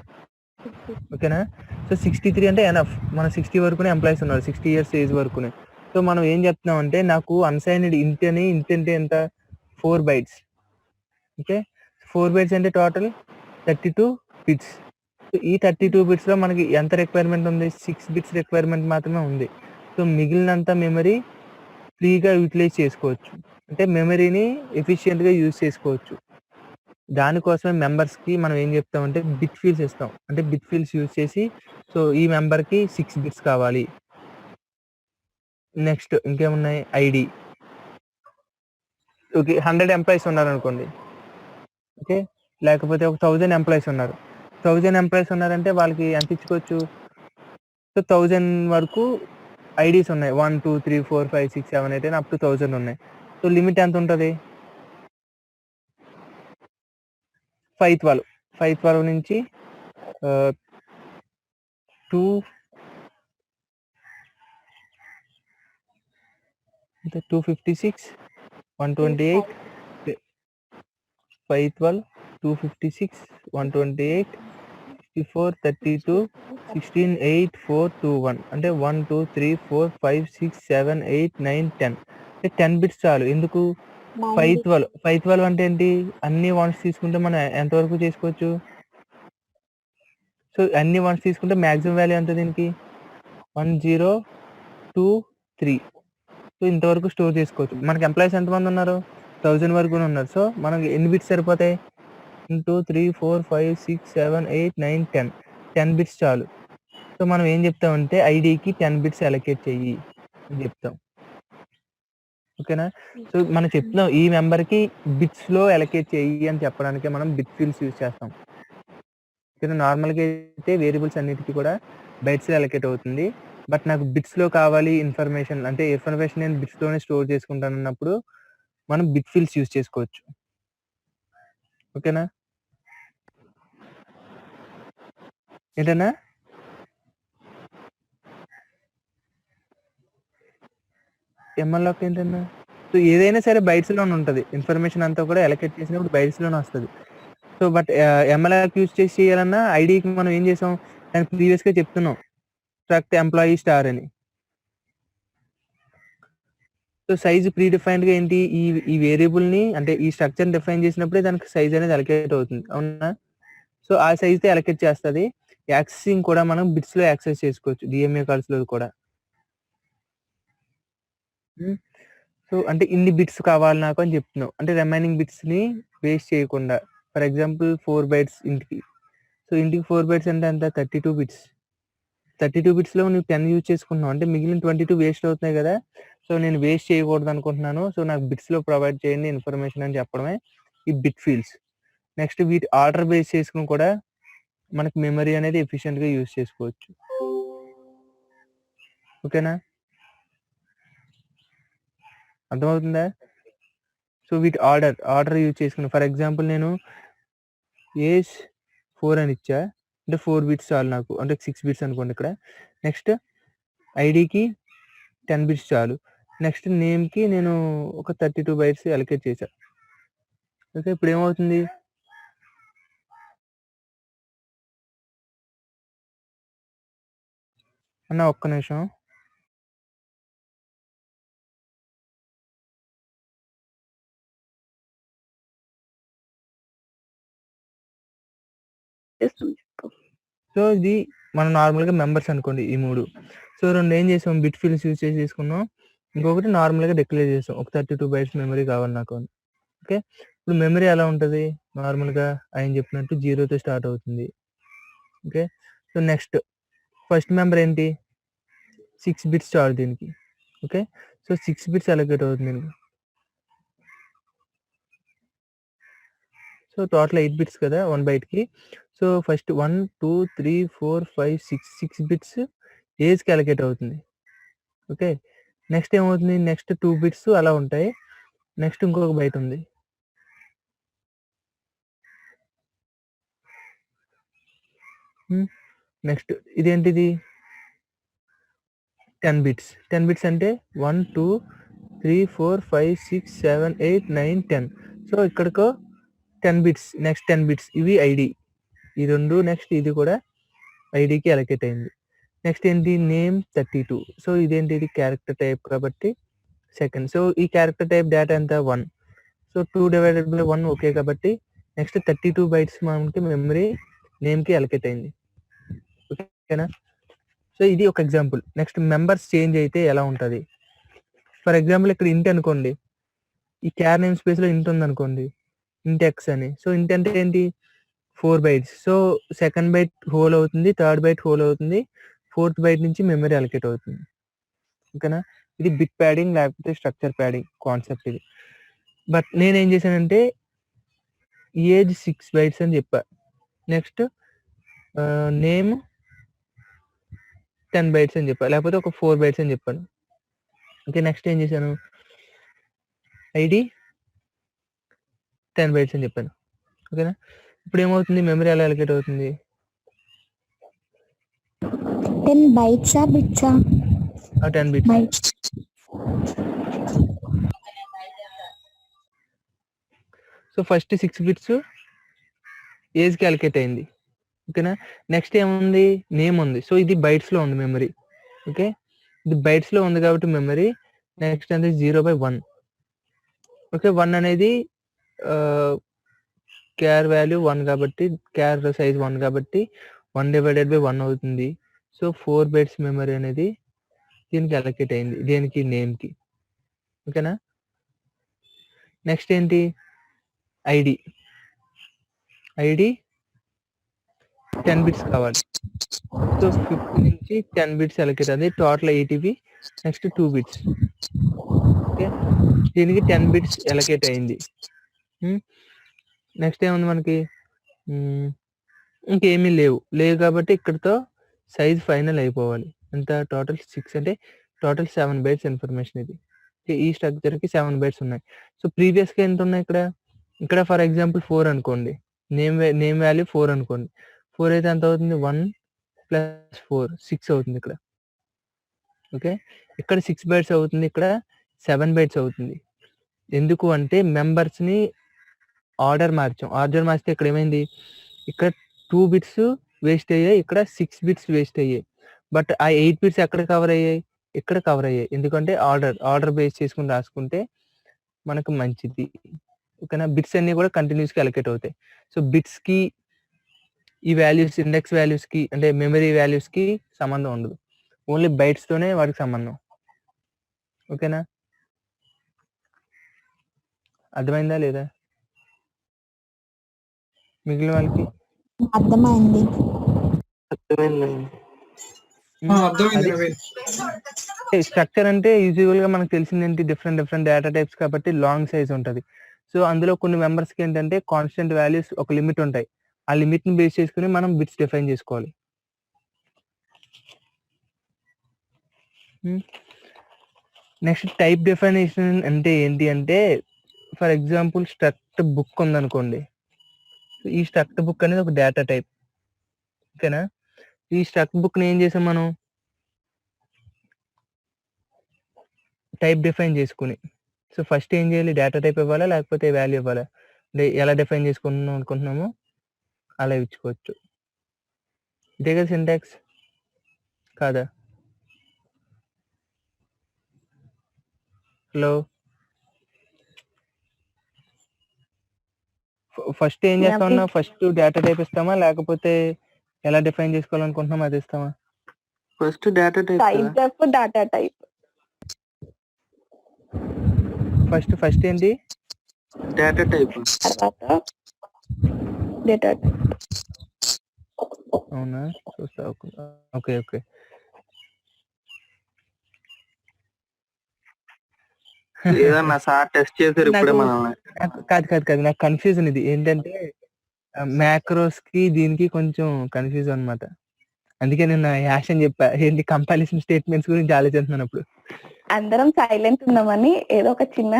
ఓకేనా? సో 63 అంటే ఎనఫ్, మన 60 వరకునే ఎంప్లాయీస్ ఉన్నారు, 60 ఇయర్స్ ఏజ్ వరకునే. సో మనం ఏం చెప్తున్నాం అంటే నాకు అన్సైన్డ్ ఇంట్ అంటే ఎంత? 4 బైట్స్, ఓకే? 4 బైట్స్ అంటే టోటల్ 32 బిట్స్. సో ఈ 32 బిట్స్లో మనకి ఎంత రిక్వైర్మెంట్ ఉంది? 6 బిట్స్ రిక్వైర్మెంట్ మాత్రమే ఉంది. సో మిగిలినంత మెమరీ ఫ్రీగా యూటిలైజ్ చేసుకోవచ్చు, అంటే మెమరీని ఎఫిషియెంట్గా యూజ్ చేసుకోవచ్చు. దానికోసమే మెంబర్స్కి మనం ఏం చెప్తామంటే బిట్ ఫీల్డ్స్ ఇస్తాం, అంటే బిట్ ఫీల్డ్స్ యూజ్ చేసి సో ఈ మెంబర్కి 6 బిట్స్ కావాలి. నెక్స్ట్ ఇంకేమున్నాయి? ఐడి. ఓకే, 100 ఎంప్లాయీస్ ఉన్నారు అనుకోండి, ఓకే? లేకపోతే ఒక 1000 ఎంప్లాయీస్ ఉన్నారు, 1000 ఎంప్లాయీస్ ఉన్నారంటే వాళ్ళకి ఎంత ఇచ్చుకోవచ్చు? సో 1000 వరకు ఐడీస్ ఉన్నాయి, 1, 2, 3, 4, 5, 6, 7, 8 అప్ టు 1000 ఉన్నాయి. సో లిమిట్ ఎంత ఉంటుంది? 512 నుంచి 256, 128, 512, 256, 128, 64, 32, 16, 8, 4, 2, 1 అంటే 1, 2, 3, 4, 5, 6, 7, 8, 9, 10 అంటే 10 బిట్స్ చాలు. ఎందుకు? 512 అంటే ఏంటి? అన్ని వన్స్ తీసుకుంటే మనం ఎంతవరకు చేసుకోవచ్చు? సో అన్ని వన్స్ తీసుకుంటే మ్యాక్సిమం వాల్యూ ఎంత దీనికి? 1023. సో ఇంతవరకు స్టోర్ చేసుకోవచ్చు. మనకి ఎంప్లాయీస్ ఎంతమంది ఉన్నారు? 1000 వరకు ఉన్నారు. సో మనకి ఎన్ని బిట్స్ సరిపోతాయి? 1, 2, 3, 4, 5, 6, 7, 8, 9, 10 బిట్స్ చాలు. సో మనం ఏం చెప్తామంటే ఐడికి 10 బిట్స్ అలొకేట్ చెయ్యి అని చెప్తాం, ఓకేనా? సో మనం చెప్తున్నాం ఈ మెంబర్కి బిట్స్లో అలొకేట్ చెయ్యి అని చెప్పడానికి మనం బిట్ ఫీల్డ్స్ యూజ్ చేస్తాం. ఓకేనా? నార్మల్గా అయితే వేరియబుల్స్ అన్నిటికీ కూడా బైట్స్లో అలొకేట్ అవుతుంది, బట్ నాకు బిట్స్లో కావాలి ఇన్ఫర్మేషన్, అంటే ఇన్ఫర్మేషన్ నేను బిట్స్లోనే స్టోర్ చేసుకుంటాను అన్నప్పుడు మనం బిట్ ఫీల్డ్స్ యూజ్ చేసుకోవచ్చు, ఓకేనా? ఏంటన్నా? ఎంఎల్లాక్ ఏంటన్నా? సో ఏదైనా సరే బైట్స్లోనే ఉంటుంది, ఇన్ఫర్మేషన్ అంతా కూడా అలొకేట్ చేసినప్పుడు బైట్స్లోనే వస్తుంది. సో బట్ ఎంఎల్ఆక్ యూజ్ చేసి చేయాలన్నా ఐడికి మనం ఏం చేసాం? దానికి ప్రీవియస్గా చెప్తున్నాం స్ట్రక్ట్ ఎంప్లాయీ స్టార్ అని. సో సైజ్ ప్రీ డిఫైన్డ్గా ఏంటి? ఈ వేరియబుల్ని అంటే ఈ స్ట్రక్చర్ని డిఫైన్ చేసినప్పుడే దానికి సైజ్ అనేది అలొకేట్ అవుతుంది, అవునా? సో ఆ సైజ్తో అలొకేట్ చేస్తుంది. యాక్సెసింగ్ కూడా మనం బిట్స్లో యాక్సెస్ చేసుకోవచ్చు, డిఎంఏ కాల్స్లో కూడా. సో అంటే ఇన్ని బిట్స్ కావాలి నాకు అని చెప్తున్నావు. అంటే రిమైనింగ్ బిట్స్‌ని వేస్ట్ చేయకుండా. ఫర్ ఎగ్జాంపుల్ 4 బైట్స్ ఇంటికి. సో ఇంటికి 4 బైట్స్ అంటే ఎంత 32 బిట్స్. 32 బిట్స్‌లో నువ్వు 10 యూజ్ చేసుకుంటున్నావు. అంటే మిగిలిన 22 వేస్ట్ అవుతున్నాయి కదా! సో నేను వేస్ట్ చేయకూడదు అనుకుంటున్నాను. సో నాకు బిట్స్‌లో ప్రొవైడ్ చేయండి ఇన్ఫర్మేషన్ అని చెప్పడమే ఈ బిట్ ఫీల్డ్స్. నెక్స్ట్ వీటి ఆర్డర్ బేస్ చేసుకొని కూడా మనకి మెమరీ అనేది ఎఫిషియెంట్‌గా యూజ్ చేసుకోవచ్చు. ఓకేనా? అర్థమవుతుందా? సో వీటి ఆర్డర్ యూజ్ చేసుకుని ఫర్ ఎగ్జాంపుల్ నేను ఏజ్ 4 అని ఇచ్చా. అంటే 4 బిట్స్ చాలు నాకు. అంటే 6 బిట్స్ అనుకోండి ఇక్కడ. నెక్స్ట్ ఐడీకి 10 బిట్స్ చాలు. నెక్స్ట్ నేమ్‌కి నేను ఒక 32 బైట్స్ అలొకేట్ చేశా. ఓకే. ఇప్పుడు ఏమవుతుంది? అన్న ఒక్క నిమిషం. సో ఇది మనం నార్మల్‌గా మెంబర్స్ అనుకోండి ఈ 3. సో 2 ఏం చేసాం బిట్ ఫీల్డ్స్ యూజ్ చేసి తీసుకున్నాం. ఇంకొకటి నార్మల్‌గా డిక్లేర్ చేసాం. ఒక 32 బైట్స్ మెమరీ కావాలి నాకు అని. ఓకే. ఇప్పుడు మెమరీ ఎలా ఉంటది? నార్మల్‌గా ఆయన చెప్పినట్టు 0తో స్టార్ట్ అవుతుంది. Okay. So next first member ఏంటి? 6 బిట్స్ చాలు దీనికి. ఓకే. సో 6 బిట్స్ అలొకేట్ అవుతుంది దీనికి. సో టోటల్ 8 బిట్స్ కదా 1 బైట్‌కి. సో ఫస్ట్ 1, 2, 3, 4, 5, 6 బిట్స్ ఏజ్‌కి అలొకేట్ అవుతుంది. ఓకే. నెక్స్ట్ ఏమవుతుంది? నెక్స్ట్ 2 బిట్స్ అలా ఉంటాయి. నెక్స్ట్ ఇంకొక బైట్ ఉంది. నెక్స్ట్ ఇదేంటిది? 10 బిట్స్. 10 బిట్స్ అంటే 1, 2, 3, 4, 5, 6, 7, 8, 9, 10. సో ఇక్కడికో 10 బిట్స్. Next 10 bits. ఇవి ఐడీ. ఈ 2 నెక్స్ట్ ఇది కూడా ఐడీకి అలొకేట్ అయింది. నెక్స్ట్ ఏంటి? నేమ్ 32. సో ఇదేంటి? ఇది క్యారెక్టర్ టైప్ కాబట్టి సెకండ్. సో ఈ క్యారెక్టర్ టైప్ డేటా ఎంత? 1. సో 2/1 ఓకే కాబట్టి నెక్స్ట్ 32 బైట్స్ మనకి మెమరీ నేమ్‌కి అలొకేట్ అయింది. ఓకేనా? సో ఇది ఒక ఎగ్జాంపుల్. నెక్స్ట్ మెంబర్స్ చేంజ్ అయితే ఎలా ఉంటది? ఫర్ ఎగ్జాంపుల్ ఇక్కడ ఇంట్ అనుకోండి. ఈ క్యార్ నేమ్ స్పేస్‌లో ఇంట్ ఉందనుకోండి. ఇంట్ ఎక్స్ అని. సో ఇంట్ అంటే ఏంటి? 4 బైట్స్. సో సెకండ్ బైట్ హోల్ అవుతుంది. థర్డ్ బైట్ హోల్ అవుతుంది. ఫోర్త్ బైట్ నుంచి మెమరీ అలొకేట్ అవుతుంది. ఓకేనా? ఇది బిట్ ప్యాడింగ్ లేకపోతే స్ట్రక్చర్ ప్యాడింగ్ కాన్సెప్ట్ ఇది. బట్ నేనేం చేశానంటే ఏజ్ 6 బైట్స్ అని చెప్పా. నెక్స్ట్ నేమ్ 10 బైట్స్ అని చెప్పా. లేకపోతే ఒక 4 బైట్స్ అని చెప్పాను. ఓకే. నెక్స్ట్ ఏం చేశాను? ఐడీ 10 బైట్స్ అని చెప్పాను. ఓకేనా? ఇప్పుడు ఏమవుతుంది? మెమరీ ఎలా అలొకేట్ అవుతుంది? 10 బైట్సా బిట్సా? 10 bits. Bytes. So first 6 bits ఏజ్‌కి అలొకేట్ అయింది. ఓకేనా? నెక్స్ట్ ఏముంది? నేమ్ ఉంది. సో ఇది బైట్స్‌లో ఉంది మెమరీ. ఓకే. ఇది బైట్స్‌లో ఉంది కాబట్టి మెమరీ నెక్స్ట్ అనేది 0/1. ఓకే. 1 అనేది క్యార్ వాల్యూ 1 కాబట్టి క్యార్ సైజ్ 1 కాబట్టి 1/1 అవుతుంది. సో 4 బైట్స్ మెమరీ అనేది దీనికి అలొకేట్ అయింది. దేనికి? నేమ్‌కి. ఓకేనా? నెక్స్ట్ ఏంటి? ఐడీ. ఐడీ 10 బిట్స్ కావాలి. సో 50 నుంచి 10 బిట్స్ అలొకేట్ అది టోటల్ 8 ఇవి. Next 2 bits. ఓకే. దీనికి 10 బిట్స్ అలొకేట్ అయింది. నెక్స్ట్ ఏముంది మనకి? ఇంకేమీ లేవు. లేవు కాబట్టి ఇక్కడితో సైజ్ ఫైనల్ అయిపోవాలి. ఎంత? టోటల్ 6 అంటే టోటల్ 7 బైట్స్ ఇన్ఫర్మేషన్ ఇది. ఈ స్ట్రక్చర్‌కి 7 బైట్స్ ఉన్నాయి. సో ప్రీవియస్‌గా ఎంత ఉన్నాయి ఇక్కడ? ఇక్కడ ఫర్ ఎగ్జాంపుల్ 4 అనుకోండి. నేమ్ వాల్యూ 4 అనుకోండి. 4 అయితే ఎంత అవుతుంది? 1 + 4 6 అవుతుంది ఇక్కడ. ఓకే. ఇక్కడ 6 బైట్స్ అవుతుంది. ఇక్కడ 7 బైట్స్ అవుతుంది. ఎందుకు అంటే మెంబర్స్‌ని ఆర్డర్ మార్చాం. ఆర్డర్ మార్చితే ఇక్కడ ఏమైంది? ఇక్కడ 2 బిట్స్ వేస్ట్ అయ్యాయి. ఇక్కడ 6 బిట్స్ వేస్ట్ అయ్యాయి. బట్ ఆ 8 బిట్స్ ఎక్కడ కవర్ అయ్యాయి? ఇక్కడ కవర్ అయ్యాయి. ఎందుకంటే ఆర్డర్ బేస్ చేసుకొని రాసుకుంటే మనకు మంచిది. ఓకేనా? బిట్స్ అన్నీ కూడా కంటిన్యూస్‌గా అలొకేట్ అవుతాయి. సో బిట్స్‌కి ఈ వాల్యూస్ ఇండెక్స్ వాల్యూస్‌కి అంటే మెమరీ వాల్యూస్‌కి సంబంధం ఉండదు. ఓన్లీ బైట్స్‌తోనే వాటికి సంబంధం. ఓకేనా? అర్థమైందా లేదా మిగిలిన వాళ్ళకి? అర్థమైంది. అర్థమైందండి. అర్థమైంది అది నవీన్. స్ట్రక్చర్ అంటే యూజువల్ గా మనకు తెలిసింది ఏంటి, డిఫరెంట్ డేటా టైప్స్ కాబట్టి లాంగ్ సైజ్ ఉంటది. సో అందులో కొన్ని మెంబర్స్ కి ఏంటంటే కాన్స్టెంట్ వాల్యూస్ ఒక లిమిట్ ఉంటాయి. ఆ లిమిట్ ని బేస్ చేసుకుని మనం బిట్స్ డిఫైన్ చేసుకోవాలి. నెక్స్ట్ టైప్ డెఫినేషన్ అంటే ఏంటి అంటే, ఫర్ ఎగ్జాంపుల్ స్ట్రక్ట్ బుక్ ఉందనుకోండి. ఈ స్ట్రక్ట్ బుక్ అనేది ఒక డేటా టైప్. ఓకేనా? ఈ స్ట్రక్ట్ బుక్ ని ఏం చేసాం మనం, టైప్ డిఫైన్ చేసుకుని. సో ఫస్ట్ ఏం చేయాలి, డేటా టైప్ ఇవ్వాలా లేకపోతే వాల్యూ ఇవ్వాలా, ఎలా డిఫైన్ చేసుకుంటున్నాం అనుకుంటున్నామో అలా ఇచ్చుకోవచ్చు. ఇదే కదా సింటాక్స్ కాదా? హలో, ఫస్ట్ ఏం చేస్తామన్నా, ఫస్ట్ డేటా టైప్ ఇస్తామా లేకపోతే ఎలా డిఫైన్ చేసుకోవాలనుకుంటున్నాం అది ఇస్తామా? First data type data type first ఏంటి, డేటా టైప్. తర్వాత డేటా టైప్. అవునా, చూస్తా. Okay okay. ఏదన్నా సార్ టెస్ట్ చేశారు ఇప్పుడే మనల్ని. కాదు నాకు కన్ఫ్యూజన్ ఇది ఏంటంటే, మ్యాక్రోస్ కి దీనికి కొంచెం కన్ఫ్యూజన్ అన్నమాట. అందుకే నేను యాష్ అని చెప్పా, ఏంటి కంపారిజన్ స్టేట్మెంట్స్ గురించి ఆలోచిస్తున్నాను అప్పుడు. అందరం సైలెంట్ ఉన్నామని ఏదో ఒక చిన్న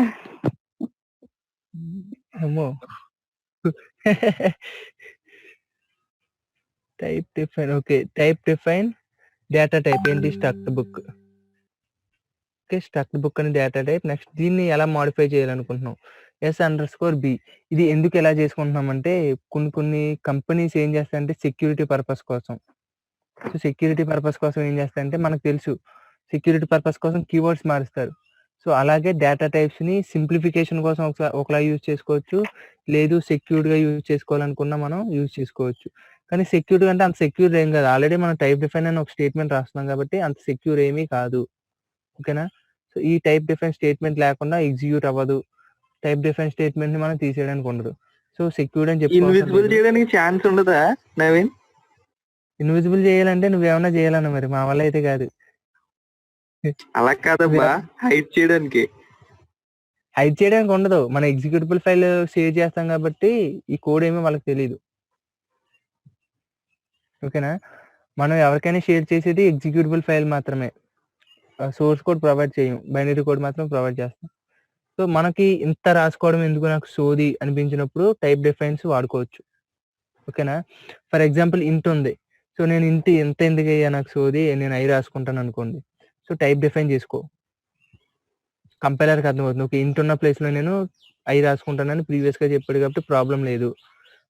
అమ్మో. Type define, okay. Type define data type ఏంటి, struct book. Okay, struct book అని డేటా టైప్. నెక్స్ట్ దీన్ని ఎలా మాడిఫై చేయాలనుకుంటున్నాం, S_B. ఇది ఎందుకు ఎలా చేసుకుంటున్నాం అంటే, కొన్ని కంపెనీస్ ఏం చేస్తాయంటే సెక్యూరిటీ పర్పస్ కోసం. సో సెక్యూరిటీ పర్పస్ కోసం ఏం చేస్తారంటే, మనకు తెలుసు సెక్యూరిటీ పర్పస్ కోసం కీవర్డ్స్ మారుస్తారు. సో అలాగే డేటా టైప్స్ ని సింప్లిఫికేషన్ కోసం ఒకలా యూజ్ చేసుకోవచ్చు, లేదు సెక్యూర్డ్ గా యూజ్ చేసుకోవాలనుకున్నా మనం యూజ్ చేసుకోవచ్చు. కానీ సెక్యూర్డ్ అంటే అంత సెక్యూర్ ఏం కాదు, ఆల్రెడీ మనం టైప్ డిఫైన్ అని ఒక స్టేట్మెంట్ రాస్తున్నాం కాబట్టి అంత సెక్యూర్ ఏమీ కాదు. ఓకేనా? సో ఈ టైప్ డిఫైన్ స్టేట్మెంట్ లేకుండా ఎగ్జిక్యూట్ అవ్వదు, టైప్ డిఫైన్ స్టేట్మెంట్ ని మనం తీసేయడానికి ఉండదు. సో సెక్యూర్డ్ అని ఇన్విజిబుల్ చెప్పుకోవాలి. చేయడానికి ఛాన్స్ ఉండదా నవీన్? ఇన్విజిబుల్ చేయాలంటే నువ్వేమన్నా చేయాలన్నా, మరి మా వల్ల అయితే కాదు. అలా కాదబ్బా, హైడ్ చేయడానికి. హైడ్ చేయడానికి ఉండదు, మన ఎగ్జిక్యూటిబుల్ ఫైల్ సేవ్ చేస్తాం కాబట్టి ఈ కోడ్ ఏమీ వాళ్ళకి తెలియదు. ఓకేనా? మనం ఎవరికైనా షేర్ చేసేది ఎగ్జిక్యూటిబుల్ ఫైల్ మాత్రమే, సోర్స్ కోడ్ ప్రొవైడ్ చేయం, బైనరీ కోడ్ మాత్రం ప్రొవైడ్ చేస్తాం. సో మనకి ఇంత రాసుకోవడం ఎందుకు నాకు సోది అనిపించినప్పుడు టైప్ డిఫైన్స్ వాడుకోవచ్చు. ఓకేనా? ఫర్ ఎగ్జాంపుల్ ఇంట్ ఉంది, సో నేను ఇంట్ ఎంత ఎందుకు అయ్యా నాకు సోది, నేను ఐ రాసుకుంటాను అనుకోండి. సో టైప్ డిఫైన్ చేసుకో, కంపైలర్కి అర్థమవుతుంది. ఓకే, ఇంట్ ఉన్న ప్లేస్లో నేను ఐ రాసుకుంటానని ప్రీవియస్గా చెప్పాడు కాబట్టి ప్రాబ్లం లేదు.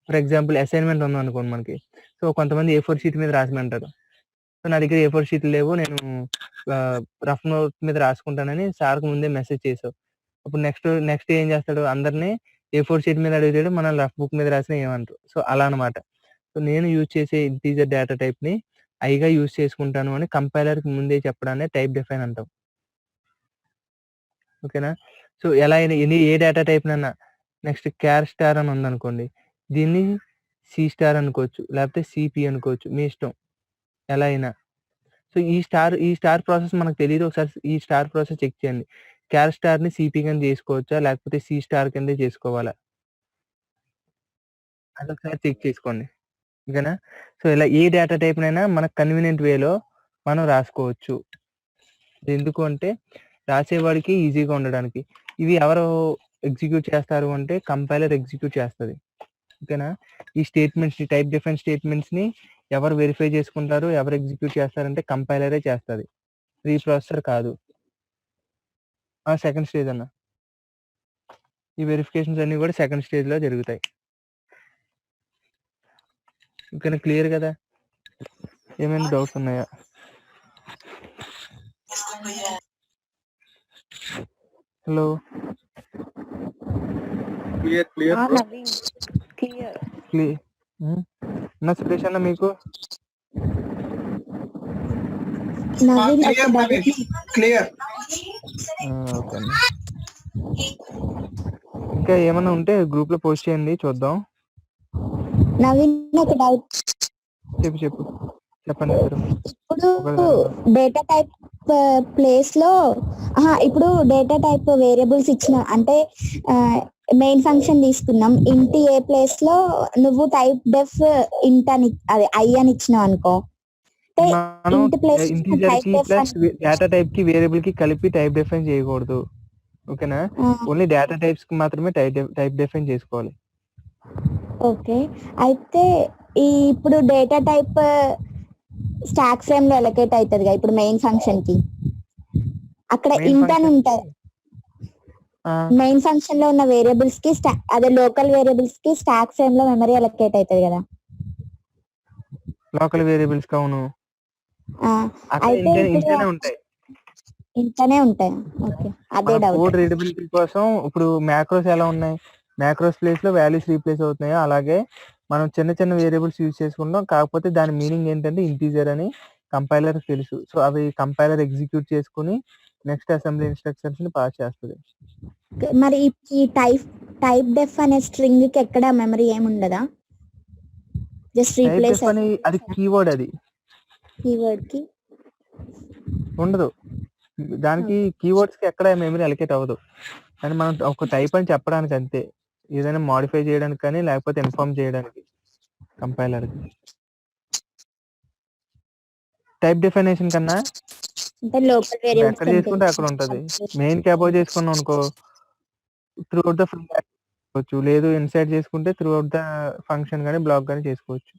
ఫర్ ఎగ్జాంపుల్ అసైన్మెంట్ ఉంది అనుకోండి మనకి, సో కొంతమంది A4 షీట్ మీద రాసమంటారు. సో నా దగ్గర A4 షీట్లు లేవు, నేను రఫ్ నోట్ మీద రాసుకుంటానని సార్కి ముందే మెసేజ్ చేసావు. అప్పుడు నెక్స్ట్ ఏం చేస్తాడు, అందరినీ A4 షీట్ మీద అడుగుతాడు, మనం రఫ్ బుక్ మీద రాసిన ఏమంటారు. సో అలా అనమాట. సో నేను యూజ్ చేసే ఇంటీజర్ డేటా టైప్ని ఐగా యూజ్ చేసుకుంటాను అని కంపైలర్కి ముందే చెప్పడాన్ని టైప్ డిఫైన్ అంటాం. ఓకేనా? సో ఎలా అయినా ఏ డేటా టైప్ నన్నా, నెక్స్ట్ క్యార్ స్టార్ అని ఉందనుకోండి, దీన్ని C* అనుకోవచ్చు లేకపోతే CP అనుకోవచ్చు, మీ ఇష్టం ఎలా అయినా. సో ఈ స్టార్ ప్రాసెస్ మనకు తెలియదు, ఒకసారి ఈ స్టార్ ప్రాసెస్ చెక్ చేయండి. క్యార్ స్టార్ని CP కింద చేసుకోవచ్చా లేకపోతే C* కింద చేసుకోవాలా, అదొకసారి చెక్ చేసుకోండి. ఓకేనా? సో ఇలా ఏ డేటా టైప్నైనా మనకు కన్వీనియంట్ వేలో మనం రాసుకోవచ్చు. ఎందుకు అంటే రాసేవాడికి ఈజీగా ఉండడానికి. ఇవి ఎవరు ఎగ్జిక్యూట్ చేస్తారు అంటే కంపైలర్ ఎగ్జిక్యూట్ చేస్తుంది. ఓకేనా? ఈ స్టేట్మెంట్స్, టైప్ డిఫైన్ స్టేట్మెంట్స్ని ఎవరు వెరిఫై చేసుకుంటారు, ఎవరు ఎగ్జిక్యూట్ చేస్తారంటే కంపైలరే చేస్తుంది, ప్రీప్రాసెసర్ కాదు. సెకండ్ స్టేజ్ అన్న, ఈ వెరిఫికేషన్స్ అన్ని కూడా సెకండ్ స్టేజ్లో జరుగుతాయి. ఓకేనా? క్లియర్ కదా? ఏమైనా డౌట్స్ ఉన్నాయా? Hello, clear clear clear. నా సురేష్ అన్న మీకు క్లియర్. ఓకే అన్న. ఇంకా ఏమన్నా ఉంటే గ్రూప్ లో పోస్ట్ చేయండి చూద్దాం. నవీన్ ఒక డౌట్. చెప్పు చెప్పండి మీరు. ఇప్పుడు డేటా టైప్ ప్లేస్ లో ఇప్పుడు డేటా టైప్ వేరియబుల్స్ ఇచ్చిన అంటే మెయిన్ ఫంక్షన్ తీసుకున్నాం. ఇంటి ఏ ప్లేస్ లో నువ్వు టైప్ డెఫ్ ఇంట్ అని అదే ఐ అని ఇచ్చినావు అనుకో, మనం ఇంటీజర్ కి ప్లస్ డేటా టైప్ కి వేరియబుల్ కి కలిపి టైప్ డిఫైన్ చేయకూడదు. ఓకేనా? ఓన్లీ డేటా టైప్స్ కి మాత్రమే టైప్ డిఫైన్ చేసుకోవాలి. ఓకే. అయితే ఇప్పుడు డేటా టైప్ స్టాక్ ఫ్రేమ్ లో అలొకేట్ అవుతుంది కదా ఇప్పుడు మెయిన్ ఫంక్షన్ కి, అక్కడ ఇంట్ అని ఉంటుంది. మెయిన్ ఫంక్షన్ లో ఉన్న వేరియబుల్స్ కి అదే లోకల్ వేరియబుల్స్ కి స్టాక్ ఫ్రేమ్ లో మెమరీ అలొకేట్ అవుతుంది కదా. లోకల్ వేరియబుల్స్ కి అవును. అయితే ఇంటనే ఉంటాయి. ఇంటనే ఉంటాయి. ఓకే, అదే డౌట్. కోడ్ రీడబిలిటీ కోసం ఇప్పుడు మ్యాక్రోస్ ఎలా ఉన్నాయి, మ్యాక్రోస్ ప్లేస్ లో వాల్యూస్ రీప్లేస్ అవుతున్నాయో అలాగే మనం చిన్న చిన్న వేరియబుల్స్ యూజ్ చేసుకుంటాం. కాకపోతే దాని మీనింగ్ ఏంటంటే ఇంటీజర్ అని కంపైలర్ తెలుసు. సో అవి కంపైలర్ ఎగ్జిక్యూట్ చేసుకుని నెక్స్ట్ అసెంబ్లీ ఇన్స్ట్రక్షన్స్ ని పాస్ చేస్తుంది. మరి ఈ టైప్ డెఫ్ అనే స్ట్రింగ్ కి ఎక్కడ మెమరీ ఏమి ఉండదా? జస్ట్ రీప్లేస్ అని అది కీవర్డ్, అది కీవర్డ్ కి ఉండదు. దానికి కీవర్డ్స్ కి ఎక్కడ మెమరీ అలొకేట్ అవ్వదు. కానీ మనం ఒక టైప్ అని చెప్పడానికి అంతే, ఏదైనా మాడిఫై చేయడానికి కానీ లేకపోతే ఇన్ఫార్మ్ చేయడానికి కంపైలర్. టైప్ డెఫినేషన్ కన్నా ఎక్కడ చేసుకుంటే అక్కడ ఉంటది. మెయిన్ కి అబౌవ్ చేసుకున్నాం అనుకో త్రూ అవుట్ ద చేసుకోవచ్చు, లేదు ఇన్సైడ్ చేసుకుంటే త్రూ అవుట్ ద ఫంక్షన్ కానీ బ్లాక్ కానీ చేసుకోవచ్చు.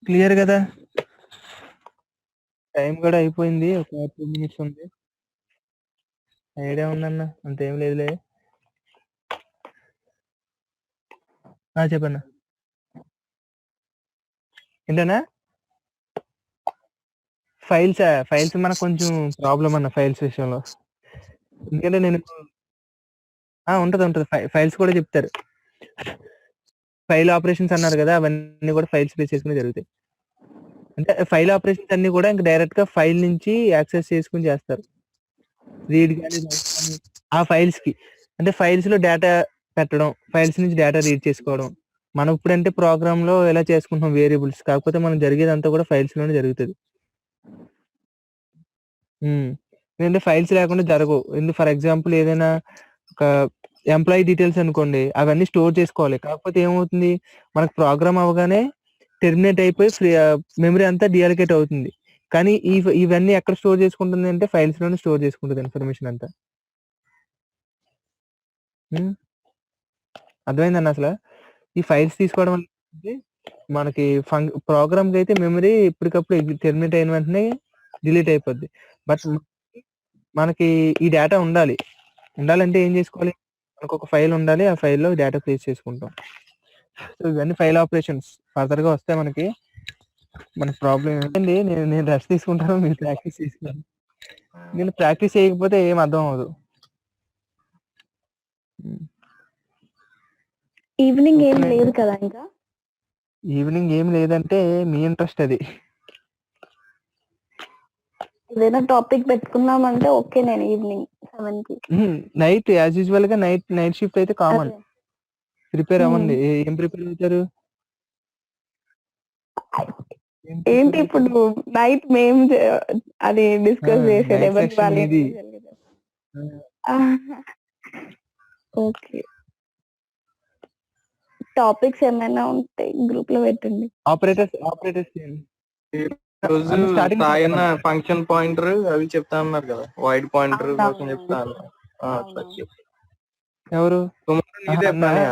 క్లియర్ కదా? టైం కూడా అయిపోయింది, ఒక 2 minutes ఉంది. ఐడియా ఉందన్న, అంతేం లేదులే. చెప్పన్నా ఏంటన్నా? ఫైల్స్ మనకు కొంచెం ప్రాబ్లం అన్న ఫైల్స్ విషయంలో. ఎందుకంటే నేను ఉంటది ఫైల్స్ కూడా చెప్తారు. ఫైల్ ఆపరేషన్స్ అన్నారు కదా, అవన్నీ కూడా ఫైల్స్ బేస్ చేసుకుని జరుగుతాయి. అంటే ఫైల్ ఆపరేషన్స్ అన్ని కూడా ఇంకా డైరెక్ట్ గా ఫైల్ నుంచి యాక్సెస్ చేసుకుని చేస్తారు. రీడ్ కానీ ఆ ఫైల్స్ కి, అంటే ఫైల్స్ లో డేటా పెట్టడం, ఫైల్స్ నుంచి డేటా రీడ్ చేసుకోవడం. మనం ఇప్పుడంటే ప్రోగ్రామ్ లో ఎలా చేసుకుంటాం వేరియబుల్స్, కాకపోతే మనం జరిగేదంతా కూడా ఫైల్స్ లోనే జరుగుతుంది. ఎందుకంటే ఫైల్స్ లేకుండా జరగవు. ఫర్ ఎగ్జాంపుల్ ఏదైనా ఒక ఎంప్లాయీ డీటెయిల్స్ అనుకోండి, అవన్నీ స్టోర్ చేసుకోవాలి. కాకపోతే ఏమవుతుంది, మనకు ప్రోగ్రామ్ అవగానే టెర్మినేట్ అయిపోయి మెమరీ అంతా డిఅలొకేట్ అవుతుంది. కానీ ఇవన్నీ ఎక్కడ స్టోర్ చేసుకుంటుంది అంటే ఫైల్స్ లోనే స్టోర్ చేసుకుంటుంది ఇన్ఫర్మేషన్ అంతా. అర్థమైందన్న? అసలు ఈ ఫైల్స్ తీసుకోవడం అంటే మనకి ప్రోగ్రామ్ కి అయితే మెమరీ ఎప్పటికప్పుడు టెర్మినేట్ అయిన వెంటనే డిలీట్ అయిపోద్ది. బట్ మనకి ఈ డేటా ఉండాలంటే ఏం చేసుకోవాలి, మనకు ఒక ఫైల్ ఉండాలి, ఆ ఫైల్లో డేటా ప్లేస్ చేసుకుంటాం. సో ఇవన్నీ ఫైల్ ఆపరేషన్స్ ఫర్దర్ గా వస్తాయి మనకి. మన ప్రాబ్లం ఏంటండి, నేను రెస్ట్ తీసుకుంటాను, మీరు ప్రాక్టీస్ చేసుకుంటాను. నేను ప్రాక్టీస్ చేయకపోతే ఏం అర్థం అవ్వదు. ఈవినింగ్ ఏం లేదు కదా? ఇంకా ఈవినింగ్ ఏం లేదంటే మీ ఇంట్రెస్ట్ అది. ఏదైనా టాపిక్ పెట్టుకుందామంటే ఓకే, నేను ఈవినింగ్ 7 కి. నైట్ యాజ్ యూజువల్ గా నైట్ షిఫ్ట్ అయితే కామన్. ప్రిపేర్ అవ్వండి. ఏం ప్రిపేర్ అవుతారు? ఏంటి ఇప్పుడు నైట్ మేము అది డిస్కస్ చేసేది ఓకే. టాపిక్స్ ఏమైనా ఉంటే గ్రూప్ లో పెట్టండి. ఆపరేటర్స్ ఫంక్షన్ పాయింటర్ అవి చెప్తా ఉన్నారు కదా, వైడ్ పాయింటర్ కోసం చెప్తా ఉన్నారు. ఎవరు? ఇదే పని